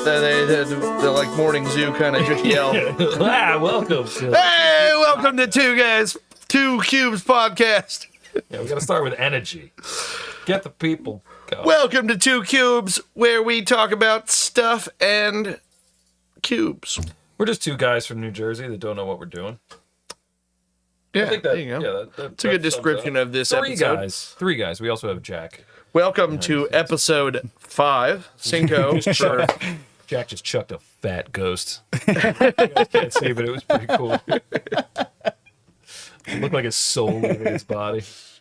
They're like morning zoo kind of just yell. Welcome. Hey, welcome to Two Cubes podcast. Yeah, we got to start with energy. Get the people going. Welcome to Two Cubes, where we talk about stuff and cubes. We're just two guys from New Jersey that don't know what we're doing. Yeah, I think there you go. Yeah, It's a good description of this Three episode. Three guys. We also have Jack. Welcome to episode 5, Cinco. Jack just chucked a fat ghost. You guys can't see, but it was pretty cool. It looked like his soul leaving his body. Is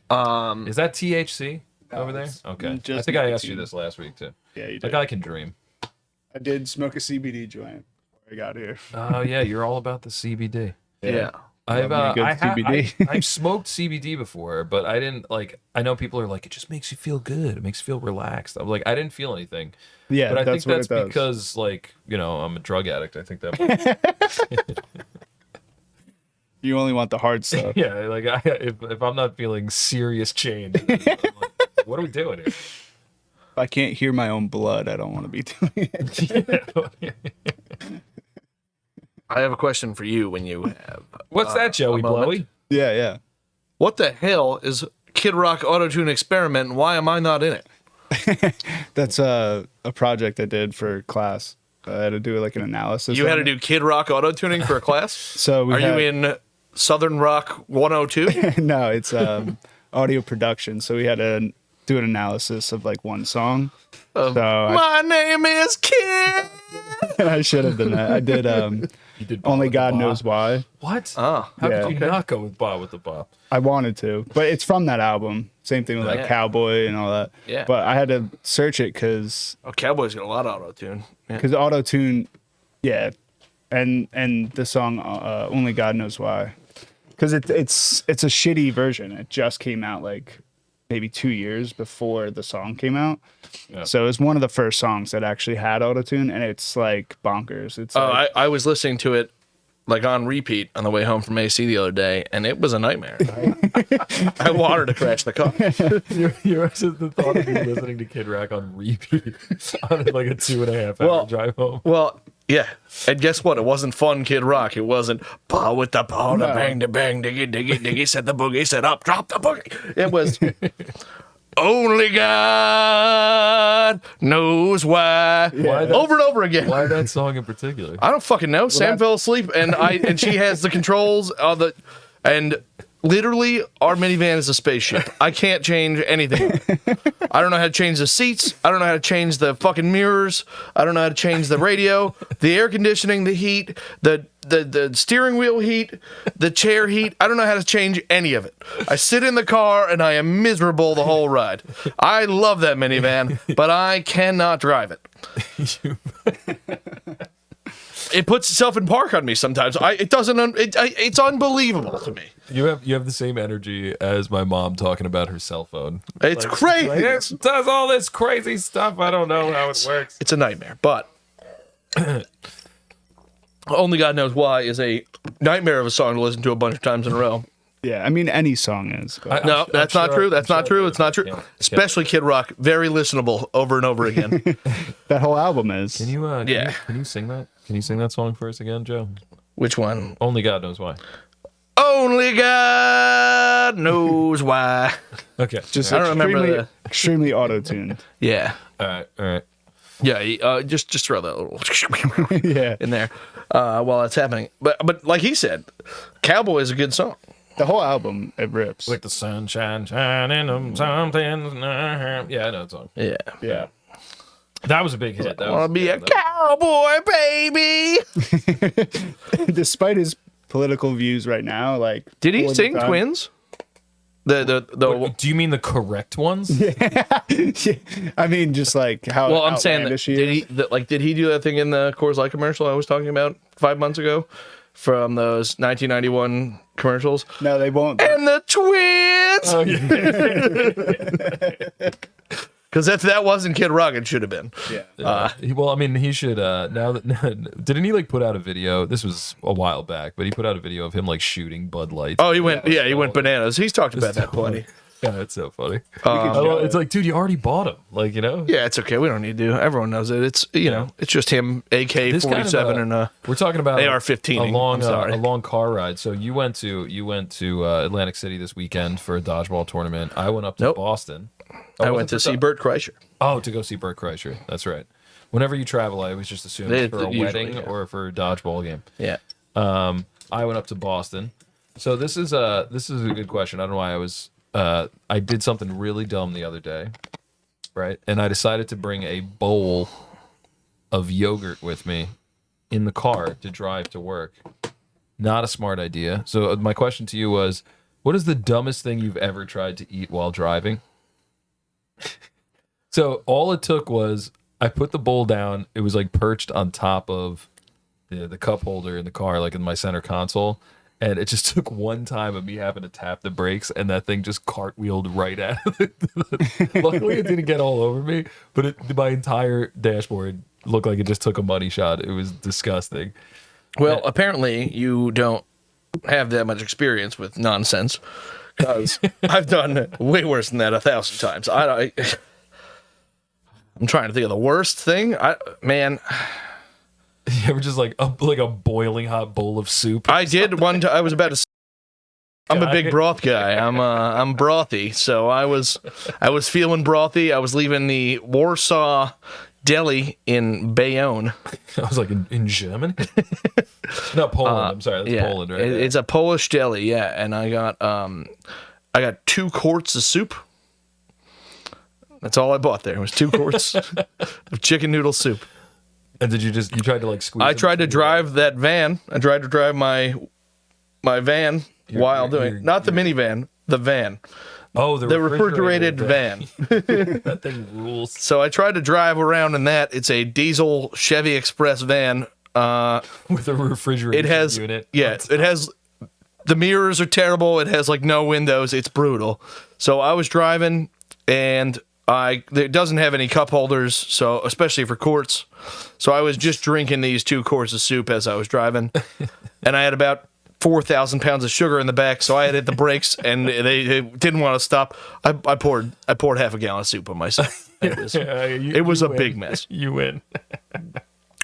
that THC over there? Okay. I think I asked you this last week, too. Yeah, you did. A guy can dream. I did smoke a CBD joint before I got here. Oh, yeah. You're all about the CBD. Yeah. I've smoked CBD before, but I didn't I know people are like, it just makes you feel good. It makes you feel relaxed. I'm like, I didn't feel anything. Yeah, but I think that's what it does. because I'm a drug addict. I think that. You only want the hard stuff. Yeah, if I'm not feeling serious change, I'm like, what are we doing here? If I can't hear my own blood, I don't want to be doing it. I have a question for you when you have... What's that, Joey Blowy? Yeah. What the hell is Kid Rock Autotune Experiment, and why am I not in it? That's a project I did for class. I had to do like an analysis. You had on to it. do Kid Rock Autotuning for a class? So Are you in Southern Rock 102? No, it's audio production. So we had to do an analysis of like one song. My name is Kid. I should have done that. I did. You did Only Bob with the God Bob. knows why. What? Oh, How yeah. could you not go with Bob with the Bob? I wanted to, but it's from that album. Same thing with like Yeah. Cowboy and all that. Yeah. But I had to search it because Cowboy's got a lot of autotune. Yeah. auto tune, yeah, and the song Only God Knows Why, because it's a shitty version. It just came out like maybe 2 years before the song came out. Yeah. So it's one of the first songs that actually had autotune, and it's like bonkers. It's like, I was listening to it like on repeat on the way home from AC the other day, and it was a nightmare. I wanted to crash the car. You're the thought of you listening to Kid Rock on repeat on like a 2.5 hour drive home. Well, yeah. And guess what? It wasn't fun Kid Rock. It wasn't paw with the paw, the bang, the bang, diggy, diggy, diggy, set the boogie, set up, drop the boogie. It was Only God Knows Why. Why that- Over and over again. Why that song in particular? I don't fucking know. Sam fell asleep, and she has the controls and literally our minivan is a spaceship. I can't change anything. I don't know how to change the seats. I don't know how to change the fucking mirrors. I don't know how to change the radio, the air conditioning, the heat, the steering wheel heat, the chair heat. I don't know how to change any of it. I sit in the car and I am miserable the whole ride. I love that minivan, but I cannot drive it. It puts itself in park on me sometimes. It's unbelievable to me. You have the same energy as my mom talking about her cell phone. It's crazy. It does all this crazy stuff. I don't know how it works. It's a nightmare, but Only God Knows Why is a nightmare of a song to listen to a bunch of times in a row. yeah, I mean any song is. But No, that's not true. That's not true. It's not true. Yeah. Especially Kid Rock, very listenable over and over again. that whole album is. Can you? Yeah. Can you sing that? Can you sing that song for us again, Joe? Which one? Only God knows why. Only God Knows Why. Okay. Just I don't remember extremely auto-tuned. Yeah. All right. Yeah, just throw that little Yeah. in there while it's happening. But like he said, Cowboy is a good song. The whole album, it rips. Like the sunshine shining on something. Yeah, I know that song. Yeah. Yeah. That was a big hit. I want to be a cowboy, baby. Despite his political views right now, like Did he for the sing time- Twins? The Do you mean the correct ones? I mean, just like how. well, I'm saying that, outlandish he is. did he do that thing in the Coors Light commercial I was talking about 5 months ago from those 1991 commercials? No, they won't. And the Twins. Oh, yeah. Because that wasn't Kid Rock. It should have been. Yeah. Well, I mean, he should. Now that didn't he like put out a video? This was a while back, but he put out a video of him like shooting Bud Light. Oh, he went. Yeah, he went bananas. He's talked about that plenty. Yeah, it's so funny. could It's like, dude, you already bought them. Like, you know? Yeah, it's okay. We don't need to. Everyone knows it. It's it's just him, This kind of, AK-47 and we're talking about AR-15. a long car ride. So you went to Atlantic City this weekend for a dodgeball tournament. I went up to Boston. I went to see Bert Kreischer. Oh, to go see Bert Kreischer. That's right. Whenever you travel, I always just assume it's for a wedding or for a dodgeball game. Yeah. I went up to Boston. So this is a good question. I don't know why I did something really dumb the other day, right? And I decided to bring a bowl of yogurt with me in the car to drive to work. Not a smart idea. So my question to you was, what is the dumbest thing you've ever tried to eat while driving? So all it took was I put the bowl down. It was like perched on top of the cup holder in the car, like in my center console. And it just took one time of me having to tap the brakes, and that thing just cartwheeled right out of it. Luckily, it didn't get all over me, but my entire dashboard looked like it just took a money shot. It was disgusting. Well, apparently you don't have that much experience with nonsense, because I've done way worse than that 1,000 times. I'm trying to think of the worst thing. Man. You ever just like a boiling hot bowl of soup? I did one time. I was about to. I'm a big broth guy. I'm brothy. So I was feeling brothy. I was leaving the Warsaw Deli in Bayonne. I was like in Germany. Not Poland. I'm sorry, that's Poland, right? It's a Polish deli, yeah. And I got 2 quarts of soup. That's all I bought there. It was 2 quarts of chicken noodle soup. And did you tried to like squeeze? I tried to drive that van. I tried to drive my van while doing not the minivan, the van. Oh, the refrigerated van. That thing rules. So I tried to drive around in that. It's a diesel Chevy Express van with a refrigerated unit. Yeah, it has. The mirrors are terrible. It has like no windows. It's brutal. So I was driving, and it doesn't have any cup holders, so especially for quarts. So I was just drinking these 2 quarts of soup as I was driving, and I had about 4,000 pounds of sugar in the back. So I had hit the brakes, and they didn't want to stop. I poured half a gallon of soup on myself. It was a big mess. You win.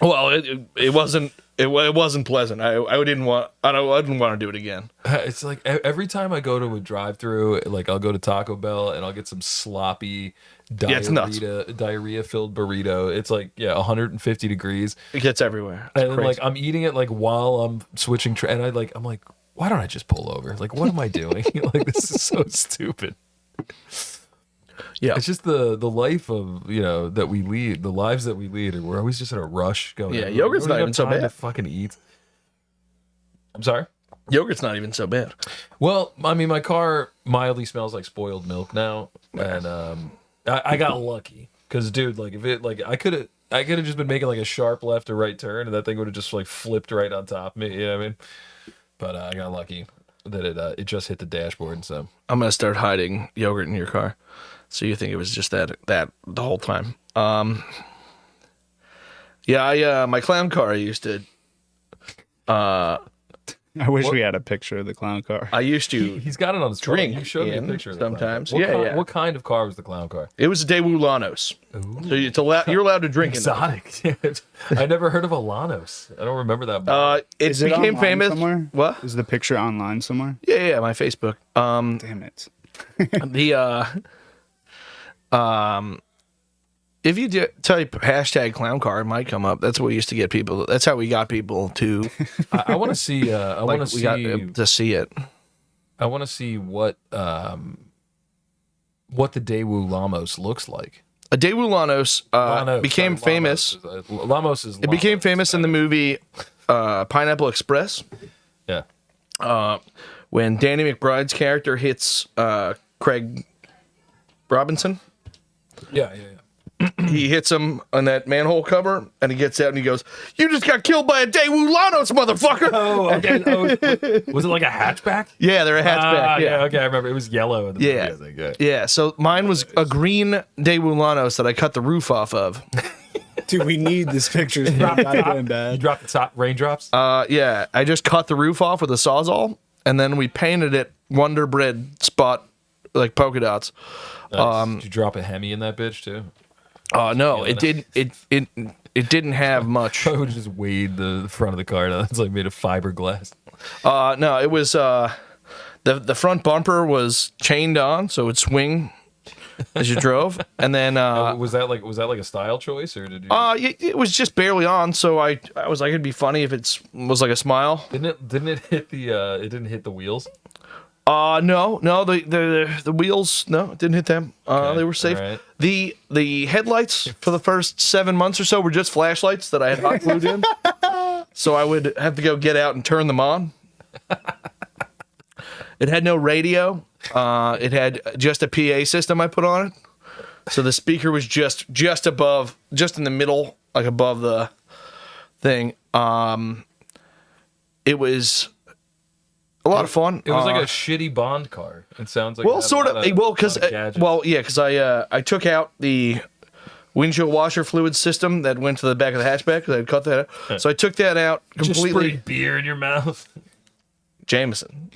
Well, it wasn't pleasant. I didn't want to do it again. It's like every time I go to a drive-through, like I'll go to Taco Bell and I'll get some sloppy diarrhea-filled burrito. It's like 150 degrees. It gets everywhere. And then, like I'm eating it like while I'm switching, and I'm like, why don't I just pull over? Like, what am I doing? Like, this is so stupid. Yeah, it's just the life of that we lead, the lives that we lead, and we're always just in a rush going. Yeah, yogurt's not even so bad to fucking eat. I'm sorry. Yogurt's not even so bad. Well, I mean, my car mildly smells like spoiled milk now, and I got lucky because, dude, like I could have just been making like a sharp left or right turn, and that thing would have just like flipped right on top of me. You know what I mean? But I got lucky that it just hit the dashboard. So I'm gonna start hiding yogurt in your car. So you think it was just that the whole time? Yeah, my clown car I used to. I wish we had a picture of the clown car. I used to. He's got it on his drink. You showed me a picture of sometimes. What kind of car was the clown car? It was a Daewoo Lanos. So you're allowed to drink exotic. I never heard of a Lanos. I don't remember that. It became famous. Somewhere? What? Is the picture online somewhere? Yeah, my Facebook. Damn it. If you type hashtag clown car, it might come up. That's what we used to get people. That's how we got people to. I want to see. I want to see. To see it. I want to see what the Daewoo Lamos looks like. A Daewoo Lanos became famous. Lamos is. It became famous in the movie Pineapple Express. Yeah. When Danny McBride's character hits Craig Robinson. Yeah. He hits him on that manhole cover, and he gets out and he goes, "You just got killed by a Daewoo Lanos, motherfucker!" Oh, okay. Was it like a hatchback? Yeah, they're a hatchback. Yeah, okay, I remember. It was yellow in the movie, I think. Yeah. So mine was a green Daewoo Lanos that I cut the roof off of. Dude, we need this picture. It's not going bad. You dropped the top raindrops? Yeah. I just cut the roof off with a Sawzall, and then we painted it Wonder Bread spot like polka dots. Nice. Did you drop a Hemi in that bitch too? No, it didn't. It didn't have much. I would just weighed the front of the car. It's like made of fiberglass. No, it was the front bumper was chained on, so it would swing as you drove, and then Was that like a style choice, or did you? it was just barely on, so I was like, it'd be funny if it was like a smile. Didn't it hit the? It didn't hit the wheels. No, the wheels, no, it didn't hit them. They were safe. Right. The headlights for the first 7 months or so were just flashlights that I had hot glued in, so I would have to go get out and turn them on. It had no radio. It had just a PA system I put on it, so the speaker was just above, just in the middle, like above the thing. It was a lot of fun. It was like a shitty Bond car. It sounds like well, sort of. Because I took out the windshield washer fluid system that went to the back of the hatchback. 'Cause I had cut that out. So I took that out completely. Just sprayed beer in your mouth. Jameson.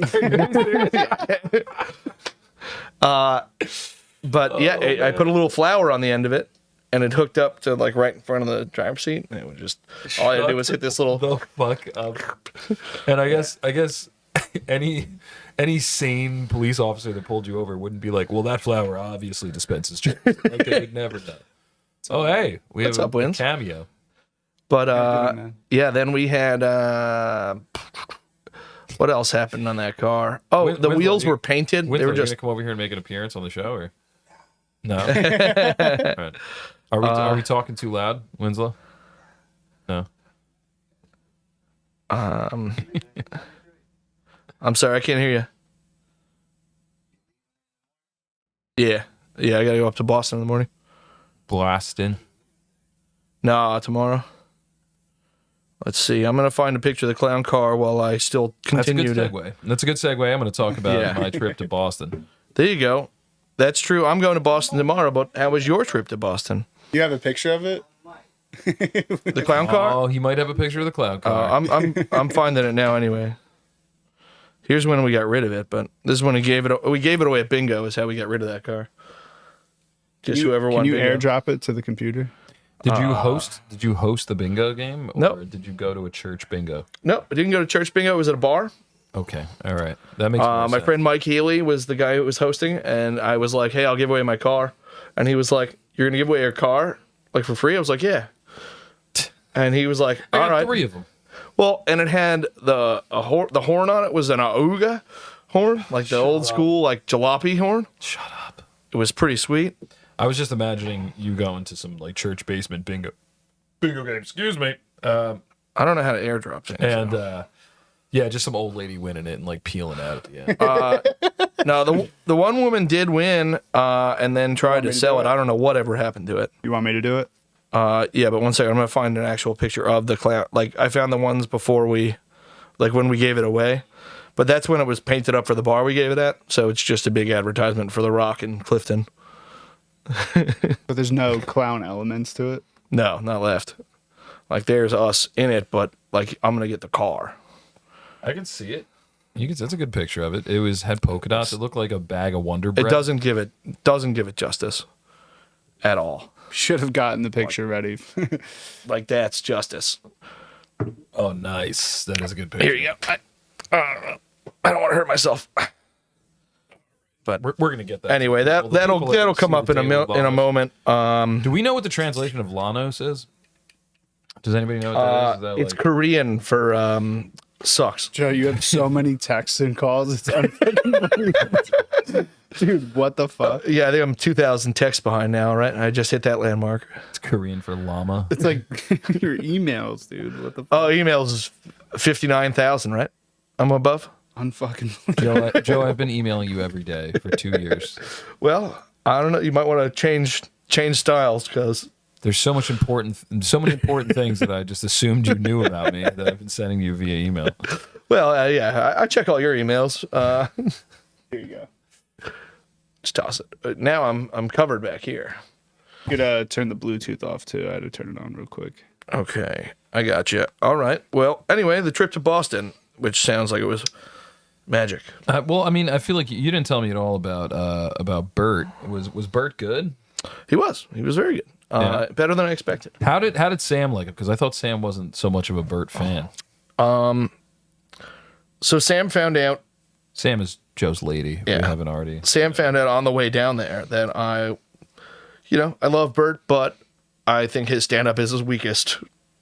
But yeah, I put a little flower on the end of it, and it hooked up to like right in front of the driver's seat. And it would just all I had to do was hit this little. The fuck up. And I guess any sane police officer that pulled you over wouldn't be like, well, that flower obviously dispenses germs. Like they would never know. Oh hey, we What's have up, a Wins? cameo. But man? yeah, then we had what else happened on that car? Oh, the wheels were painted. Winslow, They were you just gonna come over here and make an appearance on the show, or no? All right. Are we talking too loud, Winslow? No. I'm sorry, I can't hear you. Yeah, I gotta go up to Boston in the morning. Blasting. No, tomorrow. Let's see. I'm gonna find a picture of the clown car while I still continue That's a good segue. That's a good segue. I'm going to talk about my trip to Boston. There you go. That's true. I'm going to Boston tomorrow. But how was your trip to Boston? You have a picture of it? The clown car? Oh, he might have a picture of the clown car. I'm finding it now anyway. Here's when we got rid of it, but this is when we gave it away at bingo. Is how we got rid of that car. Just whoever won. Can you bingo. airdrop it to the computer? Did you host the bingo game, or Nope. did you go to a church bingo? No, I didn't go to church bingo. It was at a bar. Okay, all right, that makes more My sense. friend Mike Healy was the guy who was hosting, and I was like, "Hey, I'll give away my car," and he was like, "You're gonna give away your car like for free?" I was like, "Yeah," and he was like, I "All got right." 3 of them. Well, and it had the horn on it was an auga horn, like the old school like jalopy horn. Shut up. It was pretty sweet. I was just imagining you going to some like church basement bingo game. Excuse me. I don't know how to airdrop things. And yeah, just some old lady winning it and like peeling out at the end. No, the one woman did win, and then tried to sell it. I don't know whatever happened to it. You want me to do it? Yeah, but one second, I'm gonna find an actual picture of the clown. Like I found the ones before when we gave it away, but that's when it was painted up for the bar we gave it at. So it's just a big advertisement for the Rock in Clifton. But there's no clown elements to it. No, not left. Like there's us in it, but like I'm gonna get the car. I can see it. That's a good picture of it. It had polka dots. It looked like a bag of Wonder Bread. It doesn't give it justice at all. Should have gotten the picture ready. Like that's justice. Oh, nice. That is a good picture. Here you go. I don't want to hurt myself. But We're gonna get that. anyway, that'll come up in a moment. Do we know what the translation of Lanos is? Does anybody know what that is? Is that It's like, Korean for sucks. Joe, you have so many texts and calls. It's unfucking dude, what the fuck? Yeah, I think I'm 2,000 texts behind now, right? I just hit that landmark. it's Korean for llama? It's like your emails, dude. What the fuck? Oh, emails is 59,000, right? I'm above. Unfucking. Joe, I've been emailing you every day for 2 years. Well, I don't know. You might want to change styles because There's so many important things that I just assumed you knew about me that I've been sending you via email. well, yeah, I check all your emails. Here you go. Just toss it. Now I'm covered back here. You could turn the Bluetooth off too. I had to turn it on real quick. Okay, I got you. All right. Well, anyway, the trip to Boston, which sounds like it was Magic. Well, I mean, I feel like you didn't tell me at all about Bert. Was Bert good? He was very good. Yeah. Better than I expected. How did Sam like it? Because I thought Sam wasn't so much of a Bert fan. So Sam found out. Sam is Joe's lady. If we haven't already. Sam found out on the way down there that I love Bert, but I think his stand-up is his weakest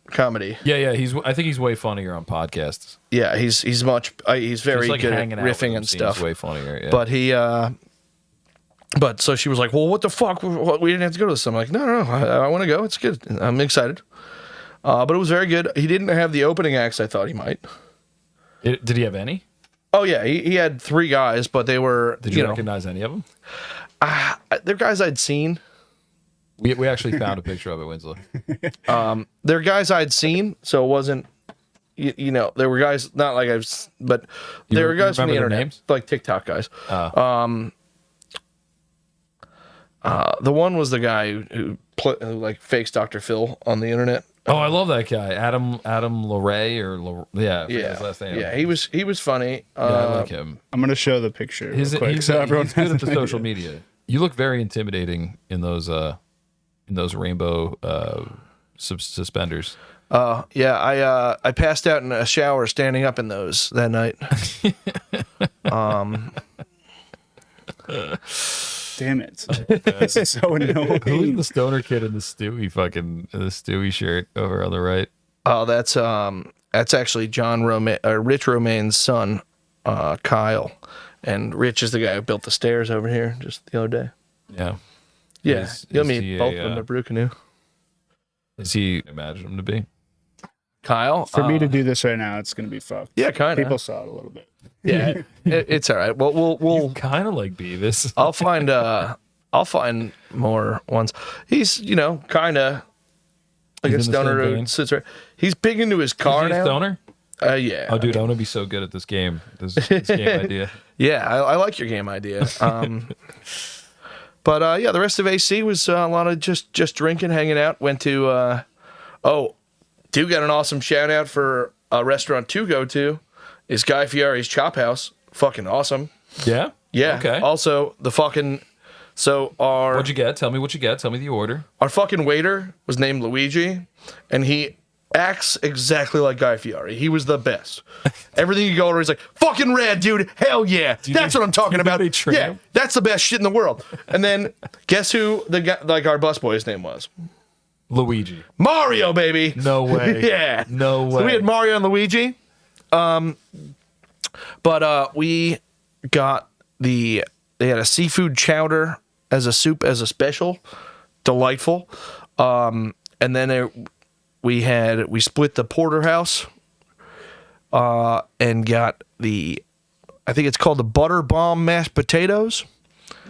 comedy. Yeah. I think he's way funnier on podcasts. Yeah, he's very Just, like, good at hanging out with riffing him and seems stuff. way funnier. Yeah. But so she was like, "Well, what the fuck? We didn't have to go to this." I'm like, "No, I want to go. It's good. I'm excited." But it was very good. He didn't have the opening acts I thought he might. Did he have any? Oh yeah, he had 3 guys, but they were. Did you recognize any of them? They're guys I'd seen. We actually found a picture of it, Winslow. They're guys I'd seen, so it wasn't. There were guys not like but there were guys from the remember their internet, names? like TikTok guys. The one was the guy who like fakes Dr. Phil on the internet. Oh, I love that guy, Adam Loray I forget his last name. Yeah, he was funny. Yeah, I like him. I'm gonna show the picture. He's real quick, so everyone he's good has at the an social idea. media. You look very intimidating in those rainbow suspenders. Yeah, I passed out in a shower standing up in those that night. Damn it! This is so Who's annoying. the stoner kid in the Stewie shirt over on the right? Oh, that's actually Rich Romaine's son, Kyle, and Rich is the guy who built the stairs over here just the other day. Yeah. Yeah, you'll is meet he both of them at Brew Canoe. Is he imagine him to be? Kyle, For me to do this right now, it's gonna be fucked. yeah, kind People of. saw it a little bit. Yeah, it's all right. Well, we'll Kind of like Beavis. I'll find more ones. He's kind of like He's a in the same stoner who vein? sits right. He's big into his car Is he a now. stoner? Yeah. Oh, dude, I want to be so good at this game. This game idea. Yeah, I like your game idea. But yeah, the rest of AC was a lot of just drinking, hanging out. Went to do got an awesome shout out for a restaurant to go to. Is Guy Fieri's Chop House. Fucking awesome. Yeah. Yeah. Okay. Also, What'd you get? Tell me what you get. Tell me the order. our fucking waiter was named Luigi, and he acts exactly like Guy Fieri. He was the best. Everything you go over, he's like, fucking rad, dude. Hell yeah. That's what I'm talking about. they train Yeah, him? that's the best shit in the world. And then guess who the guy, like our busboy's name was? Luigi. Mario, baby. No way. Yeah. No way. So we had Mario and Luigi. But we got they had a seafood chowder as a soup as a special. Delightful. And then we split the porterhouse and got I think it's called the butter bomb mashed potatoes.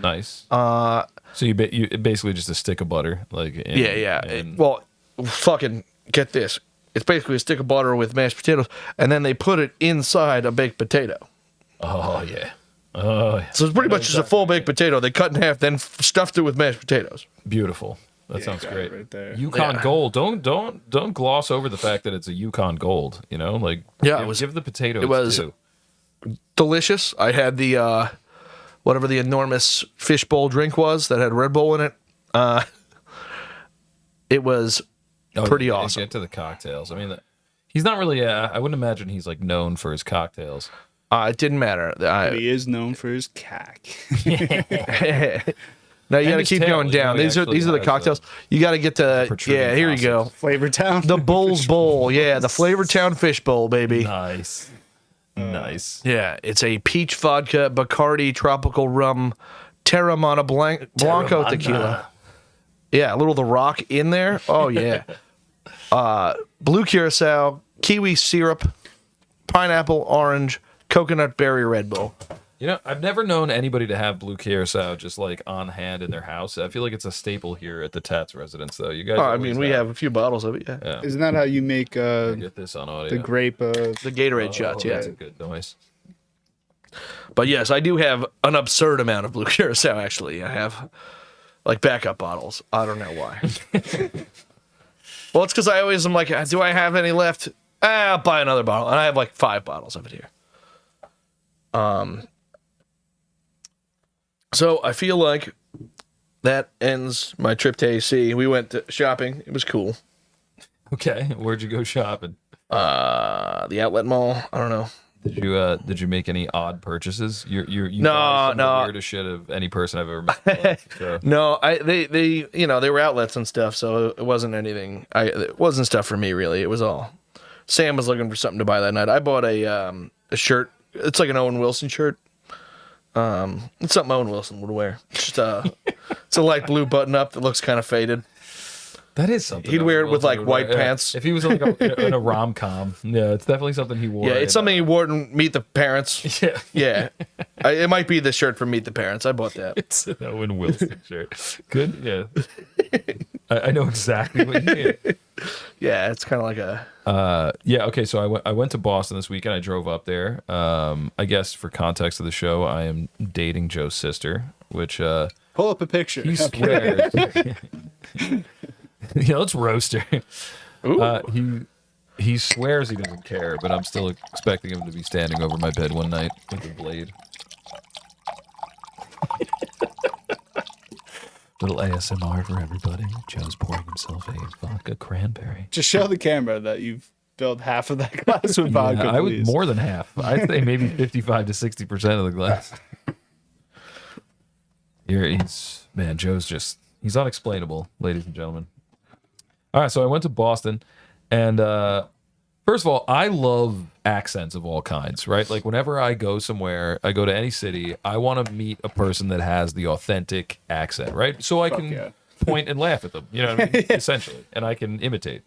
Nice. So you basically just a stick of butter, like and- Well, fucking get this. It's basically a stick of butter with mashed potatoes, and then they put it inside a baked potato. Oh yeah. Oh yeah. So it's pretty much just a full baked potato. They cut in half, then stuffed it with mashed potatoes. Beautiful. That sounds got it great. right there. Yukon Yeah. Gold. Don't gloss over the fact that it's a Yukon Gold. Like Yeah, give the potatoes. it was- too. Delicious. I had the whatever the enormous fishbowl drink was that had Red Bull in it. It was pretty yeah, awesome. Get to the cocktails. I mean, he's not really. I wouldn't imagine he's like known for his cocktails. It didn't matter. But he is known for his cack. Now you got to his keep tail, going down. he These are actually the has cocktails. You got to get to protruding here you go. Flavor Town. The Bull's Bowl. Yeah, the Flavortown Fish Bowl, baby. Nice. Nice. Yeah, it's a peach vodka, Bacardi, tropical rum, Terramana Blanco tequila. Yeah, a little The Rock in there. Oh, yeah. Blue curacao, kiwi syrup, pineapple, orange, coconut berry Red Bull. I've never known anybody to have blue curacao just like on hand in their house. I feel like it's a staple here at the TATZ residence, though. You guys. Oh, I always mean, we have a few bottles of it, yeah. Isn't that how you make Get this on audio. the grape? The Gatorade shots, yeah. That's a good noise. But yes, I do have an absurd amount of blue curacao, actually. I have, like, backup bottles. I don't know why. Well, it's because I always am like, do I have any left? I'll buy another bottle. And I have, like, 5 bottles of it here. So I feel like that ends my trip to AC. We went to shopping. It was cool. Okay, where'd you go shopping? The outlet mall. I don't know. Did you make any odd purchases? You No, buy some of no. the weirdest shit of any person I've ever met. in my life, so. No, they they were outlets and stuff, so it wasn't anything. It wasn't stuff for me really. It was all. Sam was looking for something to buy that night. I bought a shirt. It's like an Owen Wilson shirt. It's something Owen Wilson would wear. It's just it's a light blue button up that looks kind of faded. That is something. He'd wear it with, Wilson like, would white wear. Yeah. pants. If he was like in a rom com, yeah, it's definitely something he wore. Yeah, it's something he wore in Meet the Parents. Yeah, Yeah, it might be the shirt from Meet the Parents. I bought that. it's an Owen Wilson shirt. Good, yeah. I know exactly what you mean. Yeah, it's kind of like a. Yeah, okay. So I went to Boston this weekend. I drove up there. I guess for context of the show, I am dating Joe's sister, which Pull up a picture. he swears. Yeah, let's roast her. He swears he doesn't care, but I'm still expecting him to be standing over my bed one night with a blade. Little ASMR for everybody. Joe's pouring himself a vodka cranberry. Just show the camera that you've filled half of that glass with vodka. I would please. more than half. I'd say maybe 55 to 60% of the glass. He's unexplainable, ladies and gentlemen. All right, so I went to Boston, and first of all, I love accents of all kinds, right? Like whenever I go somewhere, I go to any city, I want to meet a person that has the authentic accent, right? So I can yeah. point and laugh at them, you know what I mean? Essentially, and I can imitate.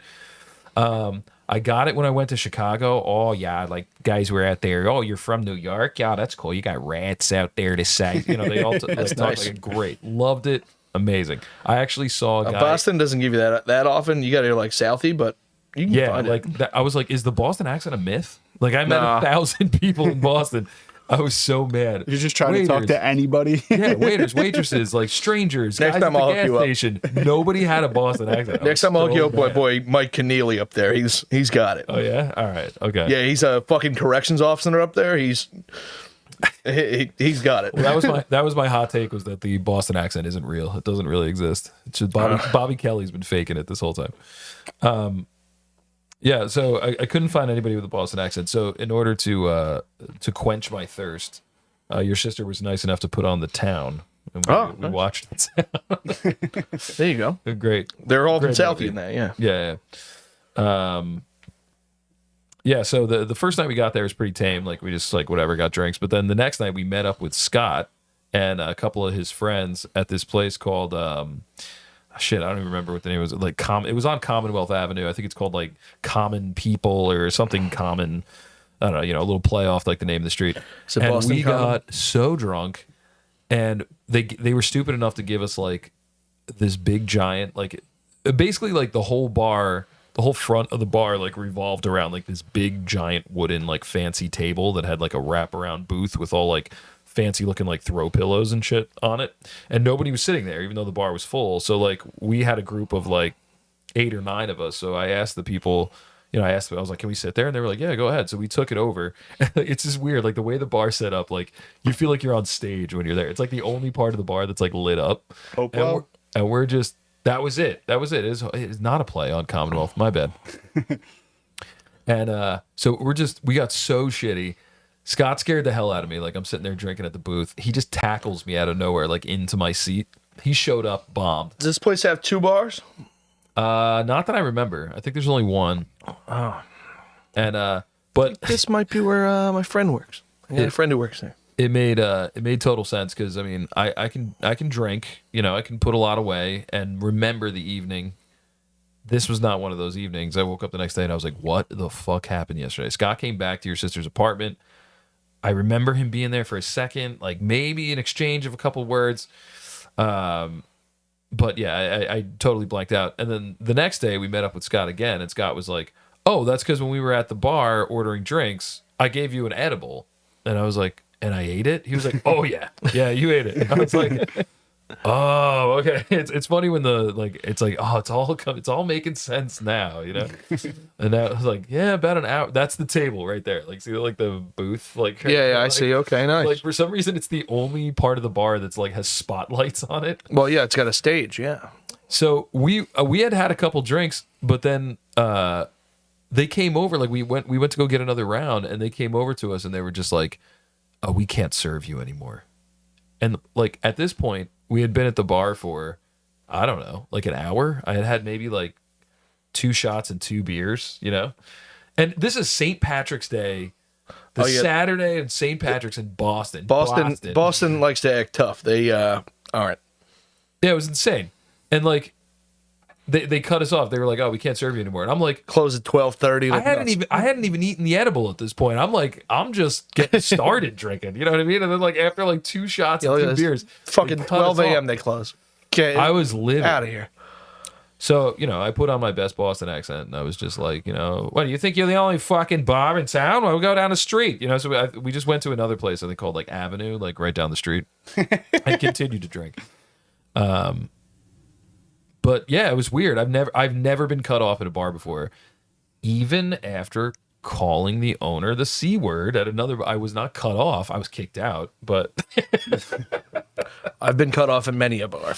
I got it when I went to Chicago. Oh yeah, like guys were out there. Oh, you're from New York? Yeah, that's cool. You got rats out there to say. You know, they all talk nice. like great. Loved it. Amazing. I actually saw a guy. Boston doesn't give you that often. You got to like Southie, but you can find like it. that, I was like, is the Boston accent a myth? Like I met Nah. 1,000 people in Boston. I was so mad. You're just trying to talk to anybody. Yeah, waiters, waitresses, like strangers, Next guys time at the I'll hook gas you up. station. Nobody had a Boston accent. I Next was time I'll so hook you up, mad. boy Mike Keneally up there. He's got it. Oh yeah, all right, okay. Yeah, he's a fucking corrections officer up there. He's got it. Well, that was my hot take, was that the Boston accent isn't real. It doesn't really exist. It's just Bobby Kelly's been faking it this whole time. Yeah, so I couldn't find anybody with a Boston accent. So in order to quench my thirst, your sister was nice enough to put on The Town, and we nice. watched it. There you go. Great. They're all from Great Southie movie. in that. Yeah. Yeah. Yeah, so the first night we got there was pretty tame. Like we just like whatever, got drinks. But then the next night we met up with Scott and a couple of his friends at this place called shit, I don't even remember what the name was. Like it was on Commonwealth Avenue. I think it's called like Common People or something common. I don't know, you know, a little play off like the name of the street. Is it And Boston we Common? got so drunk, and they were stupid enough to give us like this big giant, like basically like the whole bar, the whole front of the bar like revolved around like this big giant wooden like fancy table that had like a wraparound booth with all like fancy looking like throw pillows and shit on it, and nobody was sitting there even though the bar was full. So like we had a group of like 8 or 9 of us. So I asked the people, you know, I was like, can we sit there? And they were like, yeah, go ahead. So we took it over. It's just weird. Like the way the bar's set up, like you feel like you're on stage when you're there. It's like the only part of the bar that's like lit up. Hopewell? And we're just, that was it. It is not a play on Commonwealth. My bad. And so we got so shitty. Scott scared the hell out of me. Like I'm sitting there drinking at the booth. He just tackles me out of nowhere, like into my seat. He showed up, bombed. Does this place have 2 bars? Not that I remember. I think there's only one. Oh. And but This might be where my friend works. I got a friend who works there. it made total sense because I mean I can drink, you know, I can put a lot away and remember the evening. This was not one of those evenings. I woke up the next day and I was like, what the fuck happened yesterday? Scott came back to your sister's apartment. I remember him being there for a second, like maybe an exchange of a couple words. But yeah, I totally blanked out. And then the next day we met up with Scott again, and Scott was like, oh, that's because when we were at the bar ordering drinks, I gave you an edible. And I was like, and I ate it? He was like, oh yeah, you ate it. I was like, Oh, okay. It's funny when it's like, oh, it's all making sense now, you know. And now it's like, yeah, about an hour. That's the table right there. Like, see, like the booth, like Yeah, I like, see. Okay, nice. Like for some reason, it's the only part of the bar that's like has spotlights on it. Well, yeah, it's got a stage. Yeah. So we had a couple drinks, but then they came over. Like we went to go get another round, and they came over to us, and they were just like, "Oh, we can't serve you anymore." And like at this point, we had been at the bar for, I don't know, like an hour. I had maybe like 2 shots and 2 beers, you know. And this is St. Patrick's Day, Saturday and St. Patrick's in Boston. Boston likes to act tough. They all right. Yeah, it was insane. And like they cut us off. They were like, "Oh, we can't serve you anymore." And I'm like, Close at 12:30. I hadn't even eaten the edible at this point. I'm like, I'm just getting started drinking. You know what I mean? And then like after like 2 shots and 2 beers, fucking they cut us 12 a.m. off. they close. Okay, I was livid. out of here. So, you know, I put on my best Boston accent, and I was just like, you know, what, do you think you're the only fucking bar in town? Well, we'll go down the street. You know, so we just went to another place that they called, like, Avenue, like, right down the street, and continued to drink. But, yeah, it was weird. I've never been cut off at a bar before, even after calling the owner the C word at another. I was not cut off. I was kicked out, but... I've been cut off in many a bar.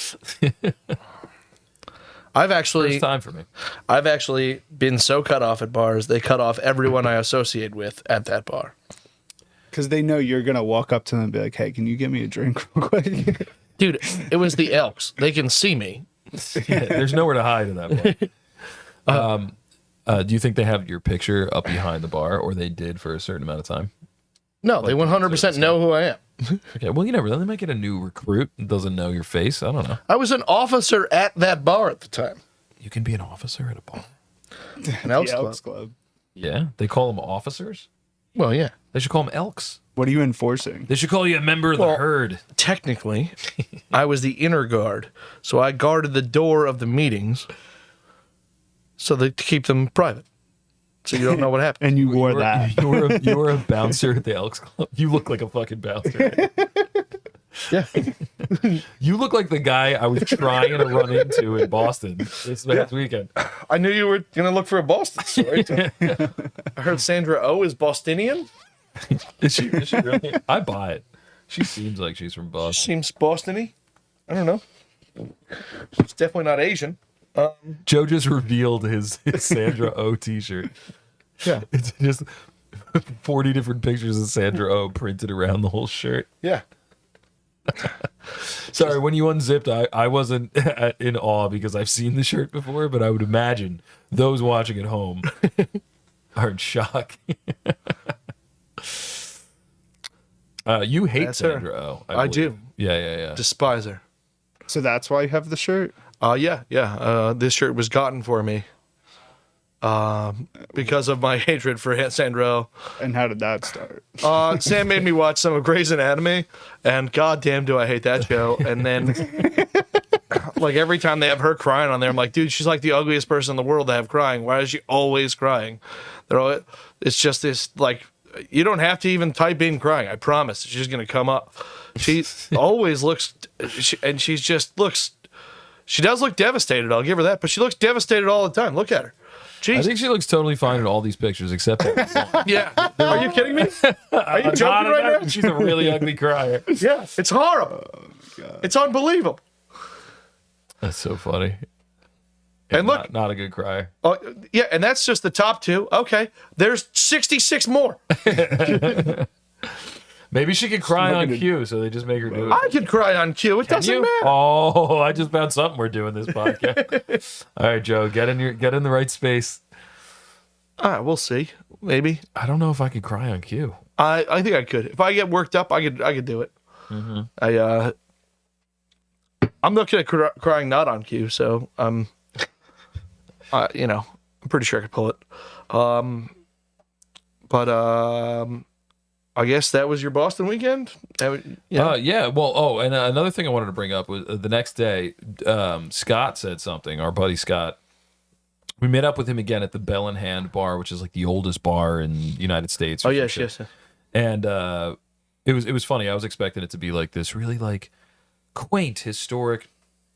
First time for me. I've actually been so cut off at bars, they cut off everyone I associate with at that bar. Because they know you're going to walk up to them and be like, hey, can you get me a drink real quick? Dude, it was the Elks. They can see me. Yeah, there's nowhere to hide in that bar. Do you think they have your picture up behind the bar, or they did for a certain amount of time? No, they 100% know who I am. Okay, well, you never know. They might get a new recruit that doesn't know your face. I don't know. I was an officer at that bar at the time. You can be an officer at a bar. An Elks The Club. Elks Club. Yeah, they call them officers. Well, yeah. They should call them elks. What are you enforcing? They should call you a member of the herd. Technically, I was the inner guard, so I guarded the door of the meetings to keep them private. So you don't know what happened. And you wore that. You were a bouncer at the Elks Club. You look like a fucking bouncer. Yeah. You look like the guy I was trying to run into in Boston this past weekend. I knew you were going to look for a Boston story. I heard Sandra Oh is Bostonian. Is she really? I buy it. She seems like she's from Boston. Seems Boston-y. I don't know. She's definitely not Asian. Joe just revealed his Sandra Oh t-shirt. Yeah. It's just 40 different pictures of Sandra Oh printed around the whole shirt. Yeah. Sorry, when you unzipped, I wasn't in awe because I've seen the shirt before, but I would imagine those watching at home are in shock. You hate That's her. Sandra Oh. I believe. do. Yeah. Despise her. So that's why you have the shirt? Yeah. This shirt was gotten for me because of my hatred for Sandra Oh. And how did that start? Sam made me watch some of Grey's Anatomy, and goddamn do I hate that show. And then, like, every time they have her crying on there, I'm like, dude, she's like the ugliest person in the world to have crying. Why is she always crying? It's just this, like, you don't have to even type in crying. I promise. She's going to come up. She always looks, and she does look devastated. I'll give her that, but she looks devastated all the time. Look at her. Jeez. I think she looks totally fine in all these pictures except that one. Yeah. Are you kidding me? Are you joking right now? She's a really ugly crier. Yeah. It's horrible. Oh, God. It's unbelievable. That's so funny. Yeah, And look, not a good crier. oh, yeah, and that's just the top 2. Okay. There's 66 more. Maybe she could cry on cue, so they just make her do it. I could cry on cue. It doesn't matter. Oh, I just found something we're doing this podcast. All right, Joe, get in the right space. All right, we'll see. Maybe. I don't know if I could cry on cue. I think I could. If I get worked up, I could do it. Mm-hmm. I'm looking at crying not on cue, so I'm pretty sure I could pull it. I guess that was your Boston weekend. Yeah. Well, and another thing I wanted to bring up was the next day, Scott said something. Our buddy Scott. We met up with him again at the Bell in Hand bar, which is like the oldest bar in the United States. Oh yes. And it was funny. I was expecting it to be like this really like quaint historic,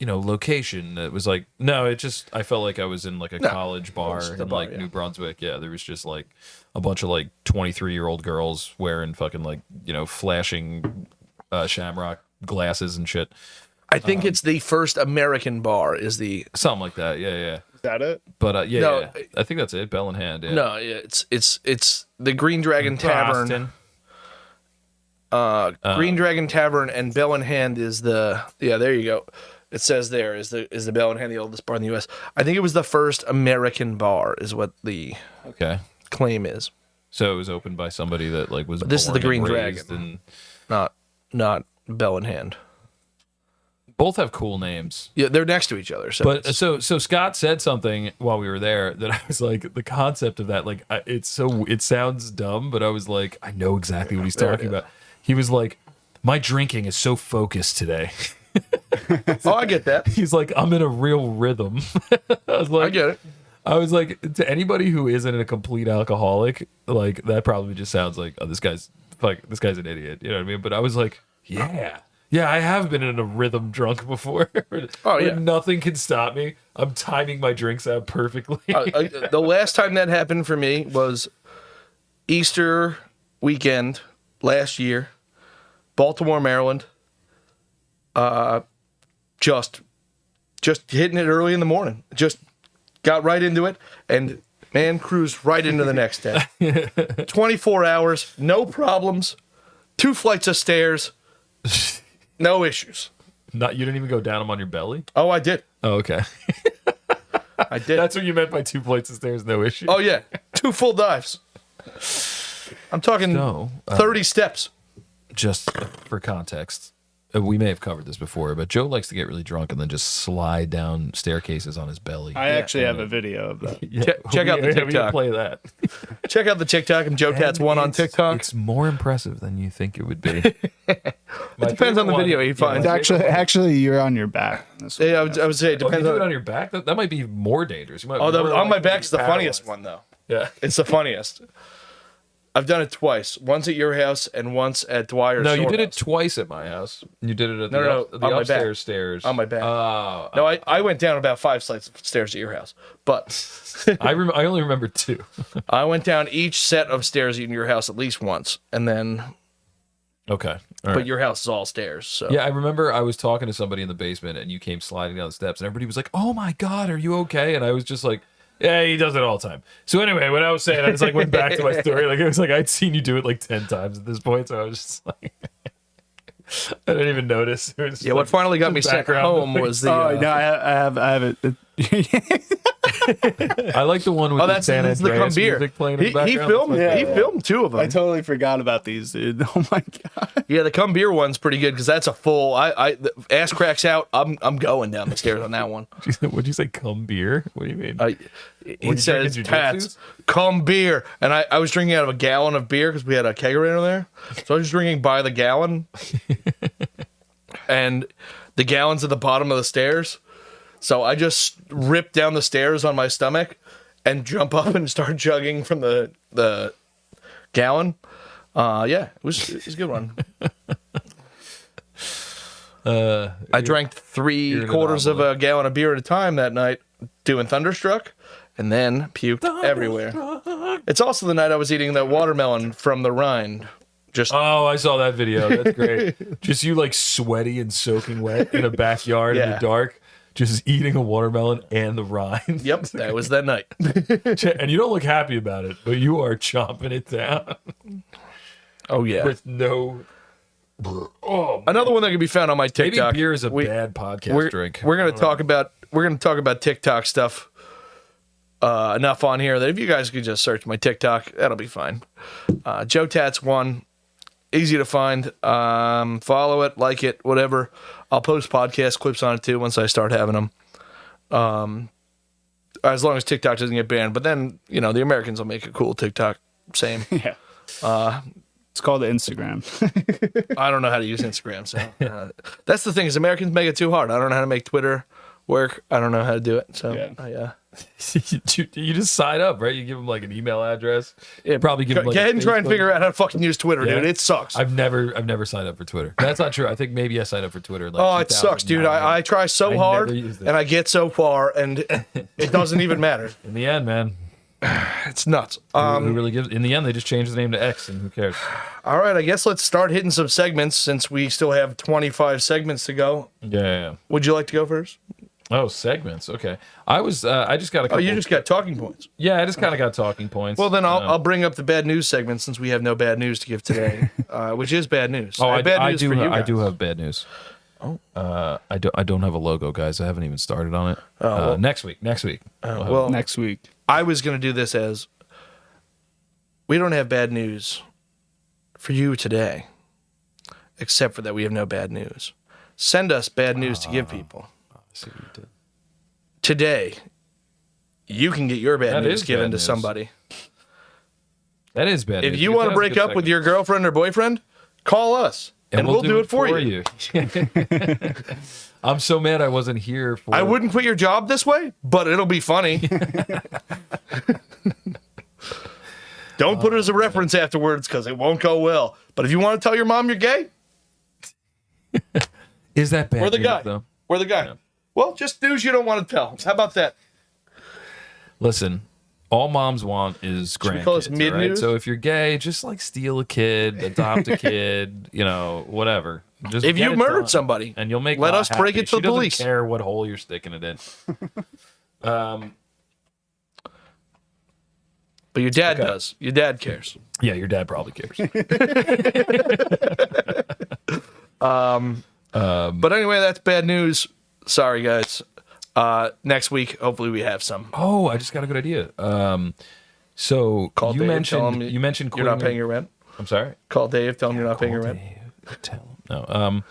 location. It was like, no, I felt like I was in like a college bar just a in bar, like yeah. New Brunswick. Yeah, there was just like a bunch of like 23-year-old girls wearing fucking like, flashing shamrock glasses and shit. I think it's the first American bar. Is the Something like that. Yeah, yeah. Is that it? But yeah, No, yeah. I think that's it. Bell in hand. Yeah. no? Yeah, it's the Green Dragon Tavern. Boston. Green Dragon Tavern and Bell in Hand is the there you go. It says there is the Bell in Hand, the oldest bar in the U.S. I think it was the first American bar, is what the Okay. claim is. So it was opened by somebody that like was. This is the born Green and raised Dragon. and- Not Bell in Hand. both have cool names. Yeah, they're next to each other. So But it's- so Scott said something while we were there that I was like, the concept of that, like, it sounds dumb, but I was like, I know exactly what he's talking about. He was like, my drinking is so focused today. oh, I get that. He's like, I'm in a real rhythm. I was like, I get it. I was like, to anybody who isn't a complete alcoholic, like that probably just sounds like, oh, this guy's an idiot. You know what I mean? But I was like, yeah, I have been in a rhythm drunk before. Oh, yeah. Where nothing can stop me. I'm timing my drinks out perfectly. The last time that happened for me was Easter weekend last year, Baltimore, Maryland. Just hitting it early in the morning. Just got right into it and man cruised right into the next day. 24 hours, no problems, 2 flights of stairs, no issues. You didn't even go down them on your belly? Oh, I did. Oh, okay. I did. That's what you meant by 2 flights of stairs, no issue. Oh, yeah. 2 full dives. I'm talking So, 30 steps. Just for context, we may have covered this before, but Joe likes to get really drunk and then just slide down staircases on his belly. I actually have a video of that. Yeah, check out the we can TikTok. Play that. Check out the TikTok and Joe Tats 1 on TikTok. It's more impressive than you think it would be. It depends on the video you find. Actually, you're on your back. Yeah, I would say it Oh, you depends do it on on. your back? That might be more dangerous. You might Oh, more on my likely back be is the funniest paralyzed. one, though. Yeah. It's the funniest. I've done it twice. Once at your house and once at Dwyer's. No, you Shore did it house. twice at my house. You did it at No, the on my back. upstairs stairs. On my back. Oh, No, I went down about 5 flights of stairs at your house, but I only remember 2. I went down each set of stairs in your house at least once, and then. Okay. All But right. your house is all stairs, so. Yeah, I remember I was talking to somebody in the basement and you came sliding down the steps and everybody was like, "Oh my God, are you okay?" And I was just like, "Yeah, he does it all the time." So anyway, what I was saying, I just like went back to my story. Like it was like I'd seen you do it like 10 times at this point, so I was just like, I didn't even notice. It was just Yeah, what like, finally got me just sent background home noise. was the. Oh no, I have it. I like the one with Oh, the that's San the come Andreas beer. music playing in He the background. filmed. That's my He favorite. filmed 2 of them. I totally forgot about these, dude. Oh my god. Yeah, the come beer one's pretty good because that's a full. The ass cracks out. I'm going down the stairs on that one. What'd you say? Cum beer? What do you mean? He you says, drinking "Tats, jujitsus? come beer," and I was drinking out of a gallon of beer because we had a kegerator there, so I was drinking by the gallon, and the gallon's at the bottom of the stairs, so I just ripped down the stairs on my stomach and jump up and start chugging from the gallon. Yeah, it was a good one. I drank you're an 3/4 of anomaly. a gallon of beer at a time that night, doing Thunderstruck, and then puked everywhere. It's also the night I was eating that watermelon from the rind. Just Oh, I saw that video. That's great. Just you like sweaty and soaking wet in a backyard in the Yeah. dark, just eating a watermelon and the rind. yep, that was that night. And you don't look happy about it, but you are chomping it down Oh yeah. with no. Oh, Another one that can be found on my maybe TikTok. beer is a We- bad podcast We're, drink. we're gonna talk about TikTok stuff enough on here that if you guys could just search my TikTok, that'll be fine. Joe Tats 1, easy to find. Follow it, like it, whatever. I'll post podcast clips on it too once I start having them. As long as TikTok doesn't get banned, but then the Americans will make a cool TikTok. Same. Yeah. It's called Instagram. I don't know how to use Instagram, so that's the thing is Americans make it too hard. I don't know how to make Twitter work. I don't know how to do it, so Yeah. You just sign up, right? You give them like an email address. Yeah, Probably give them like Go ahead a and try and Facebook. figure out how to fucking use Twitter, Yeah. dude. It sucks. I've never signed up for Twitter. That's not true. I think maybe I signed up for Twitter. In like Oh, it sucks, dude. 2009. I try so I hard, never used it. and I get so far, and it doesn't even matter. In the end, man, It's nuts. who really gives? In the end, they just changed the name to X, and who cares? All right, I guess let's start hitting some segments since we still have 25 segments to go. Yeah. Would you like to go first? Oh, segments. Okay. I just got a Oh, couple. you just got talking points. Yeah, I just kind of got talking points. Well, then I'll bring up the bad news segment since we have no bad news to give today, which is bad news. Oh, have bad I news do. for you I do guys. have bad news. Oh. I don't have a logo, guys. I haven't even started on it. well- Next week. We'll have it. Well, Next week. I was going to do this as we don't have bad news for you today, except for that we have no bad news. Send us bad news to give people. I see what you did. Today, you can get your bad That news is given bad to news. somebody. That is bad. If news, you because want to that was a break good up with segment. your girlfriend or boyfriend, call us and we'll do it for you. I'm so mad I wasn't here for. I wouldn't quit your job this way, but it'll be funny. Don't put it as a reference afterwards because it won't go well. But if you want to tell your mom you're gay, Is that bad? we're the news, guy. Though? We're the guy. Well, just news you don't want to tell. How about that? Listen, all moms want is Should we call this grandkids. Right? mid-news? So if you're gay, just like steal a kid, adopt a kid, whatever. Just If get you it murdered done, somebody, and you'll make let Ma us break happy. it to She the police. Doesn't care what hole you're sticking it in. But your dad Okay. does. Your dad cares. Yeah, your dad probably cares. But anyway, that's bad news. Sorry, guys. Next week, hopefully, we have some. Oh, I just got a good idea. So Call you Dave, tell him mentioned you're not quitting- paying your rent. I'm sorry. Call Dave, tell him you're not paying your rent. Tell him. No.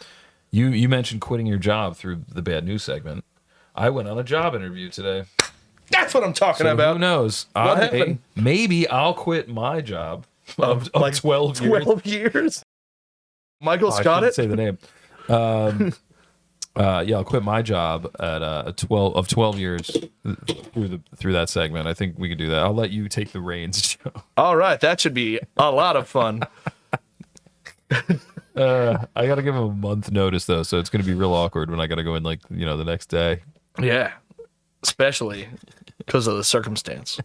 You mentioned quitting your job through the bad news segment. I went on a job interview today. That's what I'm talking So about. who knows? What happened? Maybe I'll quit my job of Like 12 years. 12 years. Michael Oh, I Scott shouldn't it. say the name. Yeah, I'll quit my job at 12 years through that segment. I think we could do that. I'll let you take the reins, Joe. All right, that should be a lot of fun. I got to give him a month notice though, so it's going to be real awkward when I got to go in the next day. Yeah, especially because of the circumstance.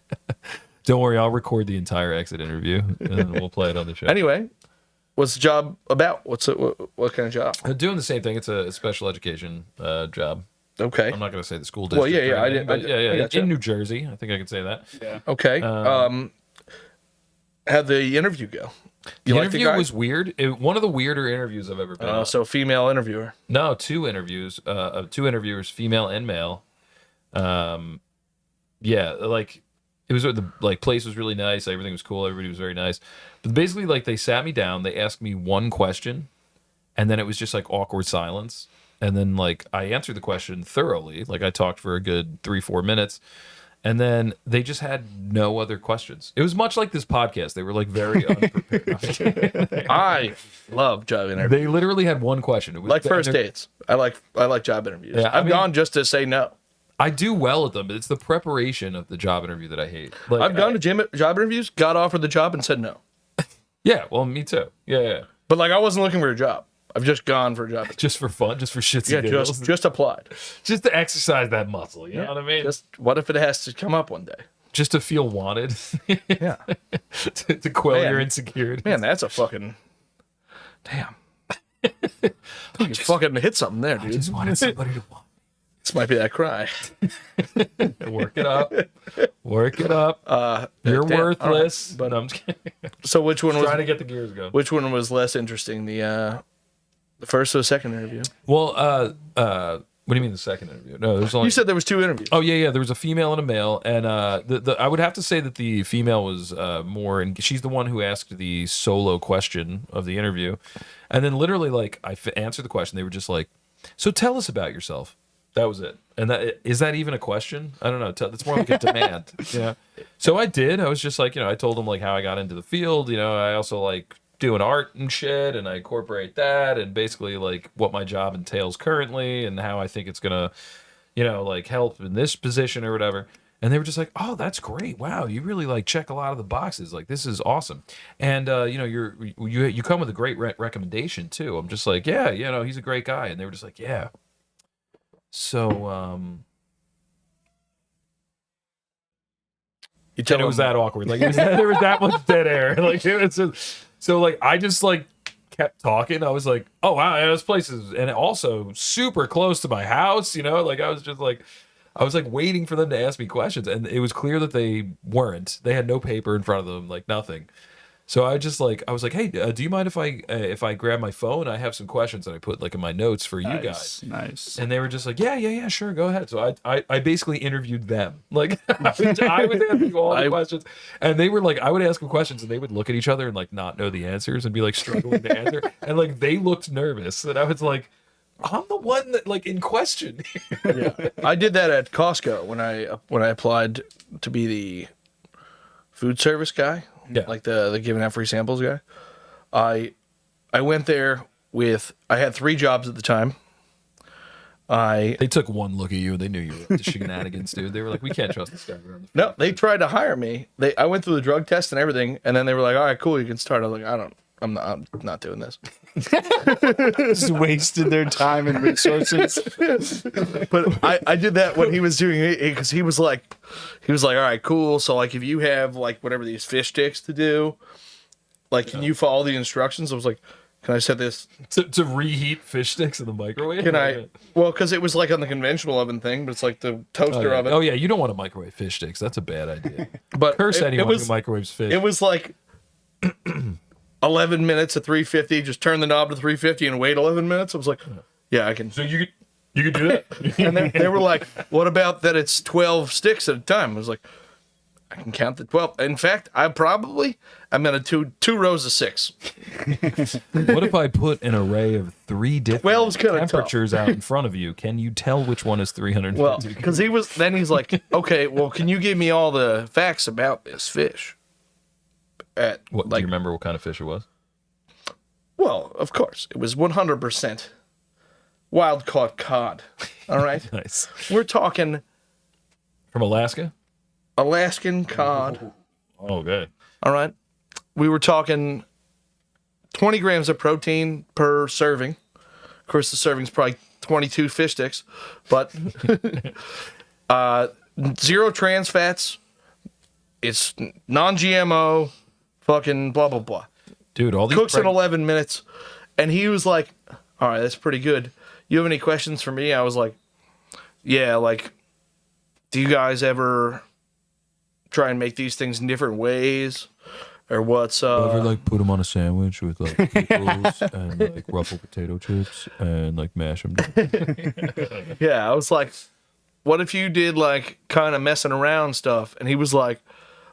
Don't worry, I'll record the entire exit interview and then we'll play it on the show. Anyway, what's the job about? What's it? What kind of job? Doing the same thing. It's a special education job. Okay. I'm not going to say the school district. Well, yeah, or I anything, didn't- but I yeah. gotcha. In New Jersey, I think I could say that. Yeah. Okay. How'd the interview go? The like interview guy? was weird. One of the weirder interviews I've ever been on. So female interviewer. No, two interviews. Two interviewers, female and male. Yeah, like it was the place was really nice. Everything was cool. Everybody was very nice. But basically, they sat me down. They asked me one question, and then it was just awkward silence. And then I answered the question thoroughly. I talked for a good 3-4 minutes. And then they just had no other questions. It was much like this podcast. They were very unprepared. I love job interviews. They literally had one question. It was Like first and they're- dates. I like job interviews. Yeah, I I've mean- gone just to say no. I do well at them, but it's the preparation of the job interview that I hate. I've gone to job interviews, got offered the job, and said no. Yeah, well, me too. Yeah. But I wasn't looking for a job. I've just gone for a job. Just for fun, just for shits Yeah, and giggles. just applied. Just to exercise that muscle, you know what I mean? Just what if it has to come up one day? Just to feel wanted. Yeah. to quell Man. your insecurities. Man, that's a fucking damn. You fucking hit something there, dude. Just wanted somebody to want. This might be that cry. Work it up. Work it up. You're damn, worthless. all right, but- No, I'm just kidding. So which one Trying to was get the gears going. which one was less interesting? The first or the second interview? Well, what do you mean the second interview? No, there's only. You said there was two interviews. Oh yeah. There was a female and a male, and I would have to say that the female was more, and she's the one who asked the solo question of the interview, and then literally I answered the question. They were just like, "So tell us about yourself." That was it. And is that even a question? I don't know. That's more like a demand. Yeah. So I did. I was just I told them how I got into the field. I also doing art and shit, and I incorporate that, and basically what my job entails currently, and how I think it's gonna, help in this position or whatever. And they were just like, "Oh, that's great! Wow, you really like check a lot of the boxes. Like, this is awesome." And you know, you come with a great recommendation too. I'm just like, "Yeah, you know, he's a great guy." And they were just like, "Yeah." So You tell and it was him- that awkward. Like, there was that much dead air. Like, it was so like I just like kept talking. I was like, "Oh wow, yeah, this place is," and also super close to my house. You know, like I was just like. I was like waiting for them to ask me questions, and it was clear that they weren't. They had no paper in front of them, like nothing. So I was like, "Hey, do you mind if I grab my phone? I have some questions that I put like in my notes for you guys." Nice. And they were just like, "Yeah, sure, go ahead." So I basically interviewed them. Like I would ask you all the questions, and they were like, I would ask them questions, and they would look at each other and like not know the answers and be like struggling to answer, and like they looked nervous, and I was like. I'm the one that like in question. Yeah, I did that at Costco when I applied to be the food service guy. Yeah. Like the giving out free samples guy. I went there with I had 3 jobs at the time. They took one look at you. They knew you were up to shenanigans, dude. They were like, "We can't trust this guy." No, they tried to hire me. I went through the drug test and everything, and then they were like, "All right, cool, you can start." I was like, I'm not doing this. Just wasted their time and resources. But I did that when he was doing it because he was like, all right, cool. So like, if you have like whatever these fish sticks to do, like, can you follow the instructions? I was like, can I set this? To reheat fish sticks in the microwave? Can I? Well, because it was like on the conventional oven thing, but it's like the toaster oven. Oh yeah, you don't want to microwave fish sticks. That's a bad idea. But Curse it anyone was who microwaves fish. it was like 11 minutes at 350. Just turn the knob to 350 and wait 11 minutes. I was like, yeah, I can. So you could do that. And they were like, what about that it's 12 sticks at a time? I was like, I can count the 12. In fact, I'm going to two rows of 6. What if I put an array of 3 different 12's kinda tough. temperatures out in front of you? Can you tell which one is 350? Well, because he's like, okay, well, can you give me all the facts about this fish? Do you remember what kind of fish it was? Well, of course, it was 100% wild caught cod. All right. Nice. We're talking From Alaska? Alaskan cod. Oh, okay. All right. We were talking 20 grams of protein per serving. Of course, the serving's probably 22 fish sticks, but 0 trans fats. It's non-GMO, fucking blah, blah, blah. Dude, all these Cooks in 11 minutes. And he was like, all right, that's pretty good. You have any questions for me? I was like, yeah, like, do you guys ever try and make these things in different ways? Or what's ever like put them on a sandwich with like pickles and like ruffled potato chips and like mash them down? Yeah, I was like, what if you did like kind of messing around stuff? And he was like,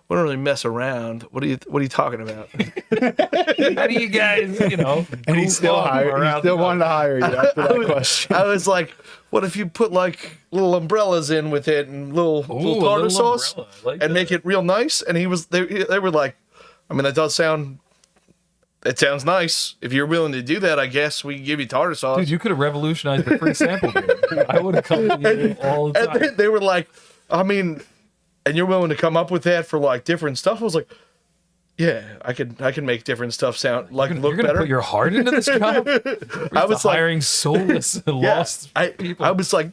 we don't really mess around. What are you talking about? How do you guys, And he still wanted to hire you after that question. I was like, what if you put like little umbrellas in with it and little tartar sauce and make it real nice? And they were like, I mean, it sounds nice. If you're willing to do that, I guess we can give you tartar sauce. Dude, you could have revolutionized the free sample game. I would have come to you all the time. And they were like, I mean, and you're willing to come up with that for like different stuff? I was like, yeah, I can make different stuff sound like look You're gonna better. put your heart into this job? I was like, hiring soulless and yeah, lost people. I was like,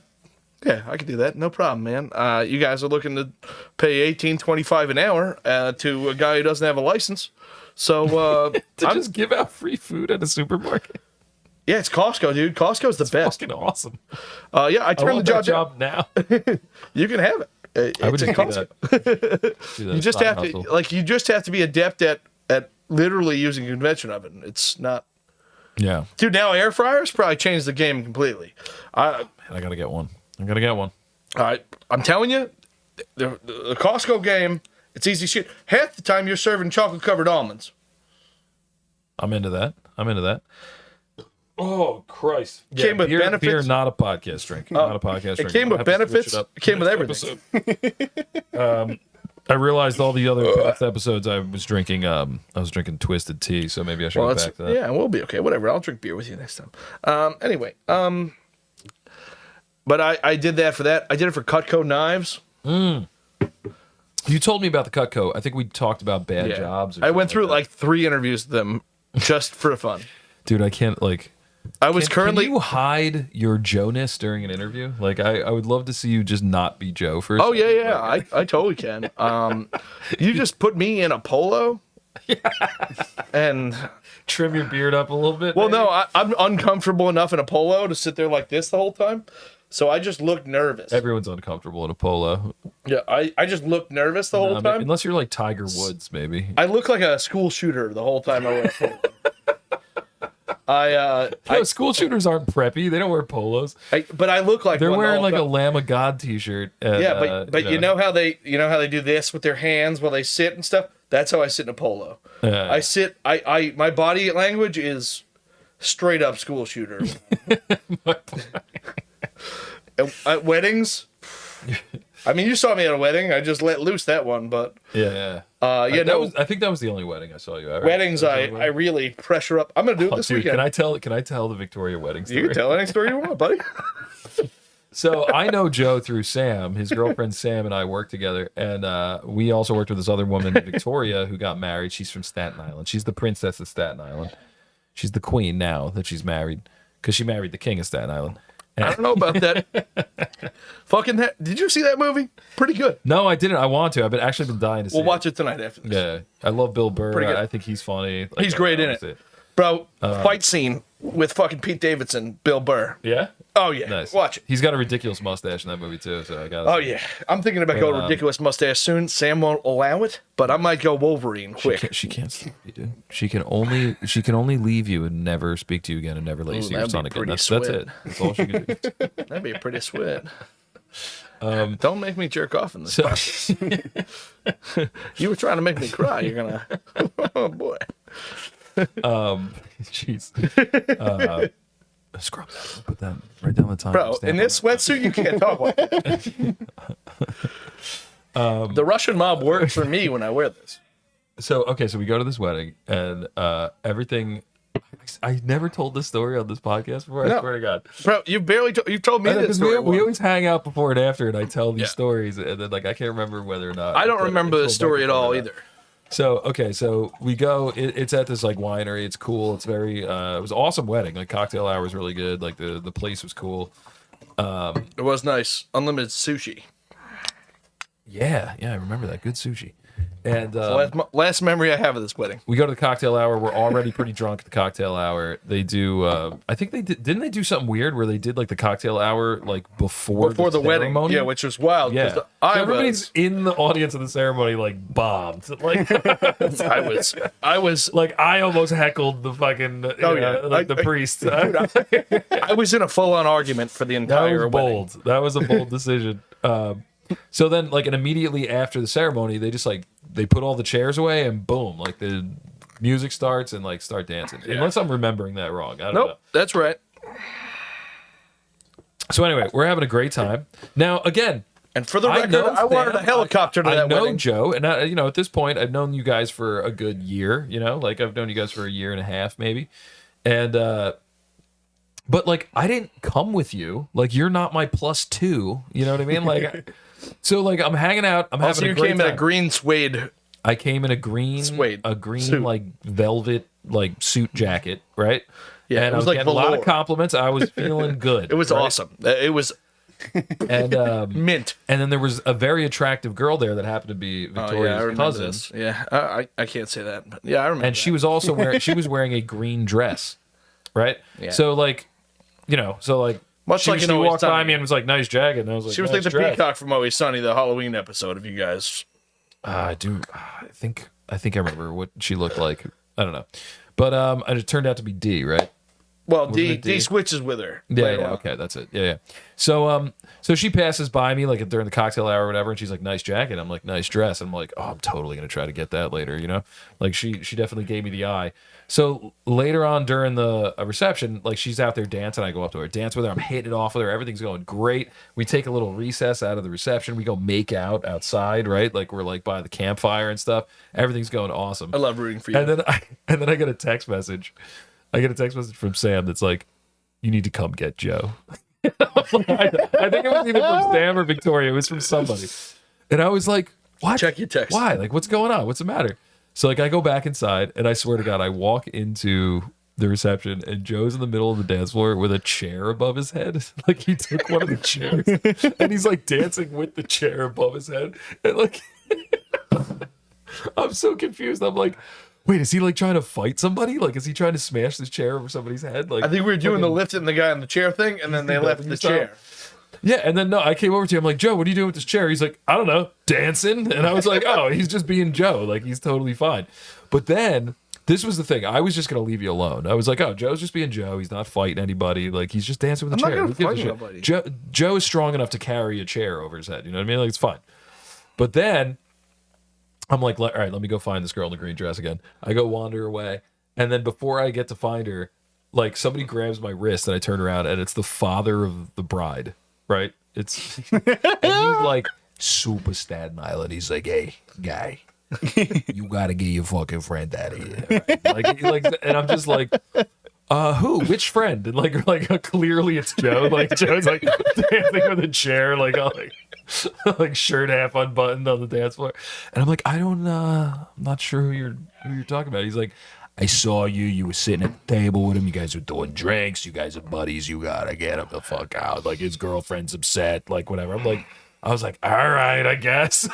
yeah, I can do that. No problem, man. You guys are looking to pay $18.25 an hour to a guy who doesn't have a license. So just give out free food at a supermarket. yeah, it's Costco, dude. Costco's the best. Fucking awesome. Yeah, I I turned want the that job down. now. You can have it. I would It's just at do Costco. that. You just have to you just have to be adept at literally using a convention oven. It's not. Yeah. Dude, now air fryers probably changed the game completely. I gotta get one. All right, I'm telling you, the Costco game, it's easy shit. Half the time you're serving chocolate covered almonds. I'm into that. Oh Christ! Came with benefits. Beer, not a podcast drink. Not a podcast drink. It came with benefits. It came with everything. I realized all the other past episodes I was drinking twisted tea, so maybe I should go back to that. Yeah, we'll be okay. Whatever. I'll drink beer with you next time. Anyway, but I did that for that. I did it for Cutco knives. You told me about the Cutco. I think we talked about bad jobs. Or I went something through like 3 interviews with them just for fun. dude, I can't like. I was currently. Can you hide your Joe-ness during an interview? Like, I would love to see you just not be Joe for a Oh second. yeah. I totally can. You just put me in a polo. And Trim your beard up a little bit. well, maybe? no, I'm uncomfortable enough in a polo to sit there like this the whole time. So I just looked nervous. Everyone's uncomfortable in a polo. Yeah, I just looked nervous the whole time. Unless you're like Tiger Woods, maybe. I look like a school shooter the whole time I wear a polo. No, school shooters aren't preppy. They don't wear polos. But I look like They're one the wearing whole like a time. Lamb of God t-shirt. And, Yeah, but you know how they do this with their hands while they sit and stuff. That's how I sit in a polo. I sit. My body language is straight up school shooter. At weddings, I mean, you saw me at a wedding. I just let loose that one, but yeah. I think that was the only wedding I saw you at. Right? weddings, That was the only I wedding? really pressure up. I'm gonna do it Oh, this dude, weekend. Can I tell the Victoria wedding story? You can tell any story you want, buddy. So I know Joe through Sam. His girlfriend Sam and I worked together, and we also worked with this other woman, Victoria, who got married. She's from Staten Island. She's the princess of Staten Island. She's the queen now that she's married, because she married the king of Staten Island. I don't know about that. Fucking that. Did you see that movie? Pretty good. No, I didn't. I want to. I've actually been dying to see We'll watch it tonight after this. Yeah, I love Bill Burr. Pretty good. I think he's funny. Like, He's great in that's it. Bro, fight scene with fucking Pete Davidson, Bill Burr. Yeah. Oh, yeah. Nice. Watch it. He's got a ridiculous mustache in that movie too. So I got. Oh, yeah. I'm thinking about going ridiculous mustache soon. Sam won't allow it, but I might go Wolverine quick. She can't stop you, dude. She can only leave you and never speak to you again and never let you see your that'd be son again. pretty That's sweet. it. That's all she can do. That'd be a pretty sweat. Don't make me jerk off in this. So, You were trying to make me cry. You're going to. Oh, boy. jeez. Scrub that. Put that right down the time. Bro, Stamp in on this sweatsuit, you can't talk like that. The Russian mob works for me when I wear this. So we go to this wedding and everything. I never told this story on this podcast before. I No. swear to God. Bro, you've told me this Because story. we always hang out before and after, and I tell these Yeah. stories, and then like I can't remember whether or not. I don't remember the it's story at before all or not. either. So we go. It's at this like winery. It's cool. It's very. It was an awesome wedding. Like cocktail hour was really good. Like the place was cool. It was nice. Unlimited sushi. Yeah, I remember that. Good sushi. And Last memory I have of this wedding. we go to the cocktail hour. We're already pretty drunk at the cocktail hour. They do. I think they did. Didn't they do something weird where they did like the cocktail hour like before The wedding. ceremony? Yeah, which was wild. 'cause Yeah. So everybody's in the audience of the ceremony like bombed. Like I was like I almost heckled the fucking the priest. I was in a full on argument for the That entire was wedding. bold. That was a bold decision. So then, like, and immediately after the ceremony, they just like they put all the chairs away and boom, like the music starts and like start dancing. Unless I'm remembering that wrong. I don't know. Nope, that's right. So anyway, we're having a great time. Now again, And for the I record, know I wanted a Sam. helicopter to I that know wedding. Joe, and at this point, I've known you guys for a good year. You know, like I've known you guys for a year and a half, maybe. And but like I didn't come with you. Like you're not my +2. You know what I mean? Like, so like I'm hanging out. I'm Also, having you a great came time. in a green suede. I came in a green Suede suit. like velvet like suit jacket, right? Yeah, and it was I was like getting a lot velour. of compliments. I was feeling good. It was right? awesome. It was And mint. and then there was a very attractive girl there that happened to be Oh, Victoria's yeah, I remember cousin. this. Yeah, I can't say that, but yeah, I remember. And she was also wearing a green dress, right? Yeah. So like, so like Much she, like in she Always walked by Sunny. me and was like, "Nice jacket," and I was like, She was nice like the dress. peacock from Always Sunny, the Halloween episode. Of you guys, I do. I think I remember what she looked like. I don't know, but and it turned out to be D, right? well, D it D? switches with her. Yeah, later yeah, on. okay, that's it. Yeah. So so she passes by me like during the cocktail hour or whatever, and she's like, "Nice jacket." I'm like, "Nice dress." And I'm like, "Oh, I'm totally gonna try to get that later," Like she definitely gave me the eye. So later on during the reception, like she's out there dancing. I go up to her, dance with her. I'm hitting it off with her. Everything's going great. We take a little recess out of the reception. We go make out outside, right? Like we're like by the campfire and stuff. Everything's going awesome. I love rooting for you. And then I get a text message. I get a text message from Sam that's like, "You need to come get Joe." I think it was either from Sam or Victoria. It was from somebody. And I was like, what? Check your text. Why? Like, what's going on? What's the matter? So like I go back inside and I swear to God, I walk into the reception and Joe's in the middle of the dance floor with a chair above his head. Like he took one of the chairs and he's like dancing with the chair above his head. And like I'm so confused. I'm like, wait, is he like trying to fight somebody? Like, is he trying to smash this chair over somebody's head? Like, I think we were doing the lifting the guy on the chair thing, and then they left the chair. Yeah, and then no, I came over to him like, Joe, what are you doing with this chair? He's like, I don't know, dancing. And I was like, oh, he's just being Joe. Like, he's totally fine. But then this was the thing. I was just gonna leave you alone. I was like, oh, Joe's just being Joe. He's not fighting anybody. Like, he's just dancing with a chair. I'm not gonna fight nobody. Joe is strong enough to carry a chair over his head. You know what I mean? Like, it's fine. But then I'm like, all right, let me go find this girl in the green dress again. I go wander away. And then before I get to find her, like somebody grabs my wrist and I turn around and it's the father of the bride, right? It's and he's like super Staten Island. He's like, hey, guy, you gotta get your fucking friend out of here. Right? Like, and I'm just like, who? Which friend? And like clearly it's Joe. Like Joe's like dancing with a chair, like all like shirt half unbuttoned on the dance floor. And I'm like, I'm not sure who you're talking about. He's like, I saw you. You were sitting at the table with him. You guys were doing drinks. You guys are buddies. You gotta get him the fuck out. Like his girlfriend's upset. Like whatever. I was like, all right, I guess.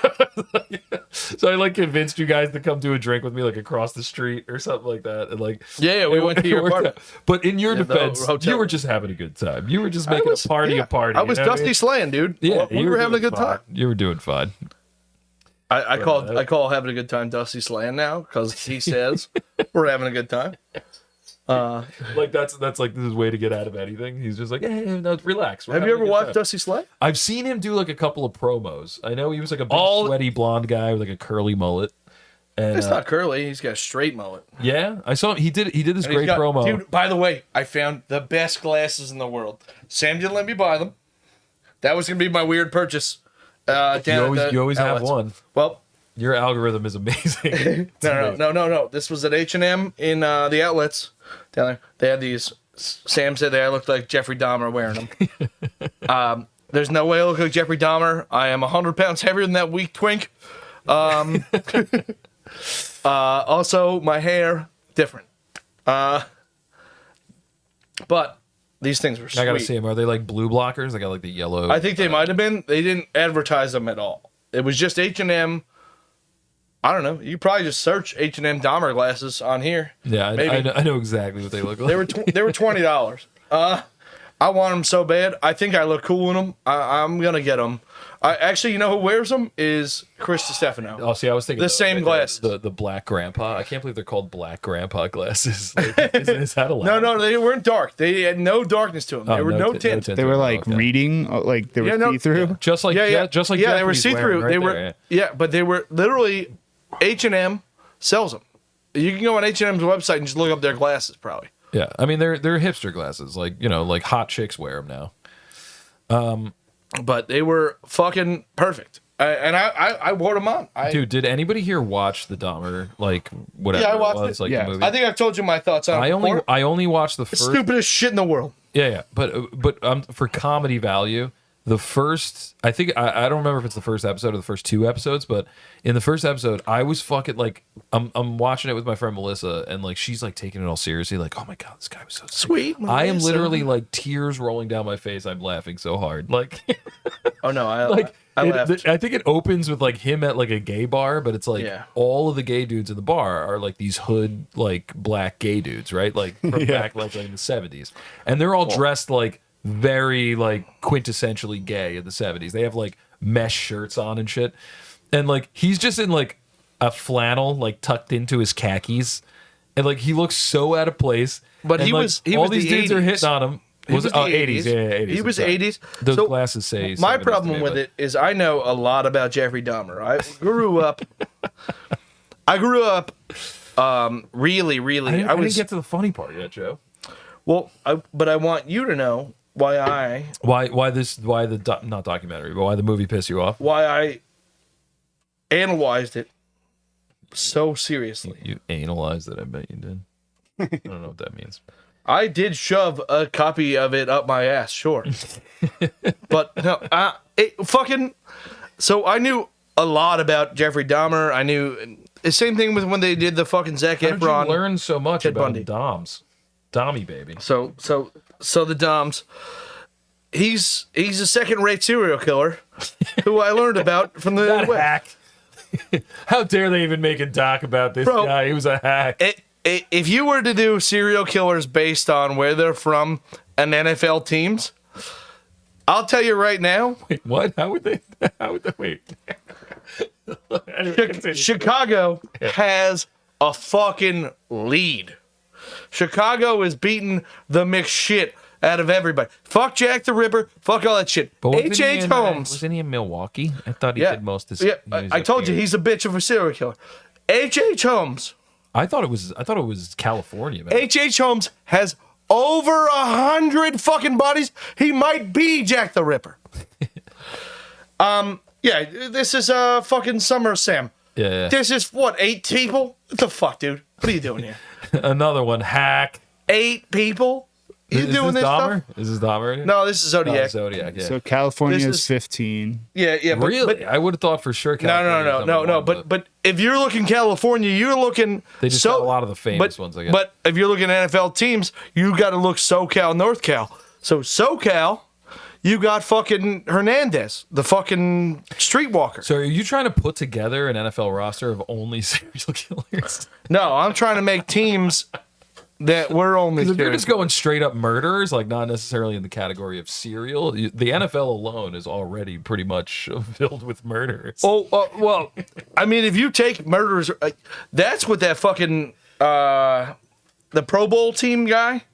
So I like convinced you guys to come do a drink with me, like across the street or something like that. And like, Yeah, we went to your party. But in your the defense, hotel. you were just having a good time. You were just making a party a party. I was you know what Dusty slaying, dude. Yeah, we you were having a doing good fine. time. You were doing fine. I call having a good time Dusty slaying now because he says we're having a good time. Like that's like his way to get out of anything. He's just like, hey, no, relax. Have you ever watched Dusty Slay? I've seen him do like a couple of promos. I know he was like a big sweaty blonde guy with like a curly mullet. And It's not curly. He's got a straight mullet. yeah, I saw him. He did this And great promo. Dude, by the way, I found the best glasses in the world. Sam didn't let me buy them. That was gonna be my weird purchase. Down you always have outlets. one. Well, Your algorithm is amazing. no. This was at H&M in the outlets down there. They had these. Sam said I looked like Jeffrey Dahmer wearing them. There's no way I look like Jeffrey Dahmer. I am 100 pounds heavier than that weak twink. Also, my hair, different. But these things were sweet. I gotta see them. Are they like blue blockers? They got like the yellow. I think they might have been. They didn't advertise them at all. It was just H&M. I don't know. You probably just search H&M Dahmer glasses on here. Yeah, Maybe. I know exactly what they look like. They were $20. I want them so bad. I think I look cool in them. I'm gonna get them. Actually, you know who wears them is Chris DiStefano. Oh, see, I was thinking The same glasses. the black grandpa. I can't believe they're called black grandpa glasses. Like, is that allowed? No, they weren't dark. They had no darkness to them. Oh, They were no tint. They were like Okay. reading, like they were Yeah, no, see-through. Just like just like they were Jeffrey's see through. wearing They right were there, yeah, but they were literally H&M sells them. You can go on H&M's website and just look up their glasses. Probably. yeah. I mean, they're hipster glasses. Like like hot chicks wear them now. But they were fucking perfect. I wore them on. Dude, did anybody here watch the Dahmer like whatever? Yeah, I watched it was, it. like Yeah. the movie? I think I've told you my thoughts on it before. I only watched the It's first. stupidest shit in the world. Yeah. But for comedy value, the first, I think I don't remember if it's the first episode or the first two episodes, but in the first episode, I was fucking like I'm watching it with my friend Melissa, and like she's like taking it all seriously, like, oh my god, this guy was so Sweet. I am Melissa. literally like tears rolling down my face. I'm laughing so hard, like. Oh no, I laughed. I think it opens with like him at like a gay bar, but it's like Yeah. all of the gay dudes in the bar are like these hood like black gay dudes, right? Like from back like in the 70s, and they're all dressed like very like quintessentially gay in the 70s. They have like mesh shirts on and shit, and like he's just in like a flannel like tucked into his khakis, and like he looks so out of place. But and, he like, was all the these dudes are 80s. hitting on him. Was it? the Oh, 80s. Yeah, 80s. He was I'm sorry. 80s. Those So, glasses say my 70s to problem me, with but- it is I know a lot about Jeffrey Dahmer. I grew up. Really. I didn't get to the funny part yet, Joe. Well, but I want you to know why Not documentary, but why the movie pissed you off? I analyzed it so seriously. You analyzed it. I bet you did. I don't know what that means. I did shove a copy of it up my ass, sure. But no, it fucking. So I knew a lot about Jeffrey Dahmer. I knew the same thing with when they did the fucking Zac How did you Efron. learn so much Ted about Bundy. Dommy baby? So the Doms. He's a second-rate serial killer who I learned about from the That web. hack. How dare they even make a doc about this Bro, guy? He was a hack. If you were to do serial killers based on where they're from and NFL teams, I'll tell you right now, Wait, what? How would they? Wait. Anyway, continue. Chicago has a fucking lead. Chicago is beating the mixed shit out of everybody. Fuck Jack the Ripper. Fuck all that shit. H.H. Holmes. Wasn't he in Milwaukee? I thought he Yeah. did most of his. Yeah, he was I up told you here. he's a bitch of a serial killer. H.H. Holmes. I thought it was California, man. H.H. Holmes has over 100 fucking bodies. He might be Jack the Ripper. Yeah, this is fucking Summer Sam. Yeah. This is what, 8 people? What the fuck, dude? What are you doing here? Another one, hack. 8 people? You Is doing this this Dahmer? stuff? Is this Dahmer? No, this is Zodiac. Oh, Zodiac. Yeah. So California This is is- 15. Yeah, but, really? but I would have thought for sure. California was number one, But if you're looking California, you're looking. They just got a lot of the famous ones, I guess. But if you're looking at NFL teams, you got to look SoCal, North Cal. So SoCal, you got fucking Hernandez, the fucking streetwalker. So are you trying to put together an NFL roster of only serial killers? No, I'm trying to make teams that we're only. Because if you're serial- just going straight up murderers, like not necessarily in the category of serial, the NFL alone is already pretty much filled with murderers. Oh, well, I mean, if you take murderers, that's what that fucking the Pro Bowl team guy,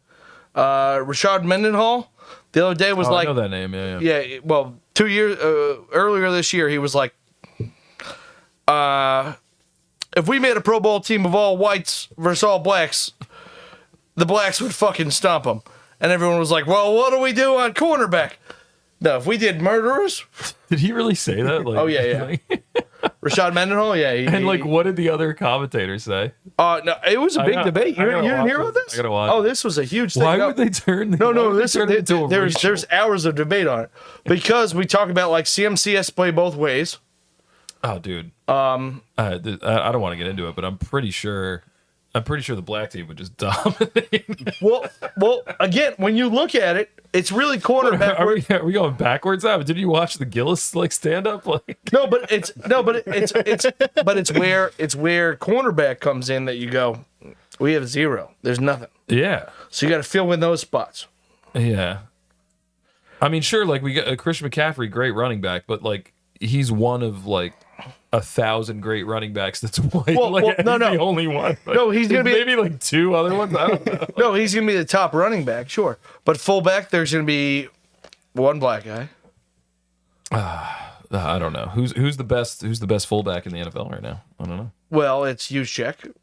Rashad Mendenhall, the other day was Oh, like, I know that name. Yeah. yeah, well, 2 years earlier this year, he was like, if we made a Pro Bowl team of all whites versus all blacks, the blacks would fucking stomp them. And everyone was like, well, what do we do on cornerback? No, if we did murderers, Did he really say that? Like, Oh, yeah. Rashad Mendenhall, yeah. And like, what did the other commentators say? No, it was a big got- debate. I You gotta didn't watch hear this. about this? I gotta watch Oh, it. this was a huge thing. Why No, would they turn? No, why would they this, turn it into a there's racial- hours of debate on it because we talk about like CMCS play both ways. Oh, dude. I don't want to get into it, but I'm pretty sure the black team would just dominate. Well, again, when you look at it, it's really cornerback. Are we going backwards now? Did you watch the Gillis like stand up? Like, But it's where cornerback comes in that you go, we have 0. There's nothing. yeah, So you got to fill in those spots. yeah. I mean, sure, like we got Christian McCaffrey, great running back, but like he's one of like 1,000 great running backs that's white. Well, like, no, he's no. the only one. Like, No, he's gonna be- maybe like 2 other ones. I don't know. No, he's gonna be the top running back, sure. But fullback, there's gonna be one black guy. I don't know who's the best fullback in the NFL right now. I don't know. Well, it's Juszczyk.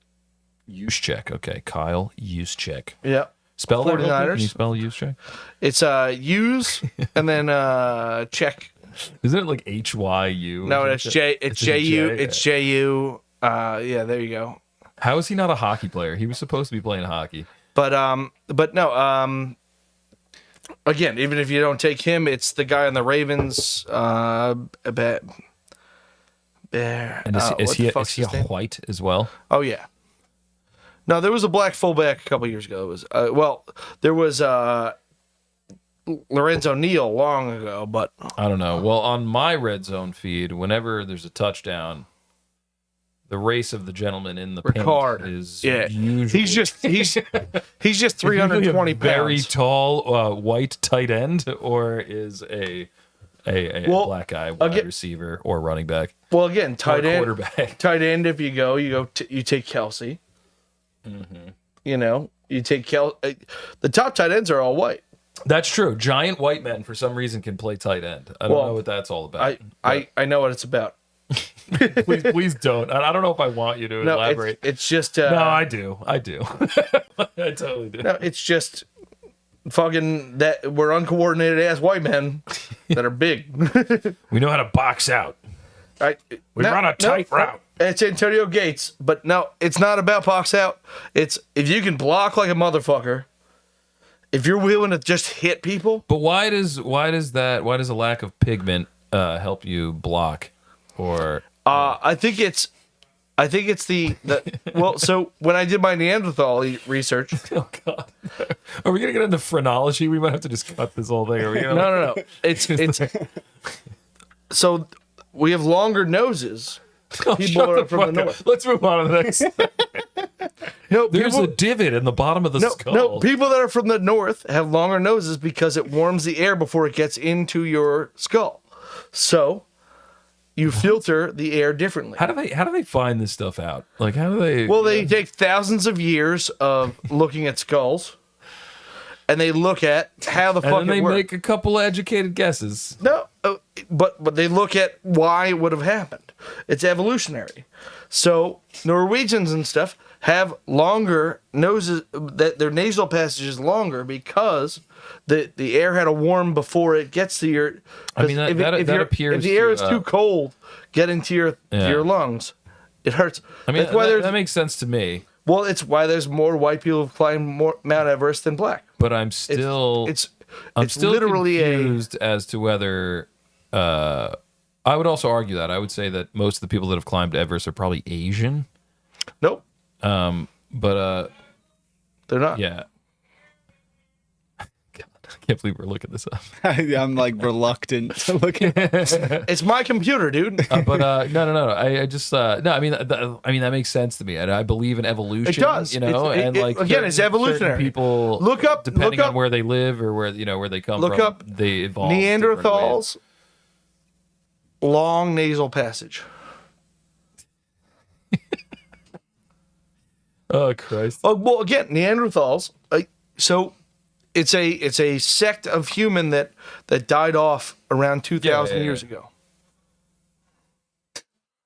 Juszczyk, okay, Kyle Juszczyk. Yeah. Spell that. real quick? 49ers. Can you spell Juszczyk? It's U's and then check. Isn't it like HYU? or No, some it's shit? J. It's a JU. J, It's JU. Yeah, there you go. How is he not a hockey player? He was supposed to be playing hockey. But no. Again, even if you don't take him, it's the guy on the Ravens. Bear. And is what he the a fuck's his name? white as well? Oh yeah. No, there was a black fullback a couple years ago. It was there was Lorenzo Neal long ago, but I don't know. Well, on my red zone feed, whenever there's a touchdown, the race of the gentleman in the Ricard paint is usually usually he's just 320 usually a very pounds. tall white tight end, or is a black guy wide receiver or running back. Well, again, tight or end, quarterback. tight end. If you take Kelsey. Mm-hmm. You know, you take the top tight ends are all white. That's true. Giant white men, for some reason, can play tight end. I don't know what that's all about. I know what it's about. Please don't. I don't know if I want you to No, elaborate. it's just. No, I do. I totally do. No, it's just fucking that we're uncoordinated ass white men that are big. We know how to box out. We run a tight route. It's Antonio Gates, but no, it's not about box out. It's if you can block like a motherfucker. If you're willing to just hit people, But why does a lack of pigment help you block? or I think it's the well. So when I did my Neanderthal research, oh god, are we gonna get into phrenology? We might have to just cut this whole thing. Are we gonna, no. It's so we have longer noses. People shut are the from the fuck north. up. Let's move on to the next. No, There's people, a divot in the bottom of the skull. no. People that are from the north have longer noses because it warms the air before it gets into your skull. So you filter the air differently. How do they find this stuff out? Like how do they? Well, they take thousands of years of looking at skulls, and they look at how the and fuck then they it works. make a couple educated guesses. No, but they look at why it would have happened. It's evolutionary. So Norwegians and stuff have longer noses, that their nasal passage is longer because the air had to warm before it gets to your. I mean, that appears if the air to, is too cold getting to your lungs, it hurts. I mean, that's why that makes sense to me. well, it's why there's more white people who climb Mount Everest than black. But I'm still It's still literally confused as to whether I would also argue that I would say that most of the people that have climbed Everest are probably Asian. Nope, But they're not. yeah. God, I can't believe we're looking this up. I'm like reluctant to look at. It's my computer, dude. But no. I just no. I mean, that makes sense to me. I believe in evolution. It does. You know, It- and it- like again, it's certain evolutionary. People Look up- depending look up- on where they live or where they come Look from. up They evolve. different ways. Neanderthals, long nasal passage. Oh Christ! Oh well, again, Neanderthals. So it's a sect of human that died off around 2,000 Yeah. years ago,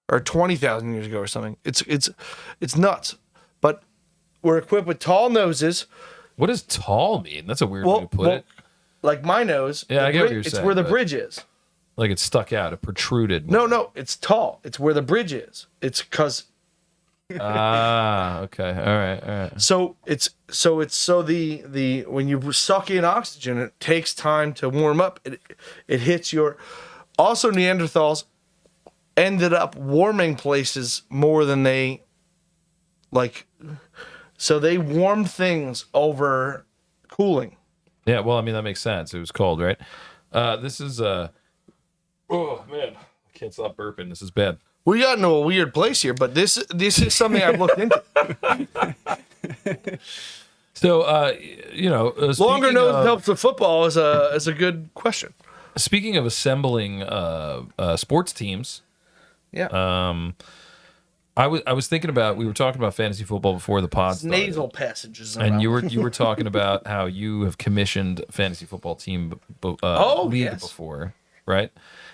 or 20,000 years ago, or something. It's nuts. But we're equipped with tall noses. What does tall mean? That's a weird way to put it. Like my nose. Yeah, the I get what you're it's saying, where the but- bridge is. Like it stuck out, it protruded. No, it's tall. It's where the bridge is. It's because Okay. All right. so the when you suck in oxygen, it takes time to warm up. It hits your. Also, Neanderthals ended up warming places more than they like. So they warmed things over cooling. Yeah. Well, I mean that makes sense. It was cold, right? This is Oh man, I can't stop burping. This is bad. We got into a weird place here, but this is something I've looked into. So, Longer speaking nose of- helps with football is a good question. Speaking of assembling sports teams, Yeah, I was thinking about, we were talking about fantasy football before the pod started, nasal passages. and you were talking about how you have commissioned a fantasy football team league yes. before, right?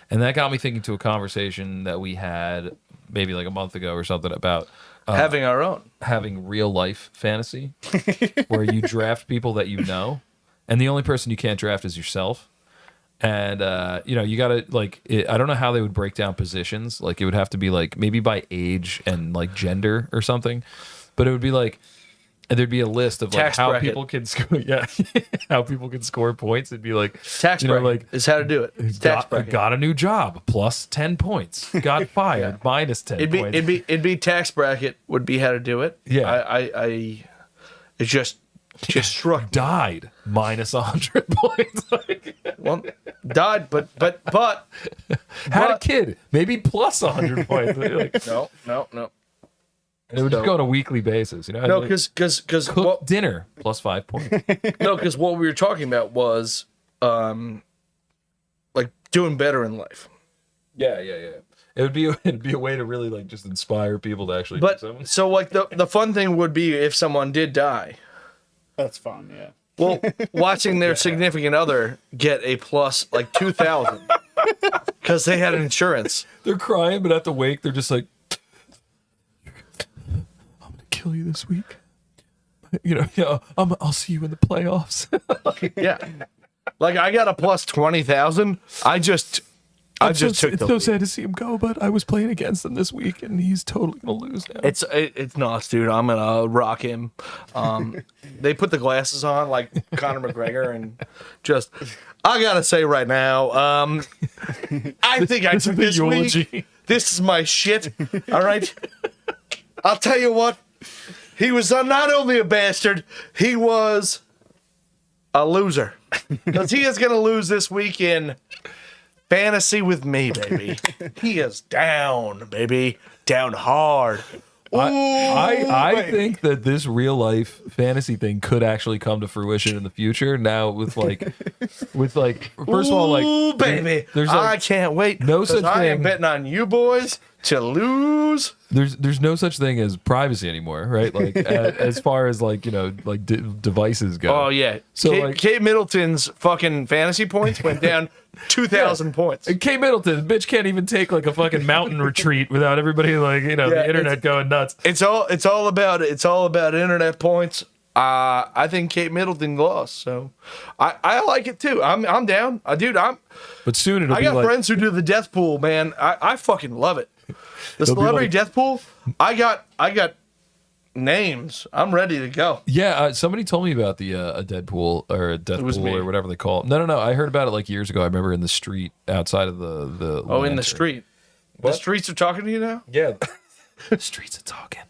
And that got me thinking to a conversation that we had maybe like a month ago or something about having our own. having real life fantasy where you draft people that you know, and the only person you can't draft is yourself. And you gotta I don't know how they would break down positions. Like it would have to be like maybe by age and like gender or something, but it would be like there'd be a list of like Tax how bracket. people can score. Yeah, how people can score points. It'd be like Tax bracket is how to do it. It's tax bracket. got a new job plus 10 points. Got fired minus 10 points. It'd be tax bracket would be how to do it. Yeah. I it just struck. Died minus 100 points. Well, died, but Had a kid, maybe plus 100 points. Like, no. and it would just go on a weekly basis, No, Like, because cook dinner plus 5 points. what we were talking about was like doing better in life. Yeah. It'd be a way to really like just inspire people to actually do But something. so like the fun thing would be if someone did die. That's fun, yeah. Well, watching their significant other get a plus like 2,000 because they had insurance. They're crying, but at the wake, they're just like, "I'm gonna kill you this week." I'll see you in the playoffs. Yeah, like I got a plus 20,000. I just I just took it's the so lead. sad to see him go, but I was playing against him this week, and he's totally gonna lose now. It's nuts, dude. I'm gonna rock him. They put the glasses on like Conor McGregor, and just I gotta say right now, I think I took this week. This is my shit. All right, I'll tell you what. He was not only a bastard, he was a loser because he is gonna lose this week in fantasy with me, baby. He is down, baby. Down hard. I think that this real life fantasy thing could actually come to fruition in the future. Now with first of all, like, ooh, baby, there's I like can't wait. no 'cause such I am thing. betting on you boys to lose. there's no such thing as privacy anymore, right? Like as far as like like devices go. Oh yeah. So, Kate, like- Kate Middleton's fucking fantasy points went down 2,000 points. And Kay Middleton, bitch, can't even take like a fucking mountain retreat without everybody like the internet going nuts. It's all about internet points. I think Kate Middleton lost, so I like it too. I'm down, dude. But soon it'll I be got like friends who do the death pool, man. I fucking love it. The They'll be celebrity like- death pool. I got names. I'm ready to go. Yeah, somebody told me about the a Deadpool or a Death was Pool me. or whatever they call it. No. I heard about it like years ago. I remember in the street outside of the Oh, in lantern. the street. The streets are talking to you now. Yeah, the streets are talking.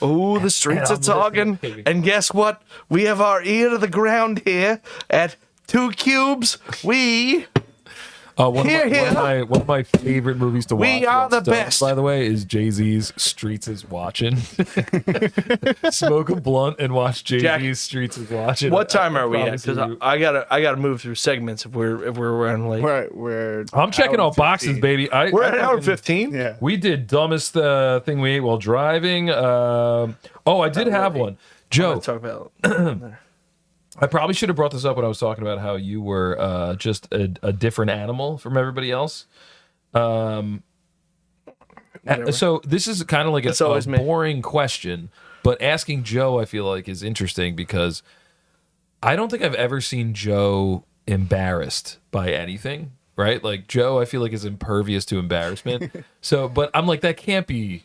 Oh, the streets are talking. And guess what? We have our ear to the ground here at 2 Cubes. We One Here, here. of my favorite movies to watch. We are while the stoned, best. By the way, is Jay-Z's Streets is Watching. Smoke a blunt and watch Jay-Z's Jack, Streets is Watching. what time are we at? promise Because you. I gotta move through segments if we're running late. We're I'm checking hour all and boxes, 15. baby. We're at hour fucking- 15. Yeah. We did dumbest thing we ate while driving. I did have one. Joe, Let's talk about. I probably should have brought this up when I was talking about how you were just a different animal from everybody else. Whatever. So this is kind of like It's a always me. boring question, but asking Joe, I feel like, is interesting because I don't think I've ever seen Joe embarrassed by anything, right? Like Joe, I feel like is impervious to embarrassment. But I'm like, that can't be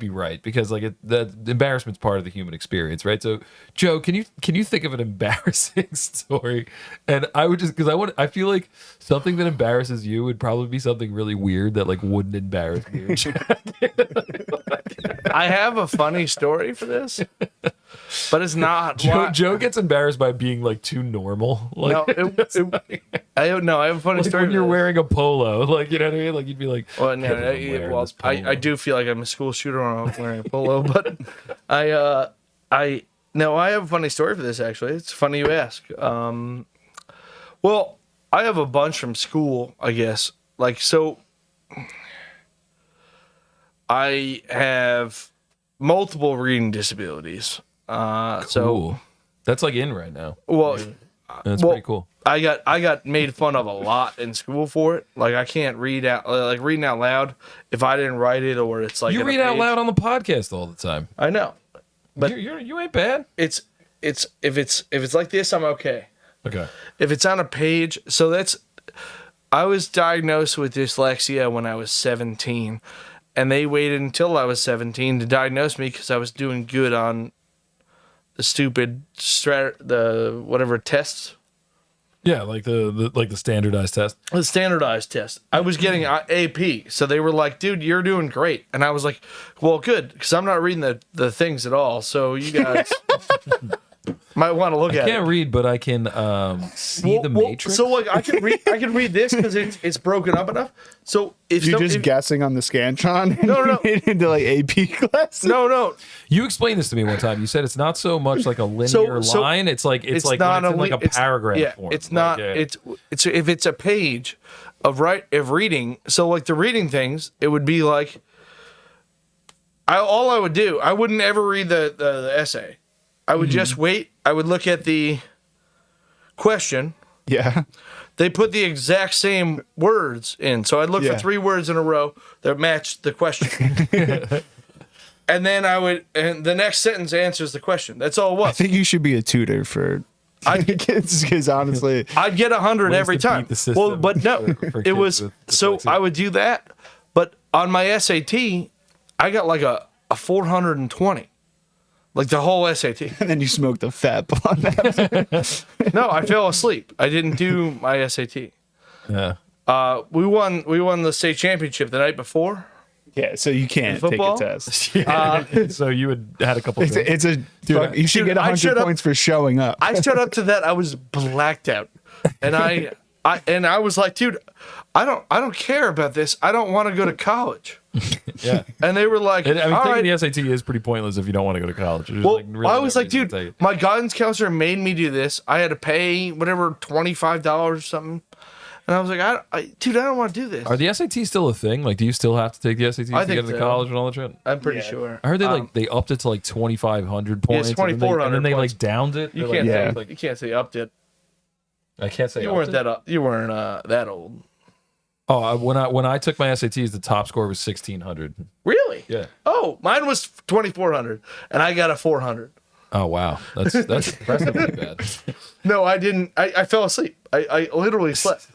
right because like the embarrassment's part of the human experience, right? So Joe, can you think of an embarrassing story? And I would just because I feel like something that embarrasses you would probably be something really weird that like wouldn't embarrass me. I have a funny story for this, but it's not. Joe gets embarrassed by being like too normal. Like I have a funny like story. when you're for this. wearing a polo, like you know what I mean? Like you'd be like, Well, no, "I'm wearing well, this polo." I do feel like I'm a school shooter when I'm wearing a polo, but I have a funny story for this. Actually, it's funny you ask. Well, I have a bunch from school, I guess. Like so, I have multiple reading disabilities. So Cool. That's like in right now. well. That's Well, pretty cool. I got made fun of a lot in school for it. Like I can't read out like reading out loud if I didn't write it or it's like You in a read out page. loud on the podcast all the time. I know. But- you ain't bad. It's if it's like this, I'm okay. Okay. If it's on a page, I was diagnosed with dyslexia when I was 17, and they waited until I was 17 to diagnose me because I was doing good on the stupid whatever tests. Yeah, like the standardized test. The standardized test. I was getting AP, so they were like, "Dude, you're doing great," and I was like, "Well, good, because I'm not reading the things at all. So you guys might want to look at Can't it." read, but I can see the Matrix. So like I can read this because it's broken up enough. So if You're some- just if- guessing on the Scantron? No. Into like AP class? no, You explained this to me one time. You said it's not so much like a linear So- line. It's like it's like not when it's in like a it's- paragraph yeah, form. it's not. Like, yeah. It's if it's a page of reading. So like the reading things, it would be like. All I would do, I wouldn't ever read the essay. I would just wait. I would look at the question. Yeah. They put the exact same words in. So I'd look Yeah. for 3 words in a row that matched the question. And then and the next sentence answers the question. That's all it I was. think you should be a tutor for Because honestly, I'd get 100 every to beat time. the system Well, but no, for it kids was with so dyslexia. I would do that, but on my SAT, I got like a 420, like the whole SAT. and then you smoked a fat blunt. No, I fell asleep. I didn't do my SAT. Yeah. We won the state championship the night before. Yeah, so you can't take a Football? test. So you had a couple. It's a fuck, you should dude, get I 100 showed up- points for showing up. I showed up to that. I was blacked out, and I was like, dude, I don't care about this. I don't want to go to college. Yeah. And they were like, And, I mean, all taking right. the SAT is pretty pointless if you don't want to go to college. There's, Well, like, really I was no like, reason to dude, take it. my guidance counselor made me do this. I had to pay whatever $25 or something, and I was like, dude, I don't want to do this. Are the SATs still a thing? Like, do you still have to take the SATs I to think get into so. college and all that shit? I'm pretty Yeah. sure. I heard they upped it to like 2,500 points. It's and then they- 2,400 and then they points. like downed it. You They're can't like, Yeah. say like, you can't say upped it. I can't say You upped weren't it. that you weren't that old. Oh, when I took my SATs, the top score was 1,600. Really? Yeah. Oh, mine was 2,400, and I got a 400. Oh wow, that's impressively bad. No, I didn't. I fell asleep. I literally slept.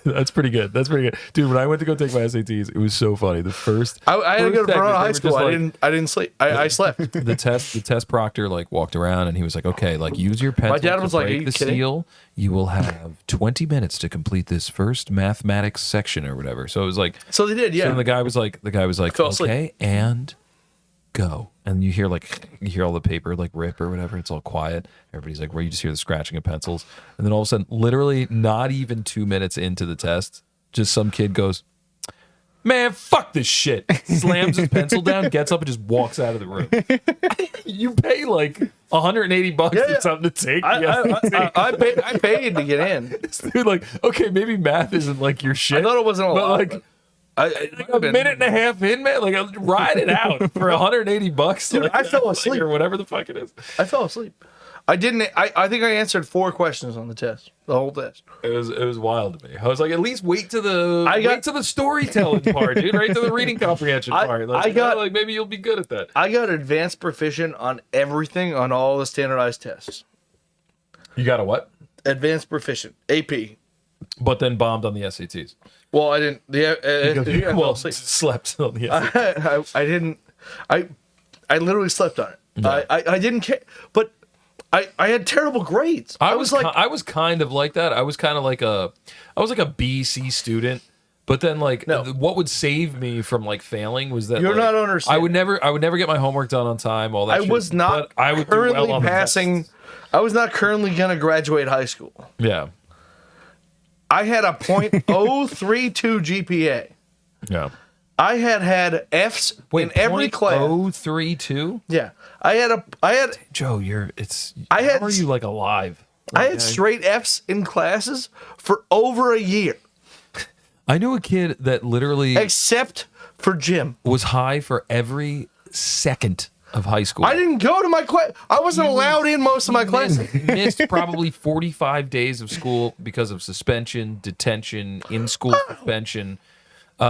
That's pretty good. That's pretty good, dude. When I went to go take my SATs, it was so funny. The first I had to go to segment, Verona they High were School. just I like- didn't sleep. I slept. the test proctor like walked around and he was like, okay, like use your pencil dad to was like, break "Are you the kidding?" seal. You will have 20 minutes to complete this first mathematics section or whatever. So it was like, So they did, so yeah. then the guy was like, Fell asleep. okay, and go. And you hear all the paper like rip or whatever. It's all quiet. Everybody's like, where you just hear the scratching of pencils. And then all of a sudden, literally not even 2 minutes into the test, just some kid goes, man, fuck this shit. Slams his pencil down, gets up and just walks out of the room. You pay like $180 Yeah, or something to take the SAT. I paid to get in. Dude, like, okay, maybe math isn't like your shit. I thought it wasn't a but lot. like Like a minute and a half in, man, like ride it out for $180. Dude, like, I fell asleep. or whatever the fuck it is. I fell asleep. I didn't. I think I answered 4 questions on the test, the whole test. It was wild to me. I was like, at least wait to the got- storytelling part, dude. Right to the reading comprehension part. Like, I got- like maybe you'll be good at that. I got advanced proficient on everything on all the standardized tests. You got a what? Advanced proficient, AP. But then bombed on the SATs. Well, I didn't. I fell Well, asleep. slept on the SATs. I didn't. I literally slept on it. Yeah. I didn't care, but I had terrible grades. I was like, I was kind of like that. I was kind of like I was like a B, C student. But then, like, No. what would save me from like failing was that You're like, not understanding. I would never get my homework done on time. All that. I shit, was not but I would do currently well on the passing. tests. I was not currently going to graduate high school. Yeah, I had a .032 GPA. yeah. I had Fs in every class. 032? Yeah, I had Joe, I had- how are you like alive? I had straight Fs in classes for over a year, I knew a kid that literally except for gym. was high for every second of high school. I didn't go to my class. I wasn't allowed in most of my classes. Missed probably 45 days of school because of suspension, detention, in-school suspension,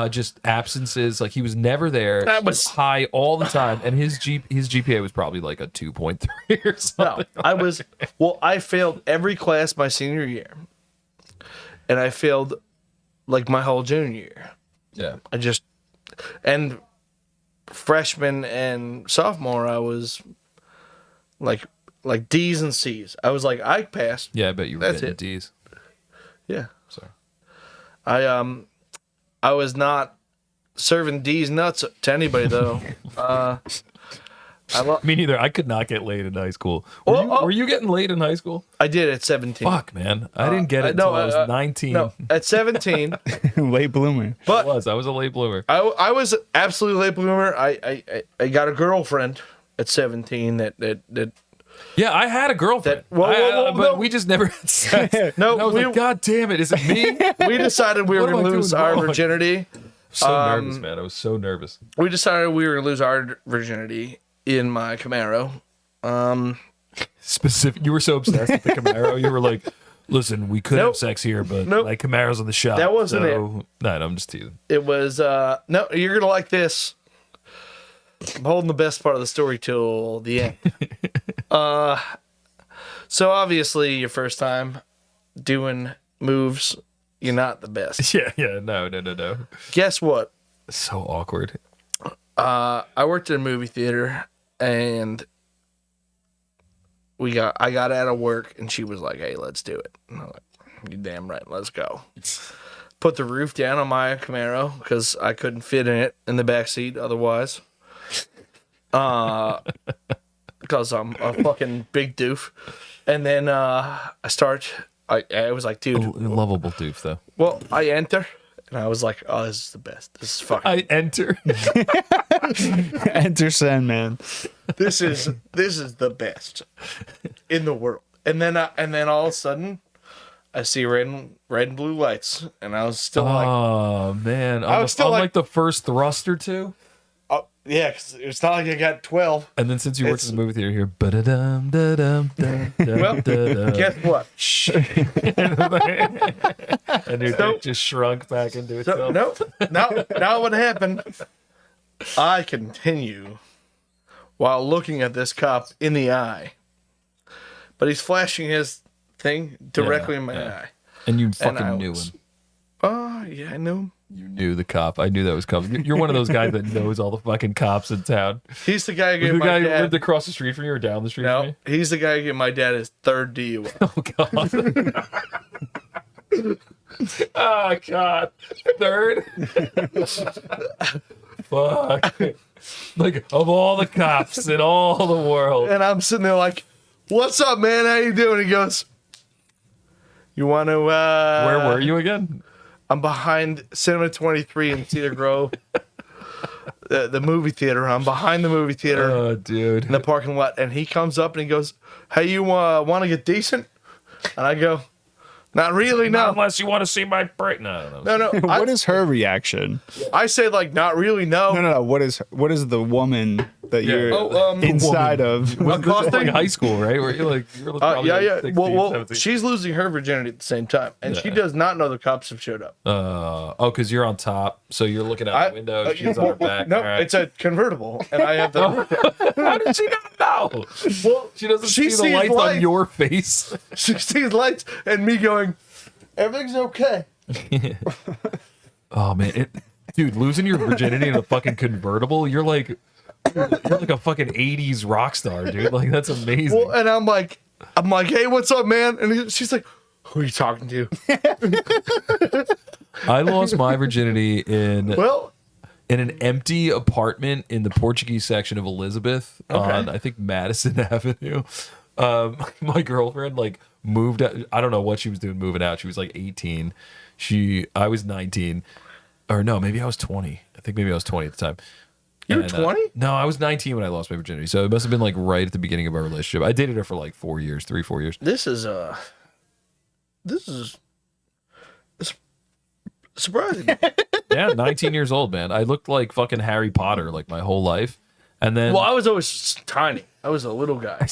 just absences. Like he was never there. That was- high all the time, and his GPA was probably like a 2.3 or something. No, I failed every class my senior year, and I failed like my whole junior year. Yeah, And freshman and sophomore, I was like D's and C's. I was like, I passed. yeah. I bet you were That's getting it. D's. Yeah. Sorry. I was not serving D's nuts to anybody though. Me neither. I could not get laid in high school. Were you getting laid in high school? I did at 17. Fuck, man. I didn't get it no, until I was 19. No, at 17. Late bloomer. But I was a late bloomer. I was absolutely late bloomer. I got a girlfriend at 17 that Yeah, I had a girlfriend. Whoa, but no. we just never had sex. No, And I was we- like, God damn it, is it me? we decided we were What am going I to lose doing our wrong? virginity. So nervous, man. I was so nervous. We decided we were going to lose our virginity in my Camaro. Specific. You were so obsessed with the Camaro. You were like, listen, we could Nope. have sex here, but Nope. like Camaro's in the shop. That wasn't so... No, I'm just teasing. It was no, you're going to like this. I'm holding the best part of the story till the end. So obviously, your first time doing moves, you're not the best. Yeah, no. Guess what? So awkward. I worked in a movie theater, and I got out of work, and she was like, "Hey, let's do it." And I'm like, "You damn right, let's go." Put the roof down on my Camaro because I couldn't fit in it in the back seat otherwise. Because I'm a fucking big doof. And then I was like, dude. A lovable doof, though. Well, I enter, and I was like, oh, this is the best. This is fucking. I enter. Enter Sandman. This is the best in the world. And then all of a sudden, I see red and blue lights, and I was still like, oh man, I was still like the first thrust or two. oh, yeah, 'cause it's not like I got 12. And then since you worked It's- in the movie theater here, ba-da-dum, da-dum, Well, da-dum. guess what? And your dick just shrunk back into So, itself. now what happened? I continue while looking at this cop in the eye, but he's flashing his thing directly in my eye. And you I fucking knew was- him. Oh, yeah, I knew him. You knew the cop. I knew that was coming. You're one of those guys that knows all the fucking cops in town. He's the guy who Was gave the my guy who dad. lived across the street from you or down the street from No, you? he's the guy who gave my dad his third DUI. Oh, God. Oh, God. Third? Fuck. Like, of all the cops in all the world. And I'm sitting there like, "What's up, man? How you doing?" He goes, "You want to?" Where were you again? I'm behind Cinema 23 in Cedar Grove, the movie theater. I'm behind the movie theater Oh, dude. in the parking lot, and he comes up and he goes, "Hey, you want to get decent?" And I go, "Not really, no, Unless you want to see my break. No, I don't know. no, no." What is her reaction? I say like, "Not really, no." No. What is the woman that you're Oh, inside of? This is Costing? like high school, right? Where you're probably Yeah, like yeah. 16, Well, 17. she's losing her virginity at the same time, and she does not know the cops have showed up. Because you're on top, so you're looking out the window. She's on her back. No, all right. it's a convertible, and I have the. How did she not know? Well, she doesn't she see the sees lights lights. on your face. She sees lights and me going, "Everything's okay." Oh man, dude, losing your virginity in a fucking convertible, you're like a fucking 80s rock star, dude. Like that's amazing. Well, and I'm like, "Hey, what's up, man?" And she's like, "Who are you talking to?" I lost my virginity in Well, an empty apartment in the Portuguese section of Elizabeth on I think Madison Avenue. My girlfriend like moved out. I don't know what she was doing moving out. She was like 18. I was 19. Or no, maybe I was 20. I think maybe I was 20 at the time. you're 20. No, I was 19 when I lost my virginity. So it must have been like right at the beginning of our relationship. I dated her for like 4 years, 3-4 years. This is surprising. Yeah, 19 years old, man. I looked like fucking Harry Potter like my whole life. And then Well, I was always tiny. I was a little guy.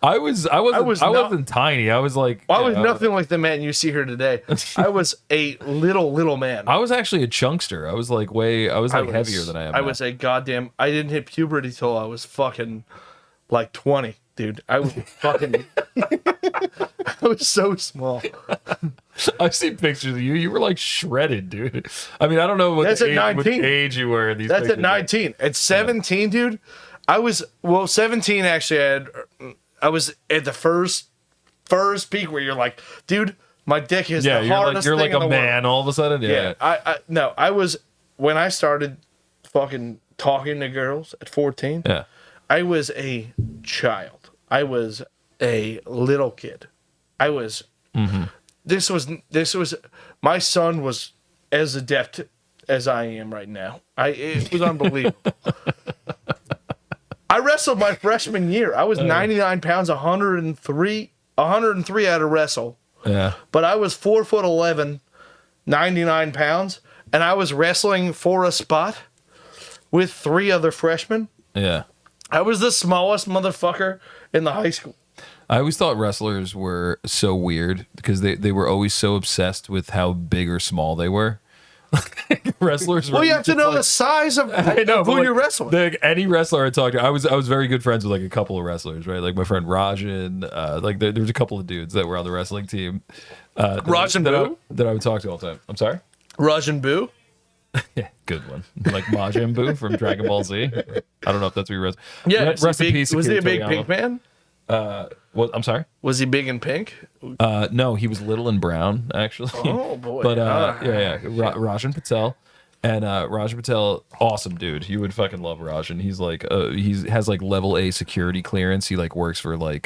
I wasn't tiny. I was like I was yeah, nothing like the man you see here today. I was a little man. I was actually a chunkster. I was like heavier than I am. I now. was a goddamn. I didn't hit puberty till I was fucking like 20, dude. I was fucking. I was so small. I've seen pictures of you. You were like shredded, dude. I mean, I don't know what, That's at 19. what age you were in these That's pictures. at 19. At 17, dude. I was 17. Actually, I was at the first peak where you're like, dude, my dick is Yeah, the you're hardest like thing in a the man world. all of a sudden. Yeah. No, I was when I started fucking talking to girls at 14. Yeah. I was a child. I was a little kid. I was. This was. My son was as adept as I am right now. It was unbelievable. I wrestled my freshman year. I was 99 pounds, 103 out of wrestle. Yeah. But I was 4'11", 99 pounds, and I was wrestling for a spot with 3 other freshmen. Yeah. I was the smallest motherfucker in the high school. I always thought wrestlers were so weird because they were always so obsessed with how big or small they were. Wrestlers. Well, you have to know the like, size of I know, who but, you're like, wrestling. any wrestler I talked to, I was very good friends with like a couple of wrestlers, right? Like my friend Rajan, like there's a couple of dudes that were on the wrestling team. Rajan Boo? That I would talk to all the time. I'm sorry. Rajin Boo. Yeah, good one. Like Majin Buu from Dragon Ball Z. I don't know if that's what you rest. Yeah, rest in peace. was he a big Toriyama. pink man? Well, I'm sorry. Was he big and pink? No, he was little and brown actually. Oh boy! But Rajan Patel. And Rajan Patel, awesome dude. You would fucking love Rajan. He's like, he has like level A security clearance. He like works for like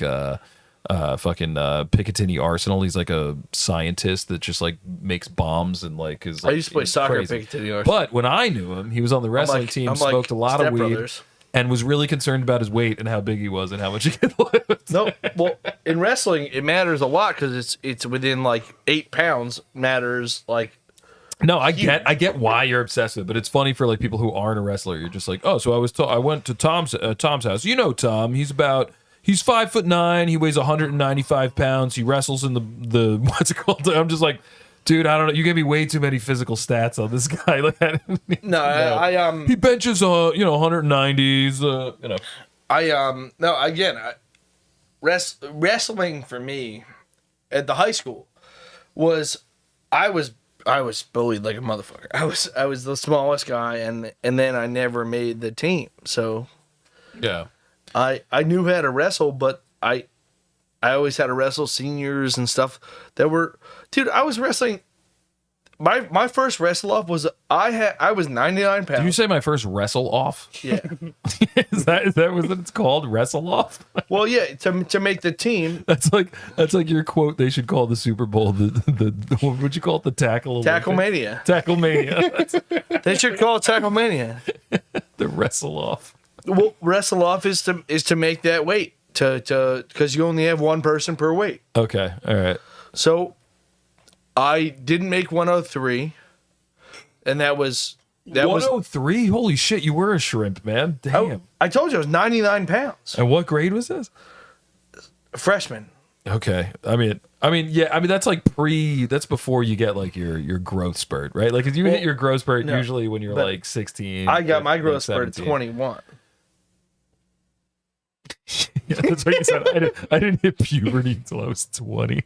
fucking Picatinny Arsenal. He's like a scientist that just like makes bombs and like is. Like, I used to play soccer at crazy. Picatinny Arsenal. But when I knew him, he was on the wrestling team, I'm like smoked a lot of Step weed, Brothers. and was really concerned about his weight and how big he was and how much he could lift. No, well, in wrestling, it matters a lot because it's within like 8 pounds matters like. No, I get why you're obsessed with it, but it's funny for like people who aren't a wrestler. You're just like, oh, so I went to Tom's house. You know Tom. He's 5'9". He weighs 195 pounds. He wrestles in the what's it called? I'm just like, dude, I don't know. You gave me way too many physical stats on this guy. Like, No, he benches 190s. No, again, wrestling for me at the high school was I was bullied like a motherfucker. I was the smallest guy, and then I never made the team. So Yeah. I knew how to wrestle, but I always had to wrestle seniors and stuff that were, dude. I was wrestling. My first wrestle off was I was 99 pounds. Did you say my first wrestle off? Yeah. is that what it's called? Wrestle off? Well, yeah. To make the team, That's like your quote. They should call the Super Bowl the what would you call it? The tackle Tackle Olympics? Mania. Tackle Mania. That's They should call it Tackle Mania. the wrestle off. Well, wrestle off is to make that weight to because you only have one person per weight. Okay, all right. So I didn't make 103, and that was 103. Holy shit! You were a shrimp, man. Damn. I told you I was 99 pounds. And what grade was this? Freshman. Okay. I mean, yeah. I mean, that's like that's before you get like your growth spurt, right? Like, if you hit your growth spurt no, usually when you're but like 16. I got my 15, growth spurt at 17. 21. Yeah, that's what you said. I didn't hit puberty until I was 20.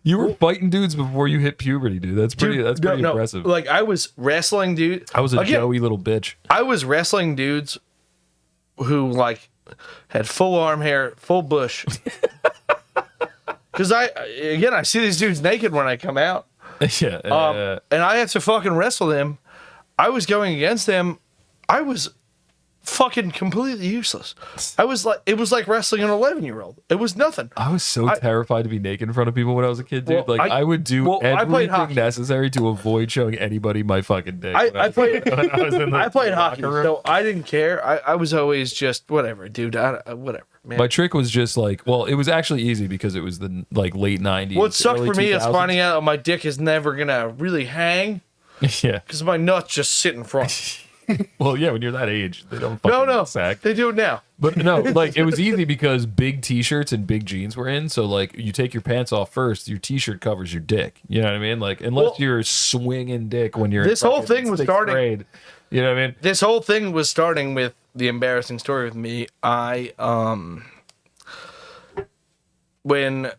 You were fighting dudes before you hit puberty, dude. That's pretty. Dude, That's pretty no, impressive. Like I was wrestling dude. I was a Again, Joey little bitch. I was wrestling dudes who like had full arm hair, full bush. Because I see these dudes naked when I come out. Yeah. And I have to fucking wrestle them. I was going against them. I was fucking completely useless. It was like wrestling an 11-year-old. It was nothing. I was so terrified to be naked in front of people when I was a kid, dude. Well, Like I would do I played hockey. everything necessary to avoid showing anybody my fucking dick. I played I played hockey, room. so I didn't care. I was always just whatever, dude. Whatever, man. My trick was just like, well, it was actually easy because it was the like late 90s. What sucked early for me is 2000s. finding out my dick is never gonna really hang Yeah. because my nuts just sit in front. Well, yeah, when you're that age, they don't fucking No, sack. they do it now. But no, like it was easy because big t-shirts and big jeans were in. So like you take your pants off first, your t-shirt covers your dick. You know what I mean? Like unless you're swinging dick when you're This in whole fucking thing was sixth starting- grade. You know what I mean? This whole thing was starting with the embarrassing story with me. When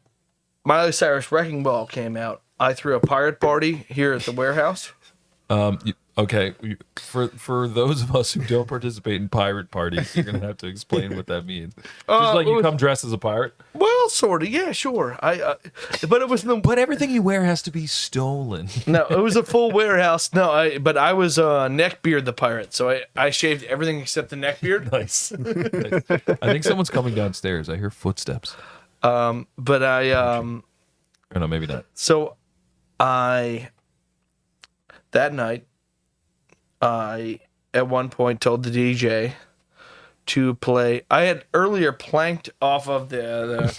Miley Cyrus Wrecking Ball came out, I threw a pirate party here at the warehouse. Okay, for those of us who don't participate in pirate parties, you're gonna have to explain what that means. Just like you come dressed as a pirate. Well, sort of, yeah, sure. But it was But everything you wear has to be stolen. no, it was a full warehouse. No, but I was Neckbeard the pirate, so I shaved everything except the neckbeard. Nice. Nice. I think someone's coming downstairs. I hear footsteps. But Or no, maybe not. So that night, I at one point told the DJ to play. I had earlier planked off of the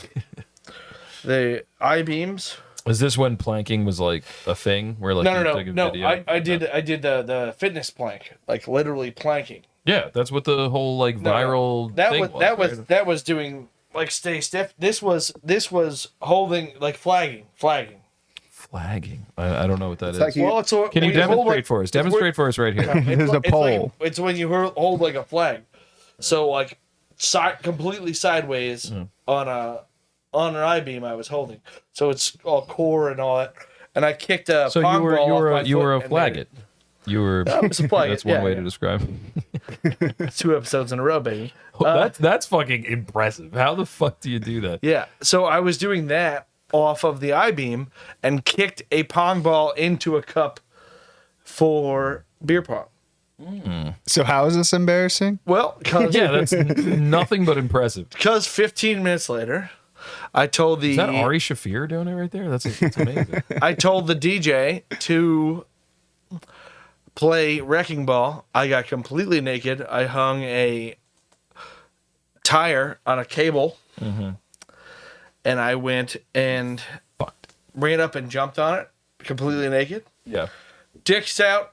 I-beams. Is this when planking was like a thing? Where like you took a No. video? I did the fitness plank, like literally planking. Yeah, that's what the whole like No, viral that thing was right? that was doing like stay stiff. This was holding like flagging. Flagging. I don't know what that is. like Well, it's Can you demonstrate for us? Demonstrate for us right here. There's a pole. It's when you hold like a flag, so like completely sideways on an I-beam I was holding. So it's all core and all that. And I kicked a So pong ball off my you were a foot and flag then- it. You were. I was a flag That's it, one yeah, way yeah. to describe. 2 episodes in a row, baby. That's fucking impressive. How the fuck do you do that? Yeah. So I was doing that off of the I-beam and kicked a pong ball into a cup for beer pong. So how is this embarrassing? Well, Yeah, that's nothing but impressive. because 15 minutes later, I told the Is that Ari Shafir doing it right there? That's amazing. I told the DJ to play Wrecking Ball. I got completely naked. I hung a tire on a cable, and I went and Fucked. ran up and jumped on it, completely naked. Yeah. Dicks out,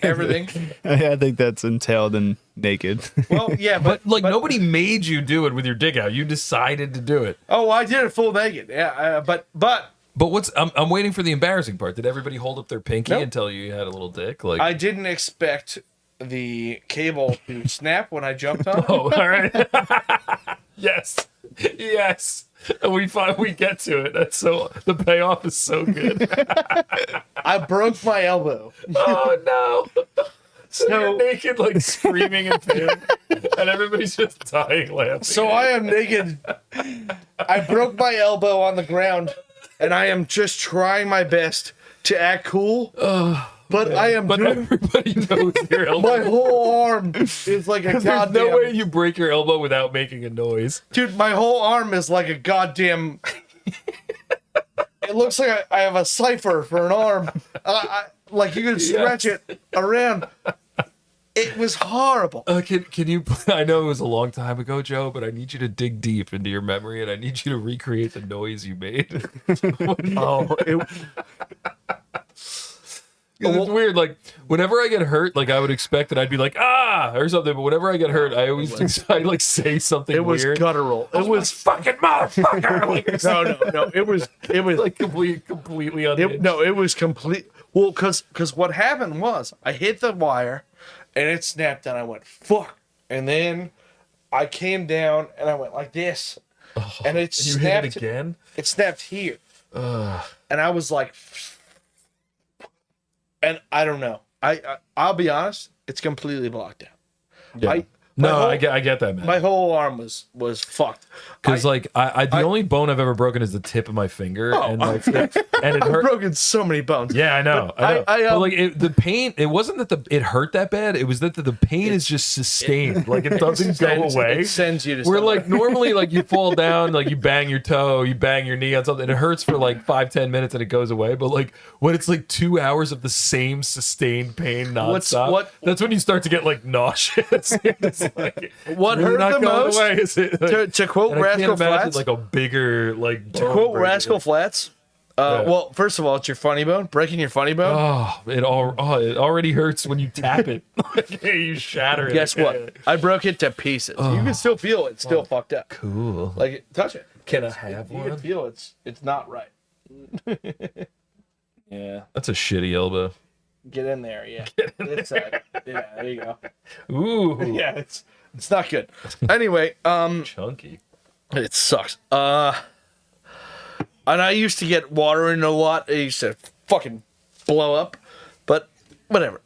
everything. I think that's entailed in naked. Well, yeah, but Like nobody made you do it with your dick out. You decided to do it. oh, I did it full naked. Yeah, but But what's I'm waiting for the embarrassing part. Did everybody hold up their pinky Nope. and tell you had a little dick? Like I didn't expect the cable to snap when I jumped on it. oh, all right. Yes. Yes. And we get to it. That's so the payoff is so good. I broke my elbow. Oh no. So So- you're naked, like screaming in pain, and everybody's just dying laughing. So I am naked. I broke my elbow on the ground, and I am just trying my best to act cool. But I am but doing. everybody knows your elbow. My whole arm is like a There's goddamn. no way you break your elbow without making a noise. Dude, my whole arm is like a goddamn. It looks like I have a cipher for an arm. Like you can stretch it around. It was horrible. Can you? I know it was a long time ago, Joe, but I need you to dig deep into your memory, and I need you to recreate the noise you made. Oh, It's weird. Like whenever I get hurt, like I would expect that I'd be like ah or something, but whenever I get hurt, I always I like say something it was weird. guttural. It was Fucking motherfucker! Like, no. It was like completely unhinged. it was complete. Well, because what happened was I hit the wire, and it snapped, and I went fuck, and then I came down and I went like this, and it You snapped hit it again. It snapped here, and I was like, and I don't know. I'll be honest, it's completely blocked out. Yeah. I get that, man. My whole arm was fucked. Because like the only bone I've ever broken is the tip of my finger, and like and it I've hurt. broken so many bones. Yeah, I know. I- But like the pain, it wasn't that it hurt that bad. It was that the pain is just sustained. Like it doesn't go away. It sends you to Where somewhere. like normally like you fall down, like you bang your toe, you bang your knee on something, and it hurts for like 5-10 minutes and it goes away. But like when it's like 2 hours of the same sustained pain nonstop, that's when you start to get like nauseous. It's like, what really hurt not the going most? away, is it? Like, To quote and I can't Rascal imagine Flats, like a bigger like to bone quote breaking. Rascal Flats. Well, first of all, it's your funny bone. Breaking your funny bone. Oh, it already hurts when you tap it. Like, you shatter it. Guess what? I broke it to pieces. You can still feel it. It's still fucked up. Cool. Like touch it. Can I have You can one? feel it's not right. Yeah. That's a shitty elbow. Get in there. Yeah. It's yeah. There you go. Ooh, Yeah. It's not good. Anyway, chunky. it sucks. And I used to get water in a lot. It used to fucking blow up. But whatever.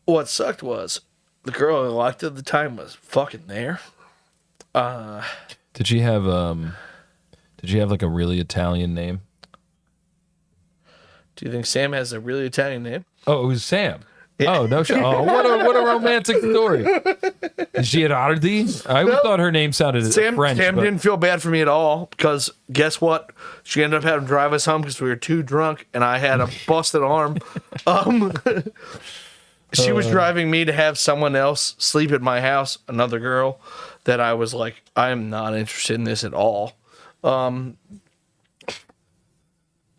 What sucked was the girl I liked at the time was fucking there. Did she have like a really Italian name? Do you think Sam has a really Italian name? Oh, it was Sam. Oh no! Oh, what a romantic story. Girardi. I thought her name sounded Sam French. but- didn't feel bad for me at all because guess what? She ended up having to drive us home because we were too drunk and I had a busted arm. She was driving me to have someone else sleep at my house, another girl that I was like, I am not interested in this at all. And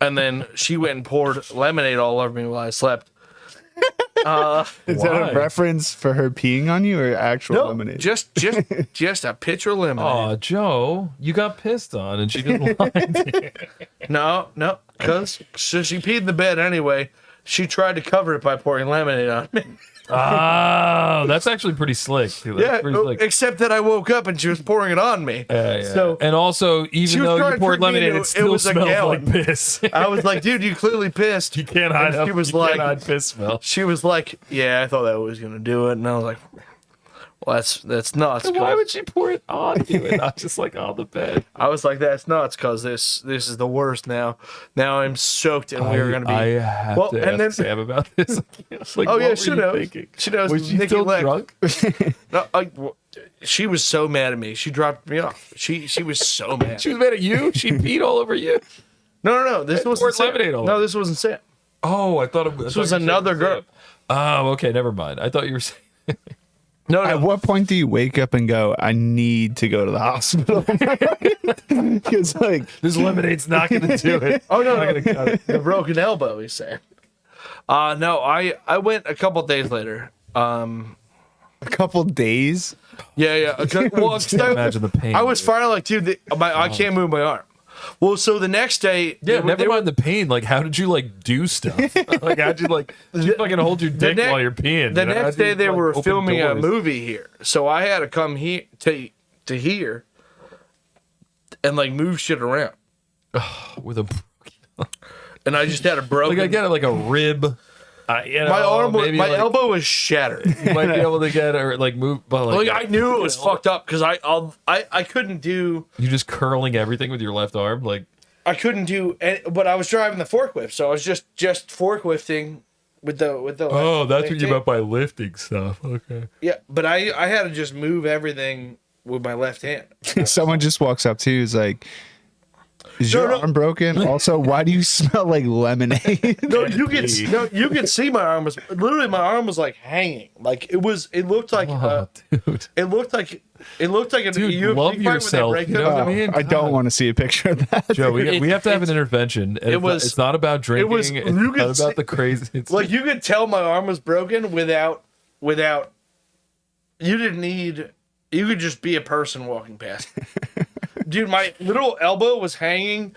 then she went and poured lemonade all over me while I slept. Is that Why? a reference for her peeing on you or actual No, lemonade? just a pitcher of lemonade. Aw, Joe, you got pissed on and she didn't lie to you. No, So she peed in the bed anyway. She tried to cover it by pouring lemonade on me. Oh, that's actually pretty slick. That's Yeah, pretty slick. except that I woke up and she was pouring it on me. Yeah. So and also, she even was though trying you to poured trick me lemonade, into- it still was a smells gallon. like piss. I was like, dude, you clearly pissed. You can't hide And it. she was You like- can't hide piss smell. She was like, yeah, I thought that was gonna do it, and I was like, well, that's nuts. Why would she pour it on you and not just like on the bed? I was like, that's nuts, because this is the worst now. Now I'm soaked, and we're gonna be. I have Well, to and ask then- Sam about this. Like, Oh what yeah, were she you knows. thinking? She knows. Was she Nikki still Leck. drunk? No, she was so mad at me. She dropped me off. She was so mad. She was mad at you. She peed all over you. No. This wasn't poured Sam. lemonade all No, over. this wasn't Sam. Oh, I thought it was. This was another girl. Oh, okay, never mind. I thought you were saying. No, At what point do you wake up and go, I need to go to the hospital? Because like, This lemonade's not going to do it. Oh no, I'm not gonna cut it. the broken elbow. He's saying. No, I went a couple days later. a couple days. Yeah. Well, Imagine the pain. I was finally like, dude, I can't move my arm. Well, so the next day, Yeah, they never were- mind the pain. Like, how did you like do stuff? Like, how'd you like? Did you fucking hold your dick next- while you're peeing? The you know? next How'd day you, they like, were open filming a doors? movie here, so I had to come here to here and like move shit around, with a. and I just had a broken. Like I get it, like a rib. You know, my arm, maybe, my like, elbow was shattered. You might be able to get or like move, but like, Like I knew it was fucked up because I couldn't do you just curling everything with your left arm, like. but I was driving the forklift, so I was just forklifting with the. Oh, that's what left you hand. meant by lifting stuff. Okay. Yeah, but I had to just move everything with my left hand. Someone just walks up to you, is like, is your No. arm broken? Also, why do you smell like lemonade? No, you could see my arm was literally like hanging, like it looked like Oh, dude. it looked like an Dude, UFC love fight when they yourself, break you it know up. what I mean? I don't God. want to see a picture of that. Joe, we have to have an it's- intervention. And it was- it's not about drinking. was- It's you not could about see- the crazy. It's Like you could tell my arm was broken without you didn't need, you could just be a person walking past. Dude, my little elbow was hanging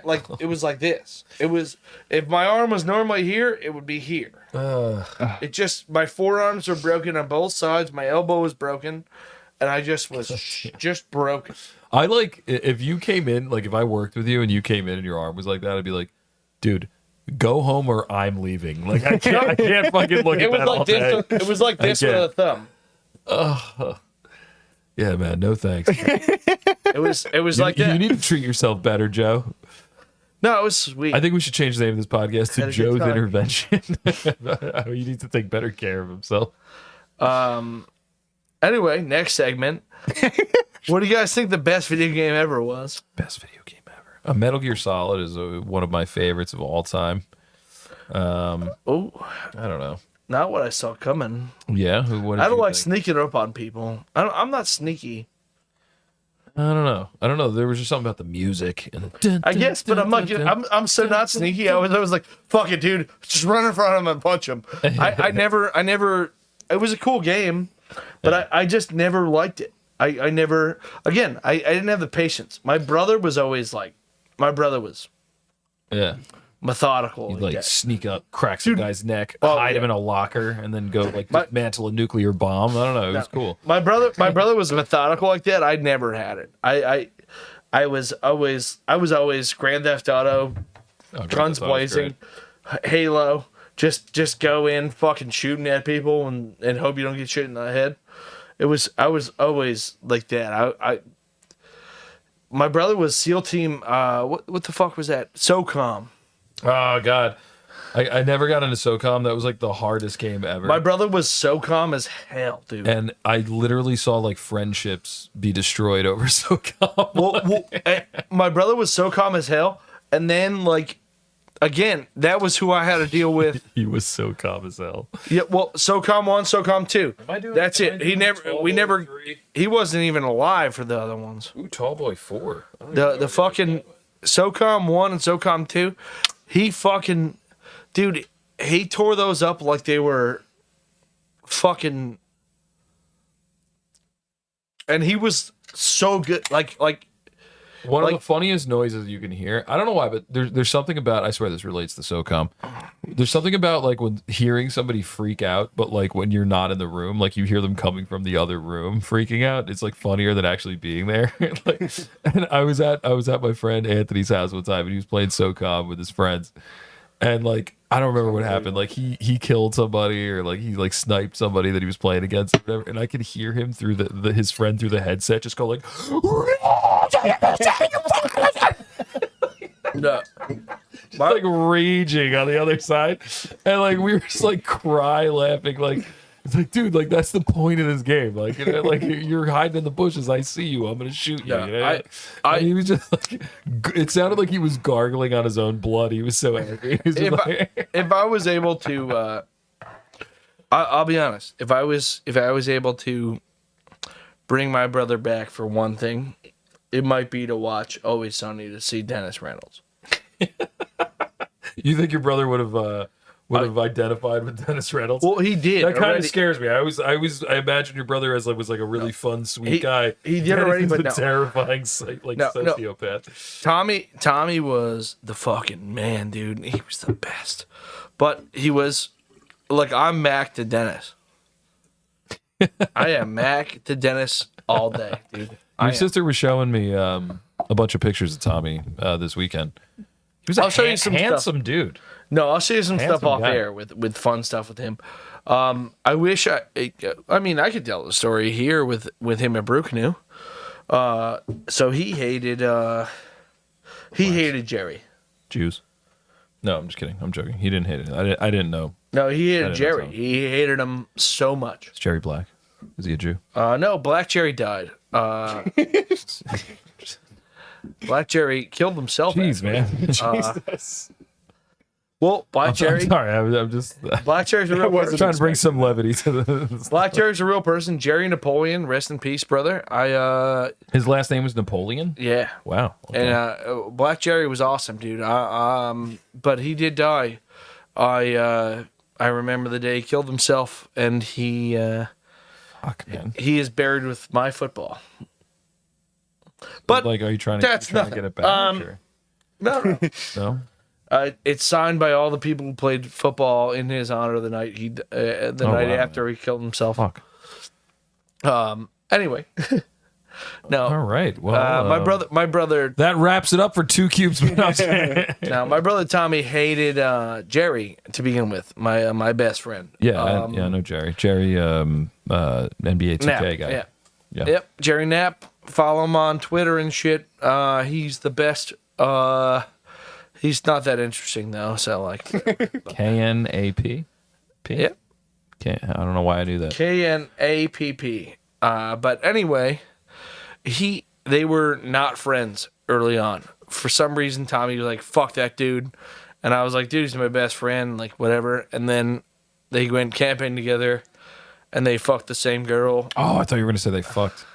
like it was like this. It was, if my arm was normally here, it would be here. It just, my forearms were broken on both sides. My elbow was broken, and I just was just broken. I like if you came in, like if I worked with you and you came in and your arm was like that, I'd be like, dude, go home or I'm leaving. Like I can't fucking look It at was that all like day. this. It was like this with a can't. thumb. Yeah, man, no thanks. It was like that. You need to treat yourself better, Joe. No, it was sweet. I think we should change the name of this podcast to Had a good Joe's time. Intervention. He needs to take better care of himself. Anyway, next segment. What do you guys think the best video game ever was? Best video game ever. Metal Gear Solid is one of my favorites of all time. Oh, I don't know. not what I saw coming. Yeah, what did I don't you like think? sneaking up on people. I'm not sneaky. I don't know. There was just something about the music. And I guess, but I'm like, I'm so not sneaky. I was like, fuck it, dude, just run in front of him and punch him. I never. It was a cool game, but I just never liked it. I never. Again, I didn't have the patience. My brother was yeah. methodical. You'd like that. sneak up, crack some guy's neck, Oh, hide him yeah. in a locker, and then go like My- dismantle a nuclear bomb. I don't know. It was cool. My brother was methodical like that. I never had it. I was always Grand Theft Auto, Oh, Grand guns Theft Auto was blazing, Halo. Just go in, fucking shooting at people and hope you don't get shit in the head. I was always like that. My brother was SEAL Team. What the fuck was that? SOCOM. Oh God, I never got into SOCOM. That was like the hardest game ever. My brother was SOCOM as hell, dude. And I literally saw like friendships be destroyed over SOCOM. My brother was SOCOM as hell, and then like, again, that was who I had to deal with. He was SOCOM as hell. Yeah, well, SOCOM 1, SOCOM 2. That's am I it. He doing never, Tall we Boy never, 3? he wasn't even alive for the other ones. Ooh, Tall Boy 4. The fucking SOCOM 1 and SOCOM 2, he fucking, dude, he tore those up like they were fucking, and he was so good. Like One of Like- the funniest noises you can hear. I don't know why, but there's something about. I swear this relates to SOCOM. There's something about like when hearing somebody freak out, but like when you're not in the room, like you hear them coming from the other room freaking out. It's like funnier than actually being there. Like, and I was at my friend Anthony's house one time, and he was playing SOCOM with his friends, and like I don't remember what happened. Like he killed somebody, or like he like sniped somebody that he was playing against, or whatever. And I could hear him through his friend through the headset just go like. No. Just like raging on the other side, and like we were just like cry laughing, like it's like, dude, like that's the point of this game, like, you know, like you're hiding in the bushes, I see you, I'm gonna shoot you. Yeah, You know? And he was just like, it sounded like he was gargling on his own blood. He was so angry. He was just If I was able to, I'll be honest. If I was able to bring my brother back for one thing, it might be to watch Always Sunny to see Dennis Reynolds. You think your brother would have identified with Dennis Reynolds? Well, he did. That kind of already. scares me. I imagine your brother was like a really fun, sweet guy. He did already, Dennis but is no. a terrifying, like No. sociopath. Tommy was the fucking man, dude. He was the best. But he was like, I'm Mac to Dennis. I am Mac to Dennis all day, dude. Your sister was showing me a bunch of pictures of Tommy this weekend. He was I'll show you some handsome dude. No, I'll show you some Handsome stuff off guy. air with fun stuff with him. I wish I mean, I could tell the story here with him at Brew Canoe. So he hated Jerry. Jews. No, I'm just kidding. I'm joking. He didn't hate it. I didn't know. No, he hated didn't know Jerry. Tommy. He hated him so much. Is Jerry black? Is he a Jew? No, Black Jerry died. Black Jerry killed himself. Jeez, man. Jesus. Well, Black I'm Jerry. sorry. I'm just Black Jerry's a real person. trying to bring some levity to the. Black Jerry's a real person. Jerry Napoleon, rest in peace, brother. His last name was Napoleon. Yeah. Wow. Okay. And Black Jerry was awesome, dude. But he did die. I remember the day he killed himself, and he Fuck, man. is buried with my football. But Like, are you trying that's to nothing. get it back? Or? no, No. it's signed by all the people who played football in his honor the night night wow, after he killed himself. Fuck. Anyway, no. All right. Well, My brother. that wraps it up for 2 cubes. Now, my brother Tommy hated Jerry to begin with. My best friend. Yeah, I know Jerry. Jerry, NBA 2K Nap, guy. yeah. Yeah. Yep, Jerry Knapp. Follow him on Twitter and shit. He's the best. He's not that interesting though. So like, KNAP. yep, I don't know why I knew that. KNAPP. But anyway, they were not friends early on. For some reason, Tommy was like, "Fuck that dude," and I was like, "Dude, he's my best friend." Like whatever. And then they went camping together, and they fucked the same girl. Oh, I thought you were going to say they fucked.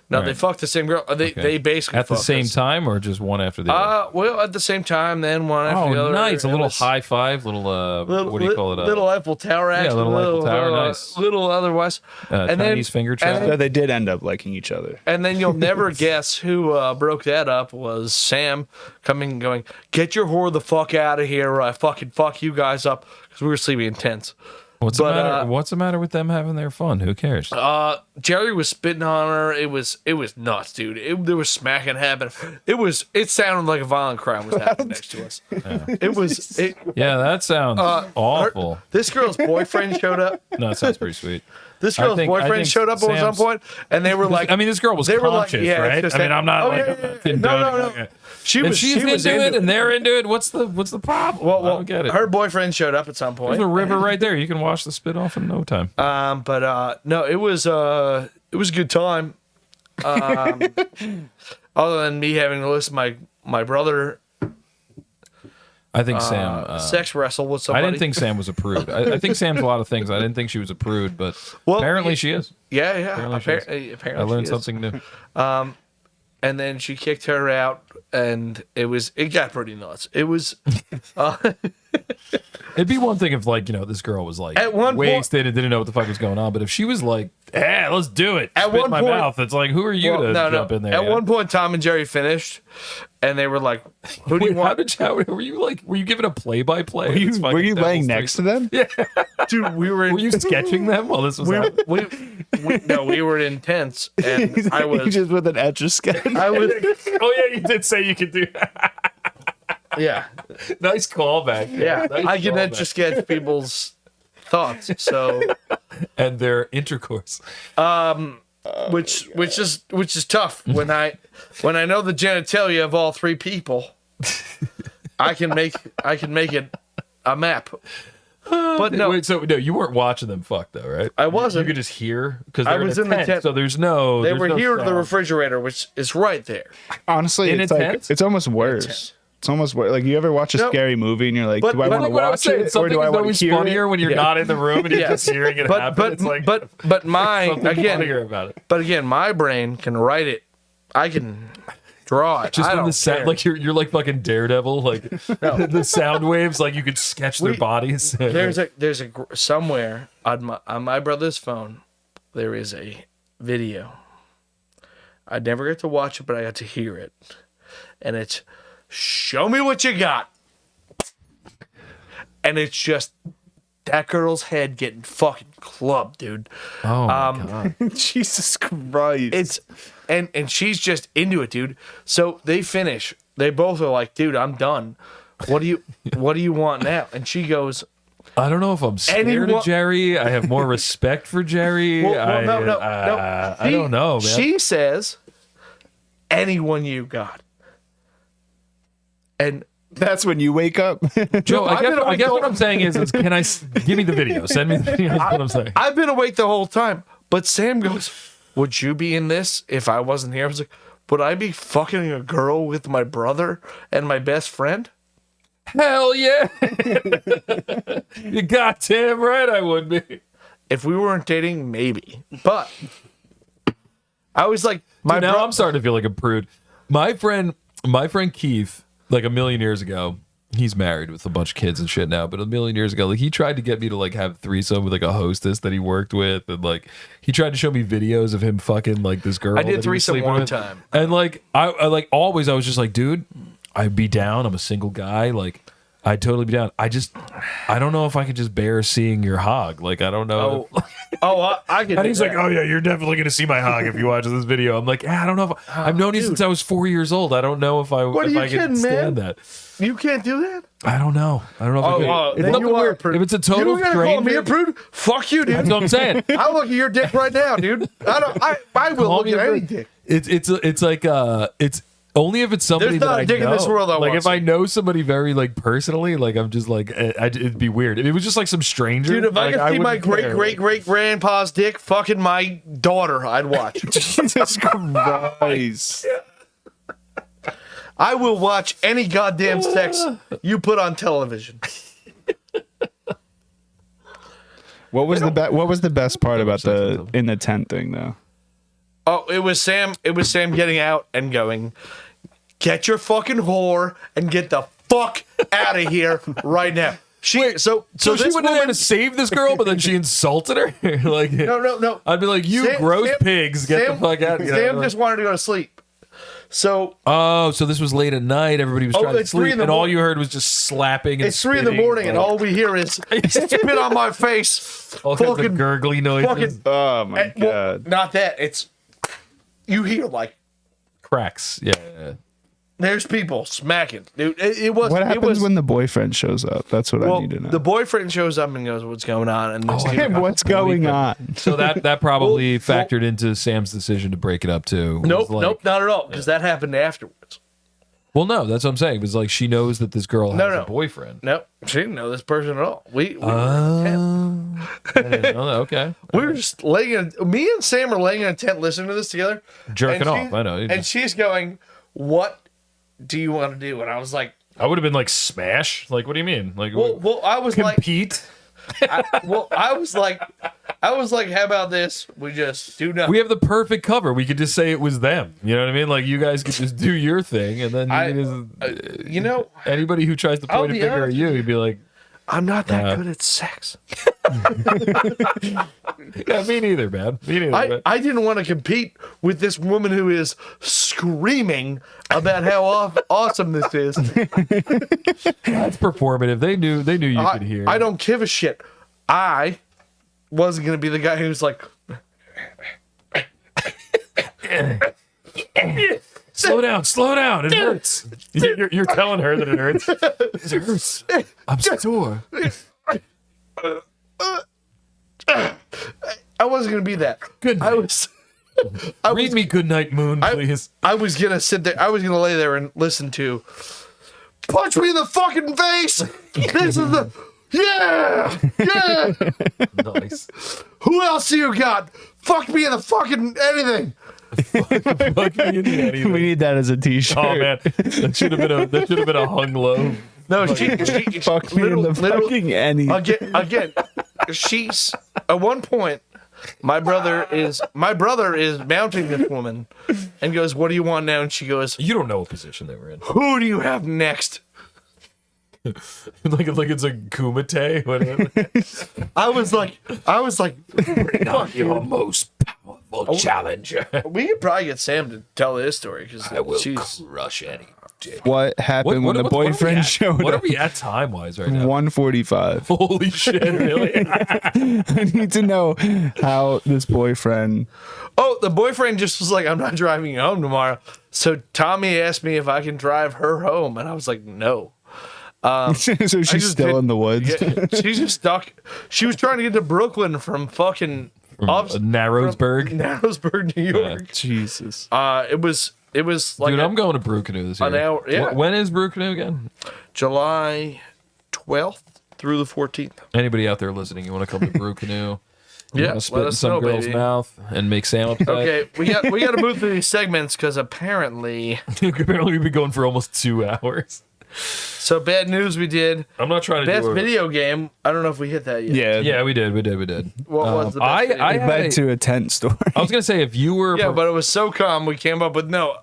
No, Right. they fucked the same girl. They basically At the fucked same us. time, or just one after the other? Well, at the same time, then one after the Oh, other. nice. A It little was high five, little, what do you call it? Little Eiffel Tower action. little Eiffel Tower, nice. Little otherwise. and Chinese finger trap. So they did end up liking each other. And then you'll never guess who broke that up was Sam coming and going, "Get your whore the fuck out of here, or I fucking fuck you guys up," because we were sleeping in tents. What's the matter? What's the matter with them having their fun? Who cares? Jerry was spitting on her. It was nuts, dude. There was smacking happening. It sounded like a violent crime was happening next to us. Yeah, that sounds awful. This girl's boyfriend showed up. No, it sounds pretty sweet. This girl's I boyfriend think showed up at some Sam's- point, and they were like, I mean, this girl was they were like, conscious, yeah, right? it's just I mean, that- I'm not oh, like yeah, yeah, yeah. condoning No. it. She If was she's into into it and they're into it, what's the problem? I Well, don't get it. her boyfriend showed up at some point. There's a river right there. You can wash the spit off in no time. But no, it was a good time. Other than me having to listen to my brother I think Sam. sex wrestle with I somebody. didn't think Sam was a prude. I think Sam's a lot of things. I didn't think she was a prude, but Well, apparently yeah. she is. Yeah. Apparently Apparently, I learned she is. something new. And then she kicked her out, and it got pretty nuts. It was, It'd be one thing if, like, this girl was like At one wasted and didn't know what the fuck was going on. But if she was like, "Hey, let's do it," At spit in one my point- mouth, it's like, who are you to jump in there? At yeah? one point, Tom and Jerry finished, and they were like, "Who do you Wait, want?" were you giving a play-by-play? Were you laying next to them? Yeah. Dude, we were. Were you sketching them while this was happening? We were intense, and I was. just with an etch a sketch. I was. Oh yeah, you did say you could do that. Yeah, Nice callback. yeah. Nice I can callback. just get people's thoughts. So, And their intercourse. which is tough when I know the genitalia of all three people. I can make it a map. But no, Wait, so no, you weren't watching them fuck though, right? I You wasn't. could just hear because I was in the tent. so there's no. They there's were no here at the sound. refrigerator, which is right there. Honestly, In it's a like tent? it's almost worse. It's almost worse. Like, you ever watch a No. scary movie and you're like, But- do I but want to What I was watch saying, it or something do I is want always to hear funnier it? when you're Yeah. not in the room and you're Yes. just hearing it happen. But It's like but my something funnier again, about it. but again, my brain can write it. I can draw it. Just I from don't the sound, care. like you're like fucking Daredevil, like the sound waves, like you could sketch their bodies. there's a somewhere on my brother's phone, there is a video. I never got to watch it, but I got to hear it, and it's "Show me what you got," and it's just that girl's head getting fucking clubbed, dude. Oh my god! Jesus Christ. It's and she's just into it, dude. So they finish. They both are like, "Dude, I'm done. What do you want now?" And she goes, I don't know if I'm scared Anyone- of Jerry. I have more respect for Jerry. no. I don't know, man. She says, "Anyone you got." And That's when you wake up. Joe, I've been I awake guess the what whole- I'm saying is can I give me the video? Send me the video. That's what I'm saying. I've been awake the whole time. But Sam goes, "Would you be in this if I wasn't here?" I was like, "Would I be fucking a girl with my brother and my best friend?" Hell yeah! You goddamn right I would be. If we weren't dating, maybe. But I was like, Dude, now I'm starting to feel like a prude. My friend Keith, like a million years ago, he's married with a bunch of kids and shit now, but a million years ago, like he tried to get me to like have a threesome with like a hostess that he worked with, and like he tried to show me videos of him fucking like this girl. I that did he was threesome sleeping one with. time. And like I like always I was just like, dude, I'd be down. I'm a single guy. Like I'd totally be down. I don't know if I could just bear seeing your hog. Like I don't know. I get And he's like, "Oh yeah, you're definitely gonna see my hog if you watch this video." I'm like, I don't know if I've known you since I was 4 years old. I don't know if I What are if you I can kidding, stand man? that. You can't do that. I don't know. I don't know if I could. It's then nothing you are weird. a prude. If it's a total You gonna call me stranger, a prude? Fuck you, dude. that's what I'm saying. I look at your dick right now, dude. I will Call look me at a any prude. dick. It's like it's only if it's somebody There's that not a I dick know. in this world I like want if to I see. know somebody very like personally, like I'm just like it'd be weird. If it was just like some stranger, Dude, if I like, could see my wouldn't care. great grandpa's dick fucking my daughter, I'd watch. Jesus Christ. I will watch any goddamn sex you put on television. What was the best part about the in the tent thing though? Oh, it was Sam getting out and going, "Get your fucking whore and get the fuck out of here right now." So So she this went in there woman- to save this girl, but then she insulted her. Like No. I'd be like, "You gross pigs, get the fuck out!" Sam just wanted to go to sleep. So Oh, so this was late at night. Everybody was trying to it's 3 sleep, in the and all morning. you heard was just slapping. And it's 3 in the spitting, morning, and like, all we hear is spit on my face. all kinds fucking- of gurgly noises, fucking- Oh my And- well, god. not that. It's you hear like cracks. Yeah. there's people smacking, dude. It was. What it happens was, when the boyfriend shows up? That's what I well, need to know. the boyfriend shows up and goes, "What's going on?" And this dude- What's going on? So that probably factored into Sam's decision to break it up too. Was nope, like- nope, not at all, because that happened afterwards. Well, no, that's what I'm saying. It was like she knows that this girl has No. a boyfriend. Nope, she didn't know this person at all. We I didn't know that. Okay. were just laying in. Me and Sam are laying in a tent listening to this together, Jerking and off. I know. And she's going, "What do you want to do?" And I was like, I would have been like, smash. Like, what do you mean? Like, "Well, I was like, compete? I was like, how about this? We just do nothing." We have the perfect cover. We could just say it was them. You know what I mean? Like, you guys could just do your thing, and then You know, anybody who tries to I'll point a be finger at honest you, with you'd be like, I'm not that good at sex. Yeah, me neither, man. Me neither. I didn't want to compete with this woman who is screaming about how awesome this is. That's performative. They knew you could hear. I don't give a shit. I wasn't going to be the guy who's like... Slow down. It hurts. You're telling her that it hurts. It hurts. I'm sore. I wasn't going to be that. Good night. Read me Good Night Moon, please. I was going to sit there. I was going to lay there and listen to Punch Me in the fucking face. This is the... Yeah. Nice. Who else do you got? Fuck me in the fucking anything. Fuck me into anything. We need that as a T-shirt. Oh man, that should have been a hung low. No, she Fuck me in the fucking anything. Again, she's at one point. My brother is mounting this woman, and goes, "What do you want now?" And she goes, You don't know what position they were in. "Who do you have next?" like it's a kumite. Whatever. I was like, Not your most powerful challenger. we could probably get Sam to tell this story because I will she's crush any dick. What happened when the boyfriend showed What are up? we at time wise right now? 1:45. Holy shit! Really? I need to know how this boyfriend. Oh, the boyfriend just was like, "I'm not driving you home tomorrow." So Tommy asked me if I can drive her home, and I was like, "No." So she's still in the woods. Yeah, she's just stuck. She was trying to get to Brooklyn from fucking Narrowsburg. Narrowsburg, New York. Jesus. It was like Dude, I'm going to Brew Canoe this year. an hour. Yeah, When is Brew Canoe again? July 12th through the 14th. Anybody out there listening, you want to come to Brew Canoe? You Yeah, want to spit let in us some know, girl's baby. mouth and make Sam upset? Okay, we got to move through these segments because apparently. Apparently, we've been going for almost 2 hours. So bad news. We did I'm not trying to best do it. video game. I don't know if we hit that yet. Yeah. Yeah, we did. What was the best video I game? had Led to a tent story. I was gonna say if you were Yeah, but it was so calm. We came up with no.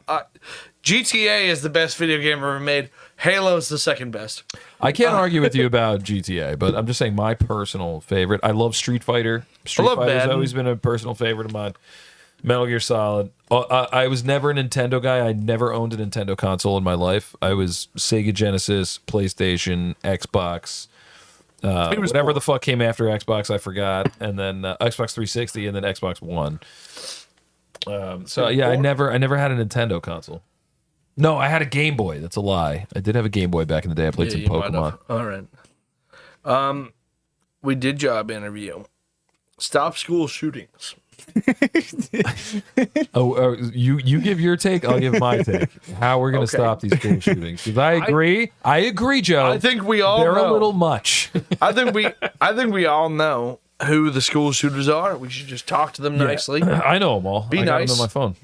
GTA is the best video game ever made. Halo's the second best. I can't argue with you about GTA, but I'm just saying my personal favorite. I love Street Fighter. Street love Fighter's Madden. always been a personal favorite of mine. Metal Gear Solid. I was never a Nintendo guy. I never owned a Nintendo console in my life. I was Sega Genesis, PlayStation, Xbox. Whatever the fuck came after Xbox, I forgot. And then Xbox 360 and then Xbox One. So yeah, I never had a Nintendo console. No, I had a Game Boy. That's a lie. I did have a Game Boy back in the day. I played some you might Pokemon. have. All right. We did job interview. Stop school shootings. You give your take, I'll give my take. How we're gonna Okay. stop these school shootings? Because I agree, Joe. I think we all they're know. a little much. I think we all know who the school shooters are. We should just talk to them nicely. I know them all. Be I got nice. them on my phone.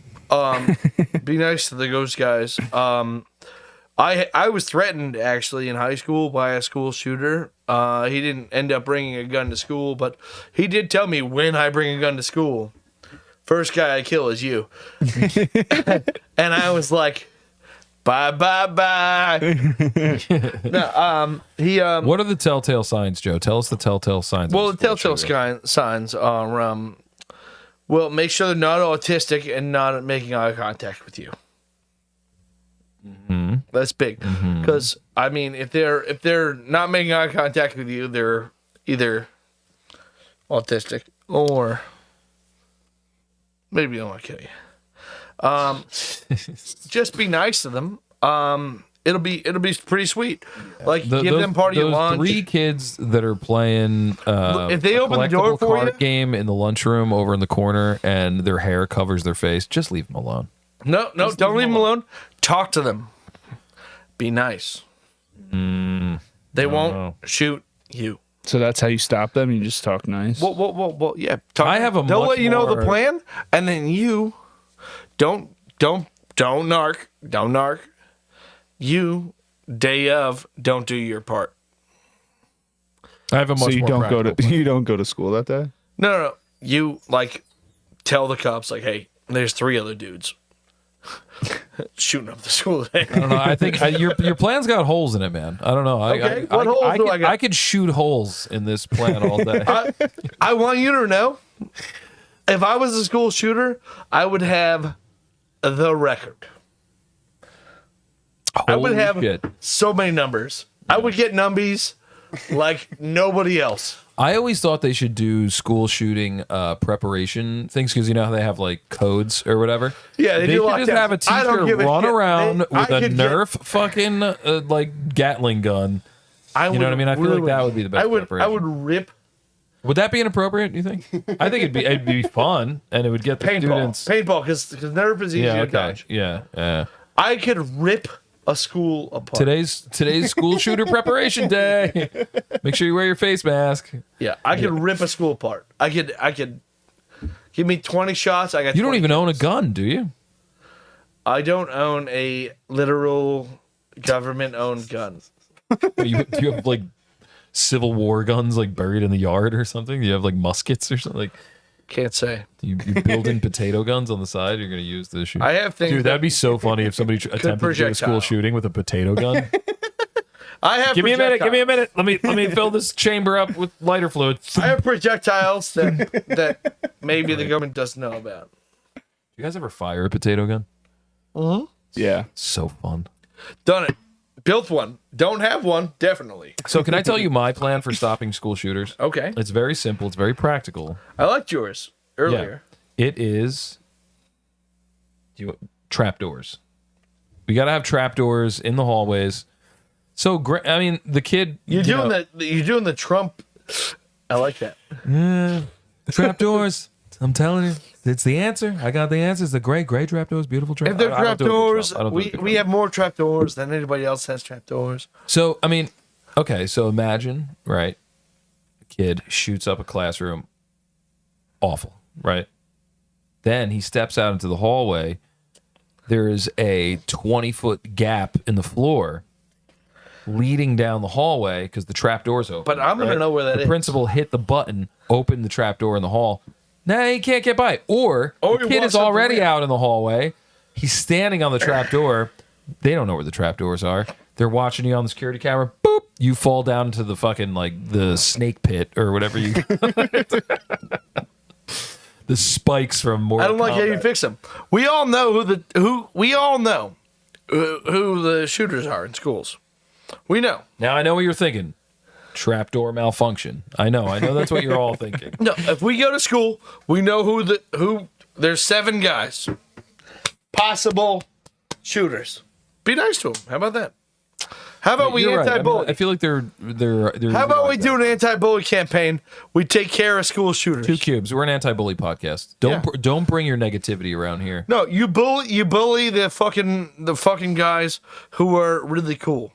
Be nice to the ghost guys. I was threatened actually in high school by a school shooter. He didn't end up bringing a gun to school, but he did tell me when I bring a gun to school, first guy I kill is you. And I was like, bye. No, he What are the telltale signs, Joe? Tell us the telltale signs. well, of the a school telltale shooter. signs are well, make sure they're not autistic and not making eye contact with you. Mm-hmm. That's big, because I mean, if they're not making eye contact with you, they're either autistic or maybe they don't want to kill you. Just be nice to them. It'll be pretty sweet. Like give them part of your those lunch. 3 kids that are playing If they a open the door collectible for card you- game in the lunchroom over in the corner and their hair covers their face, just leave them alone. No, don't leave them alone. Talk to them. Be nice. They won't know. shoot you. So that's how you stop them. You just talk nice. Well, yeah. Talk, I have a they'll much let you know the more- plan, and then you don't narc. You day of don't do your part. I have a much So you more don't go practical to you don't go to school that day. No. You like tell the cops like, hey, there's 3 other dudes. shooting up the school today. I don't know. I think your plan's got holes in it, man. I don't know. Okay, what holes do I got? I could shoot holes in this plan all day. I want you to know, if I was a school shooter, I would have the record. I would Holy have shit. so many numbers. I would get numbies like nobody else. I always thought they should do school shooting preparation things because you know how they have like codes or whatever. Yeah, they do lockdowns. just have a I don't teacher give a run shit. around I with a could get- Nerf fucking like Gatling gun. You know what I mean? I feel like that would be the best I would preparation. rip Would that be inappropriate? You think? I think it'd be fun and it would get the students. paintball because Nerf is easy Yeah. to Okay. dodge. Yeah. I could rip a school apart. Today's school shooter preparation day. Make sure you wear your face mask. Yeah, I could rip a school apart. I could give me 20 shots. I got. You don't 20 even own a kills. gun, do you? I don't own a literal government-owned gun. Do you have like Civil War guns like buried in the yard or something? Do you have like muskets or something? Like Can't say. you build in potato guns on the side. You're gonna use to shoot. I have things. Dude, that'd be so funny if somebody attempted to do a projectile. school shooting with a potato gun. I have. Give me a minute. Give me a projectiles. minute. Let me fill this chamber up with lighter fluid. I have projectiles that maybe the government doesn't know about. You guys ever fire a potato gun? Yeah. So fun. Done it. Built one. Don't have one. Definitely. So can I tell you my plan for stopping school shooters? Okay. It's very simple. It's very practical. I liked yours earlier. It is trapdoors. We got to have trapdoors in the hallways. So, I mean, the kid... You're doing the Trump. I like that. Trapdoors. I'm telling you. It's the answer. I got the answer. It's the great trapdoors. Beautiful If trapdoors. they're trapdoors, we have more trapdoors than anybody else has trapdoors. So, I mean, okay, so imagine, right? A kid shoots up a classroom. Awful, right? Then he steps out into the hallway. There is a 20-foot gap in the floor leading down the hallway because the trapdoor's open. But I'm going to know where that the is. principal hit the button, opened the trapdoor in the hall. Now he can't get by. Or Or the he kid walks is up the already ramp. out in the hallway. He's standing on the trapdoor. They don't know where the trapdoors are. They're watching you on the security camera. Boop. You fall down into the fucking, like, the snake pit or whatever you... the spikes from Mortal I don't like how you Kombat. fix them. We all know who the shooters are in schools. We know. Now, I know what you're thinking. Trapdoor malfunction. I know that's what you're all thinking. No, if we go to school, we know who there's 7 guys. Possible shooters. Be nice to them. How about that? How about we You're right. anti-bully? I feel like they're How about we do an anti-bully campaign? We take care of school shooters. 2 cubes. We're an anti-bully podcast. Don't bring your negativity around here. No, you bully the fucking guys who are really cool.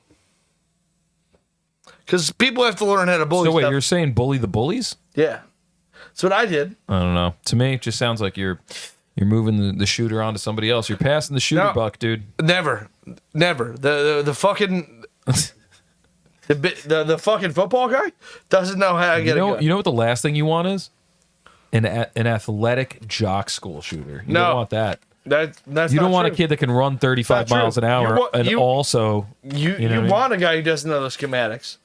Because people have to learn how to bully. So wait, stuff. you're saying bully the bullies? Yeah, that's what I did. I don't know. To me, it just sounds like you're moving the shooter onto somebody else. You're passing the shooter No. buck, dude. Never. The fucking the fucking football guy doesn't know how to get a gun. You know what the last thing you want is? An athletic jock school shooter. You No. don't want that. That's You don't not want a true. kid that can run 35 Not miles an true. hour You also You know what I mean? want a guy who doesn't know the schematics.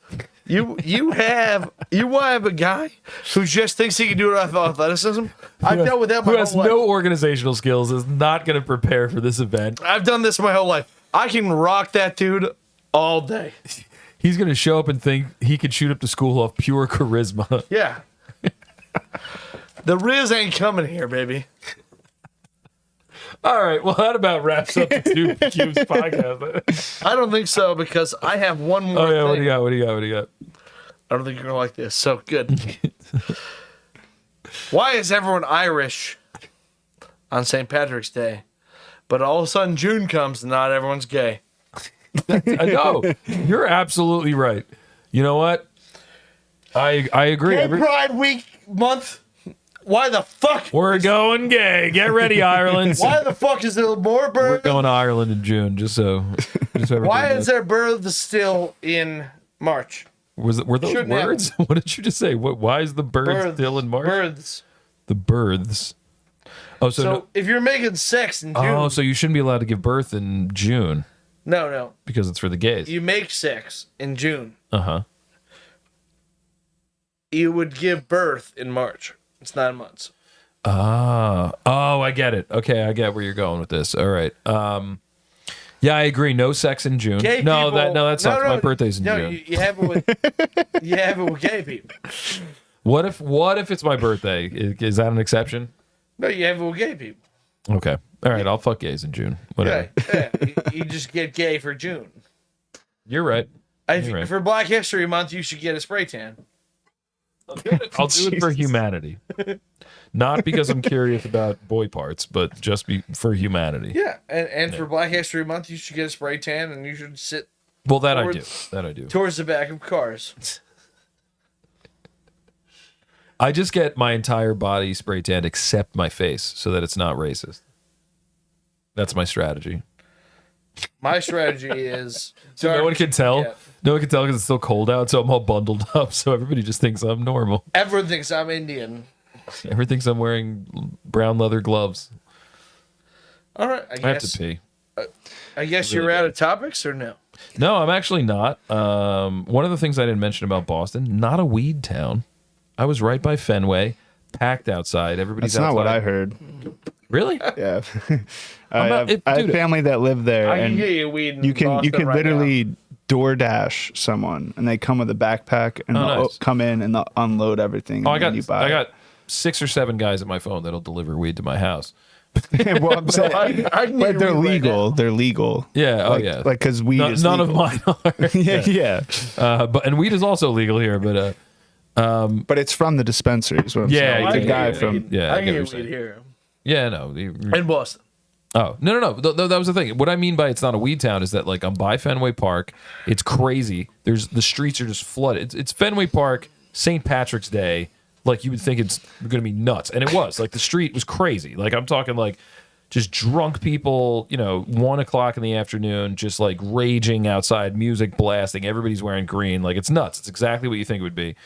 You want to have a guy who just thinks he can do it with athleticism. I've dealt with that my who whole has life. no organizational skills, is not going to prepare for this event. I've done this my whole life. I can rock that dude all day. He's going to show up and think he could shoot up the school off pure charisma. Yeah. The Riz ain't coming here, baby. All right, well, that about wraps up the 2 Cubes podcast. I don't think so because I have one more Oh, yeah, thing. what do you got? I don't think you're going to like this. So good. Why is everyone Irish on St. Patrick's Day? But all of a sudden June comes and not everyone's gay. I know. You're absolutely right. You know what? I agree. Gay Pride Week month. Why the fuck? We're going gay. Get ready, Ireland. Why the fuck is there more We're births? going to Ireland in June, just so everybody Why knows. is there births still in March? Were those Shouldn't words? What did you just say? Why is the bird still in March? Births. The births. Oh, So if you're making sex in June, so you shouldn't be allowed to give birth in June no, because it's for the gays. you make sex in June. Uh-huh. You would give birth in March. It's 9 months. Oh, I get it. Okay, I get where you're going with this. All right. Yeah, I agree. No sex in June. Gay No, people, that sucks. My birthday's in no, June. You have it with you have it with gay people. What if it's my birthday? Is that an exception? No, you have it with gay people. Okay. All right, I'll fuck gays in June. Whatever. Yeah. You just get gay for June. You're right. Right. For Black History Month, you should get a spray tan. I'll do it for humanity. Not because I'm curious about boy parts, but just for humanity. Yeah, and for Black History Month, you should get a spray tan, and you should sit Well, that I do. That I do. towards the back of cars. I just get my entire body spray tanned except my face so that it's not racist. That's my strategy. My strategy is So no one can tell. Yeah. No one can tell because it's still cold out, so I'm all bundled up. So everybody just thinks I'm normal. Everyone thinks I'm Indian. Everyone thinks I'm wearing brown leather gloves. All right, I have to pee. I guess you're out of topics, or no? No, I'm actually not. One of the things I didn't mention about Boston, not a weed town. I was right by Fenway, packed outside. Everybody's That's outside. not what I heard. Really? Yeah. I have dude, family that live there, I can and get you weed. In you can Boston right literally DoorDash someone, and they come with a backpack and they'll nice. come in and they'll unload everything. Oh, and then you buy I it. got 6 or 7 guys at my phone that'll deliver weed to my house. Well, I'm saying, I can but get they're weed right legal. now. They're legal. Yeah. Like, Oh, yeah. Like because weed is None of legal. mine are. yeah. And weed is also legal here, but But it's from the dispensary. Is what I'm Yeah, saying. I Like get the guy it. from. yeah, I I can get what get you're weed saying. here Yeah, no. in Boston. Oh, no. That was the thing. What I mean by it's not a weed town is that, like, I'm by Fenway Park. It's crazy. The streets are just flooded. It's Fenway Park, St. Patrick's Day. Like, you would think it's going to be nuts. And it was. Like, the street was crazy. Like, I'm talking, like, just drunk people, 1 o'clock in the afternoon, just, like, raging outside, music blasting. Everybody's wearing green. Like, it's nuts. It's exactly what you think it would be.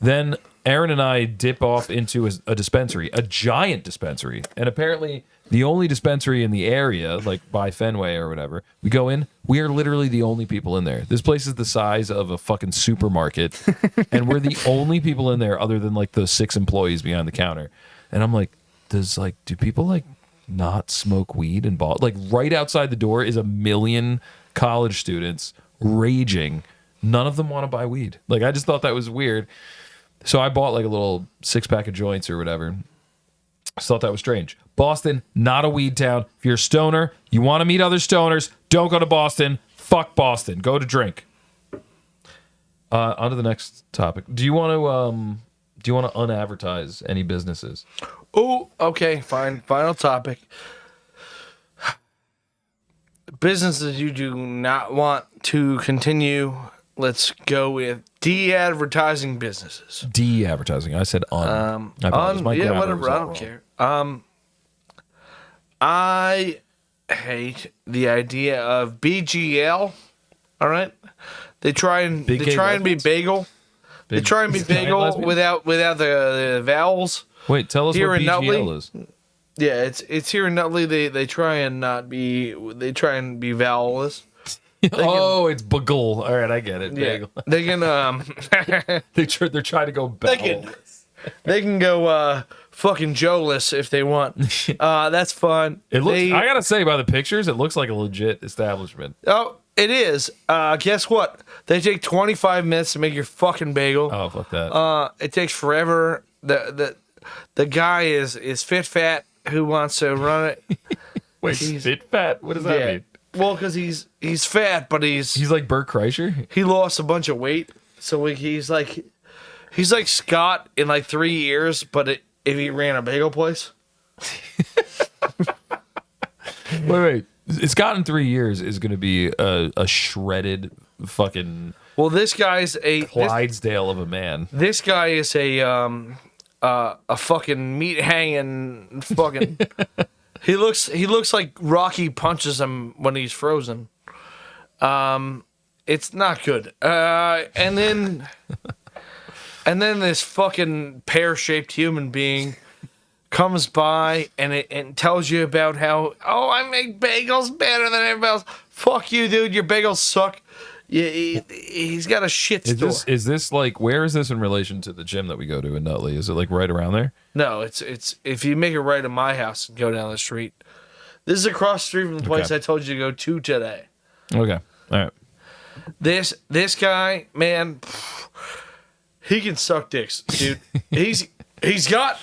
Then Aaron and I dip off into a dispensary, a giant dispensary. And apparently the only dispensary in the area, like by Fenway or whatever, we go in, we are literally the only people in there. This place is the size of a fucking supermarket. And we're the only people in there other than like the 6 employees behind the counter. And I'm like, do people like not smoke weed in Boston? Like right outside the door is 1 million college students raging. None of them want to buy weed. Like, I just thought that was weird. So I bought like a little 6-pack of joints or whatever. I just thought that was strange. Boston, not a weed town. If you're a stoner, you want to meet other stoners, don't go to Boston. Fuck Boston. Go to drink. On to the next topic. Do you want to unadvertise any businesses? Oh, okay, fine. Final topic. Businesses you do not want to continue. Let's go with de-advertising businesses. De-advertising. I said on. I apologize. My grammar whatever. was I all don't wrong. care. I hate the idea of BGL. All right, they try and Big gay be lesbians? bagel. They Big try and be giant bagel lesbians? without the vowels. Wait, tell us Here what in Nutley? BGL is. Yeah, it's here in Nutley. They try and not be. They try and be vowelless. Oh, it's bagel. All right, I get it. Yeah, Bagel. they can They're trying to go They bagel. can- they can go fucking Joe-less if they want. That's fun. It looks. They- I gotta say, by the pictures, it looks like a legit establishment. Oh, it is. Guess what? They take 25 minutes to make your fucking bagel. Oh, fuck that. It takes forever. The guy is fit fat who wants to run it. Wait, he's- fit fat? What does that Yeah. mean? Well, because he's fat, but He's like Bert Kreischer. he lost a bunch of weight, so he's like Scott in like 3 years, but if he ran a bagel place. Wait. Scott in 3 years is going to be a shredded fucking Well, this guy's Clydesdale of a man. this guy is a fucking meat hanging fucking. He looks like Rocky punches him when he's frozen. It's not good. And then this fucking pear-shaped human being comes by and tells you about how, oh, I make bagels better than everybody else. Fuck you, dude. Your bagels suck. He's got a shit store. Is this like, where is this in relation to the gym that we go to in Nutley? Is it like right around there? No, it's if you make it right in my house and go down the street. This is across the street from the place I told you to go to today. Okay. All right. This guy, man, he can suck dicks, dude. He's got.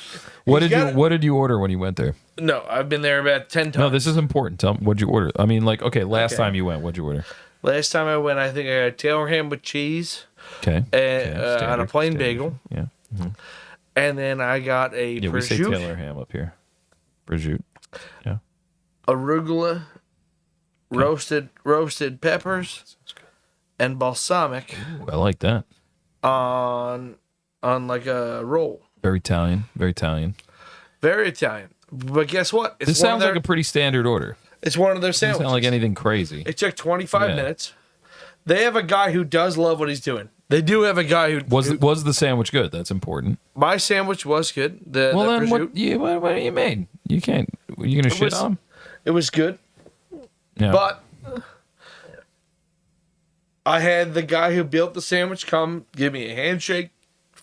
What did you order when you went there? No, I've been there about 10 times. No, this is important. Tell me, what'd you order? I mean, like, okay, last time you went, what'd you order? Last time I went, I think I got tailor ham with cheese. Okay. On a plain bagel. Yeah. Mm-hmm. And then I got a prosciutto. We say tailor ham up here. Prosciutto. Yeah. Arugula, roasted peppers, and balsamic. Ooh, I like that. On like a roll. Very Italian. Very Italian. Very Italian. But guess what? This sounds like a pretty standard order. It's one of their Doesn't sandwiches. sound like anything crazy. It took 25 minutes. They have a guy who does love what he's doing. They do have a guy who was the sandwich good? That's important. My sandwich was good. Then what do you mean? You can't. You gonna shit on him? It was good. Yeah. But I had the guy who built the sandwich come give me a handshake.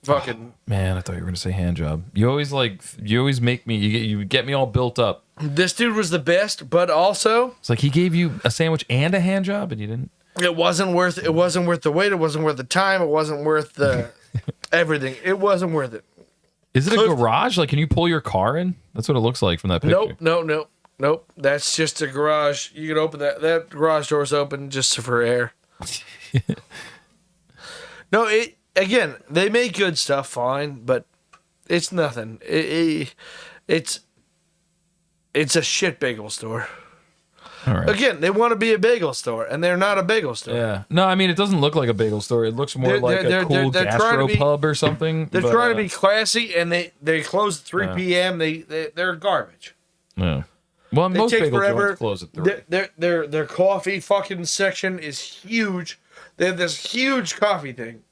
Fucking man, I thought you were gonna say hand job. You always make me. You get me all built up. This dude was the best, but also it's like he gave you a sandwich and a hand job, and you didn't. It wasn't worth the wait. It wasn't worth the time. It wasn't worth the everything. It wasn't worth it. Is it a garage? Like, can you pull your car in? That's what it looks like from that picture. Nope. That's just a garage. You can open that. That garage door's open just for air. No, again, they make good stuff, fine, but it's nothing. It's a shit bagel store. All right. Again, they want to be a bagel store, and they're not a bagel store. Yeah. No, I mean, it doesn't look like a bagel store. It looks more like a cool gastro pub or something. They're trying to be classy, and they close at 3 p.m. They're garbage. Yeah. Well, most bagel joints close at 3. Their coffee fucking section is huge. They have this huge coffee thing.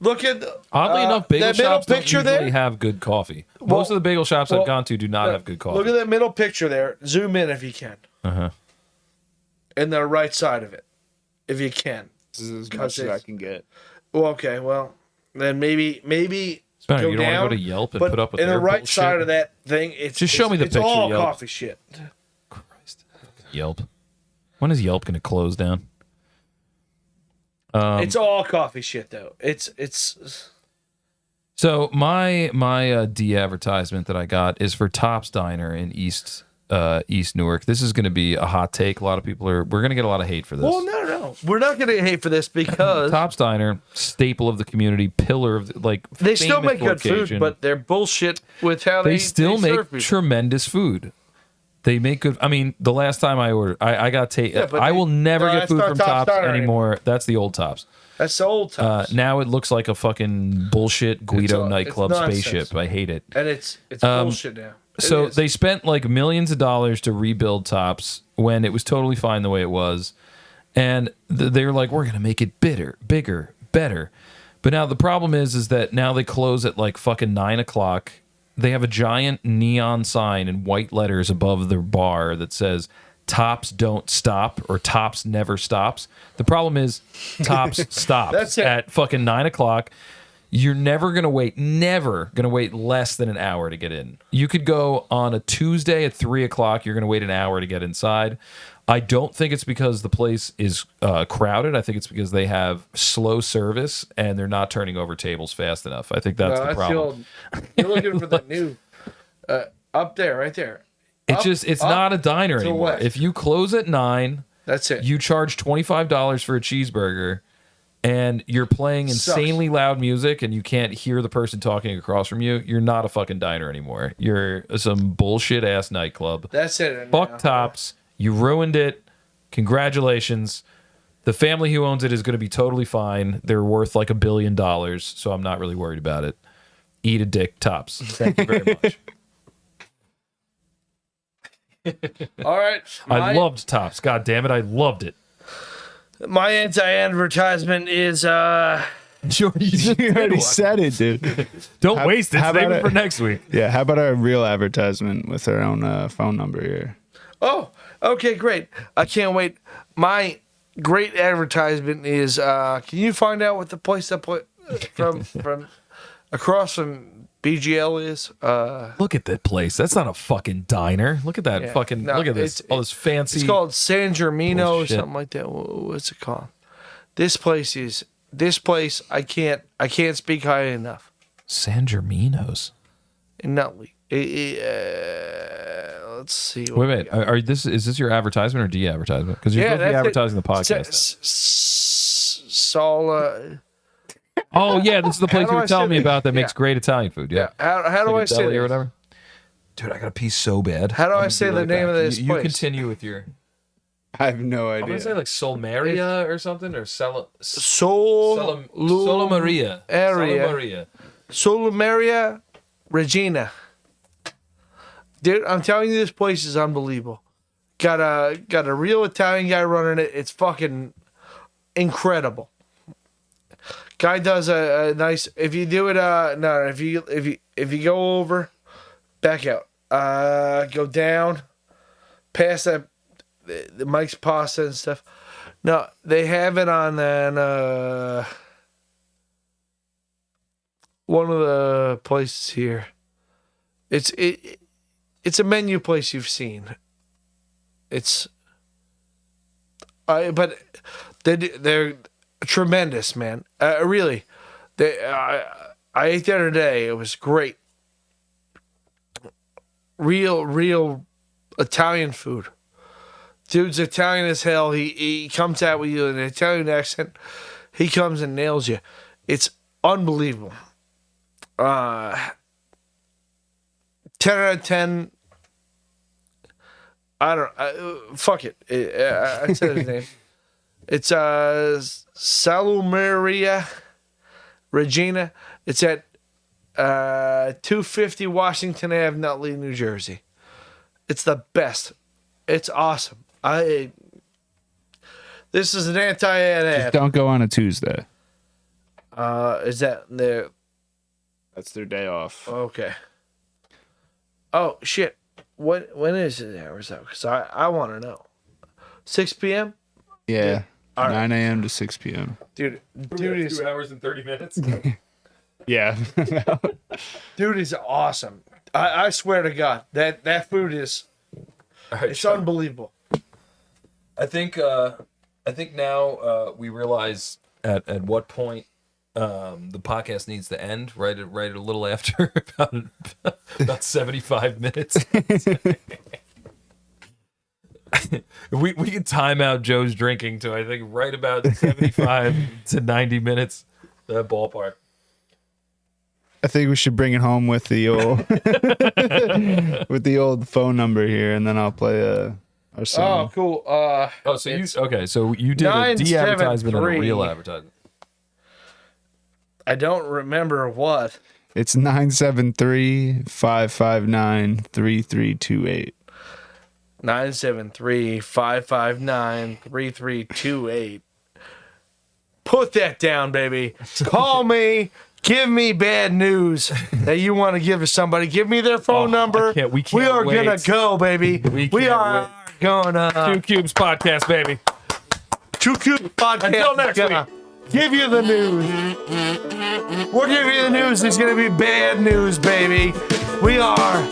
Look at oddly enough, bagel shops don't usually have good coffee. Most of the bagel shops I've gone to do not have good coffee. Look at that middle picture there. Zoom in if you can. And the right side of it, if you can. This is as much as I can get. Well, okay. Well, then maybe. Better, you don't want to go to Yelp and put up with in their the right bullshit? side of that thing, just show me the picture. It's all Yelp. coffee shit. Christ. Yelp. When is Yelp going to close down? It's all coffee shit though. It's. So my de-advertisement that I got is for TATZ Diner in East Newark. This is going to be a hot take. A lot of people we're going to get a lot of hate for this. Well, no, we're not going to get hate for this because TATZ Diner, staple of the community, pillar of they still make good location. food, but they're bullshit with how they still make serve people. tremendous food. They make good. I mean, the last time I ordered, I got I will never get food from TATZ anymore. That's the old TATZ. That's the old TATZ. Now it looks like a fucking bullshit Guido nightclub spaceship. I hate it. And it's bullshit now. So they spent like millions of dollars to rebuild TATZ when it was totally fine the way it was. And they were like, we're going to make it bigger, better. But now the problem is that now they close at like fucking 9 o'clock. They have a giant neon sign in white letters above their bar that says TATZ don't stop or TATZ never stops. The problem is TATZ stops at fucking 9 o'clock. You're never going to wait less than an hour to get in. You could go on a Tuesday at 3 o'clock. You're going to wait an hour to get inside. I don't think it's because the place is crowded. I think it's because they have slow service and they're not turning over tables fast enough. I think that's the problem. You're looking for the new up there, right there. It's not a diner anymore. If you close at 9, that's it. You charge $25 for a cheeseburger, and you're playing insanely loud music, and you can't hear the person talking across from you. You're not a fucking diner anymore. You're some bullshit ass nightclub. That's it. Fuck TATZ. You ruined it. Congratulations. The family who owns it is going to be totally fine. They're worth like $1 billion, so I'm not really worried about it. Eat a dick, TATZ. Thank you very much. All right. I loved TATZ. God damn it, I loved it. My anti-advertisement is Sure, You already said it, dude. Don't How- waste it. how Save about it for it? next week. Yeah, how about our real advertisement with our own phone number here? Oh, okay, great. I can't wait. My great advertisement is can you find out what the place that from across from BGL is? Look at that place. That's not a fucking diner. Look at that Yeah. fucking. No, look at this. All this fancy. It's called San Germino or Bullshit. something like that. What's it called? This place I can't speak high enough. San Germino's. In Nutley. Let's see. Wait. Is this your advertisement or de-advertisement? Because you're supposed to be advertising the podcast. Sola. Oh yeah, this is the place do you I were telling say me that? about that makes Yeah. great Italian food. Yeah. How do I say Deli or this? whatever. Dude, I gotta pee so bad. How do I'm I gonna say be the right name back. of this You place? continue with your. I have no I'm gonna say idea. like Solmeria or something or Solomaria. Solomaria. Solomaria Regina. Dude, I'm telling you, this place is unbelievable. Got a real Italian guy running it. It's fucking incredible. Guy does a nice. If you do it, no. If you go over, back out. Go down, past that, the Mike's Pasta and stuff. No, they have it on one of the places here. It's a menu place you've seen. But they're tremendous, man. Really, I ate the other day. It was great. Real Italian food. Dude's Italian as hell. He comes out with you in an Italian accent. He comes and nails you. It's unbelievable. 10 out of 10. I don't. Fuck it. I said his name. It's Salumeria Regina. It's at 250 Washington Ave, Nutley, New Jersey. It's the best. It's awesome. This is an anti-ad Just ad. don't go on a Tuesday. Is that there? That's their day off. Okay. Oh shit! When is it? Hours out? Because I want to know. 6 p.m. Yeah. All right. 9 a.m. to 6 p.m. Dude is 2 hours and 30 minutes. Yeah. dude is awesome. I swear to God that food is. It's unbelievable. I think now we realize at what point the podcast needs to end. Right a little after about 75 minutes. we can time out Joe's drinking to I think right about 75 to 90 minutes. That ballpark. I think we should bring it home with the old phone number here, and then I'll play our Oh, song. cool. So you did a de-advertisement and a 973. real advertisement. I don't remember what. It's 973-559-3328. 973-559-3328. Put that down, baby. Call me. Give me bad news that you want to give to somebody. Give me their phone number. we can't are wait. gonna go, baby. We can't are gonna Two Cubes podcast, baby. Two Cubes podcast. Until next gonna give you the news. We'll give you the news. It's gonna be bad news, baby. We are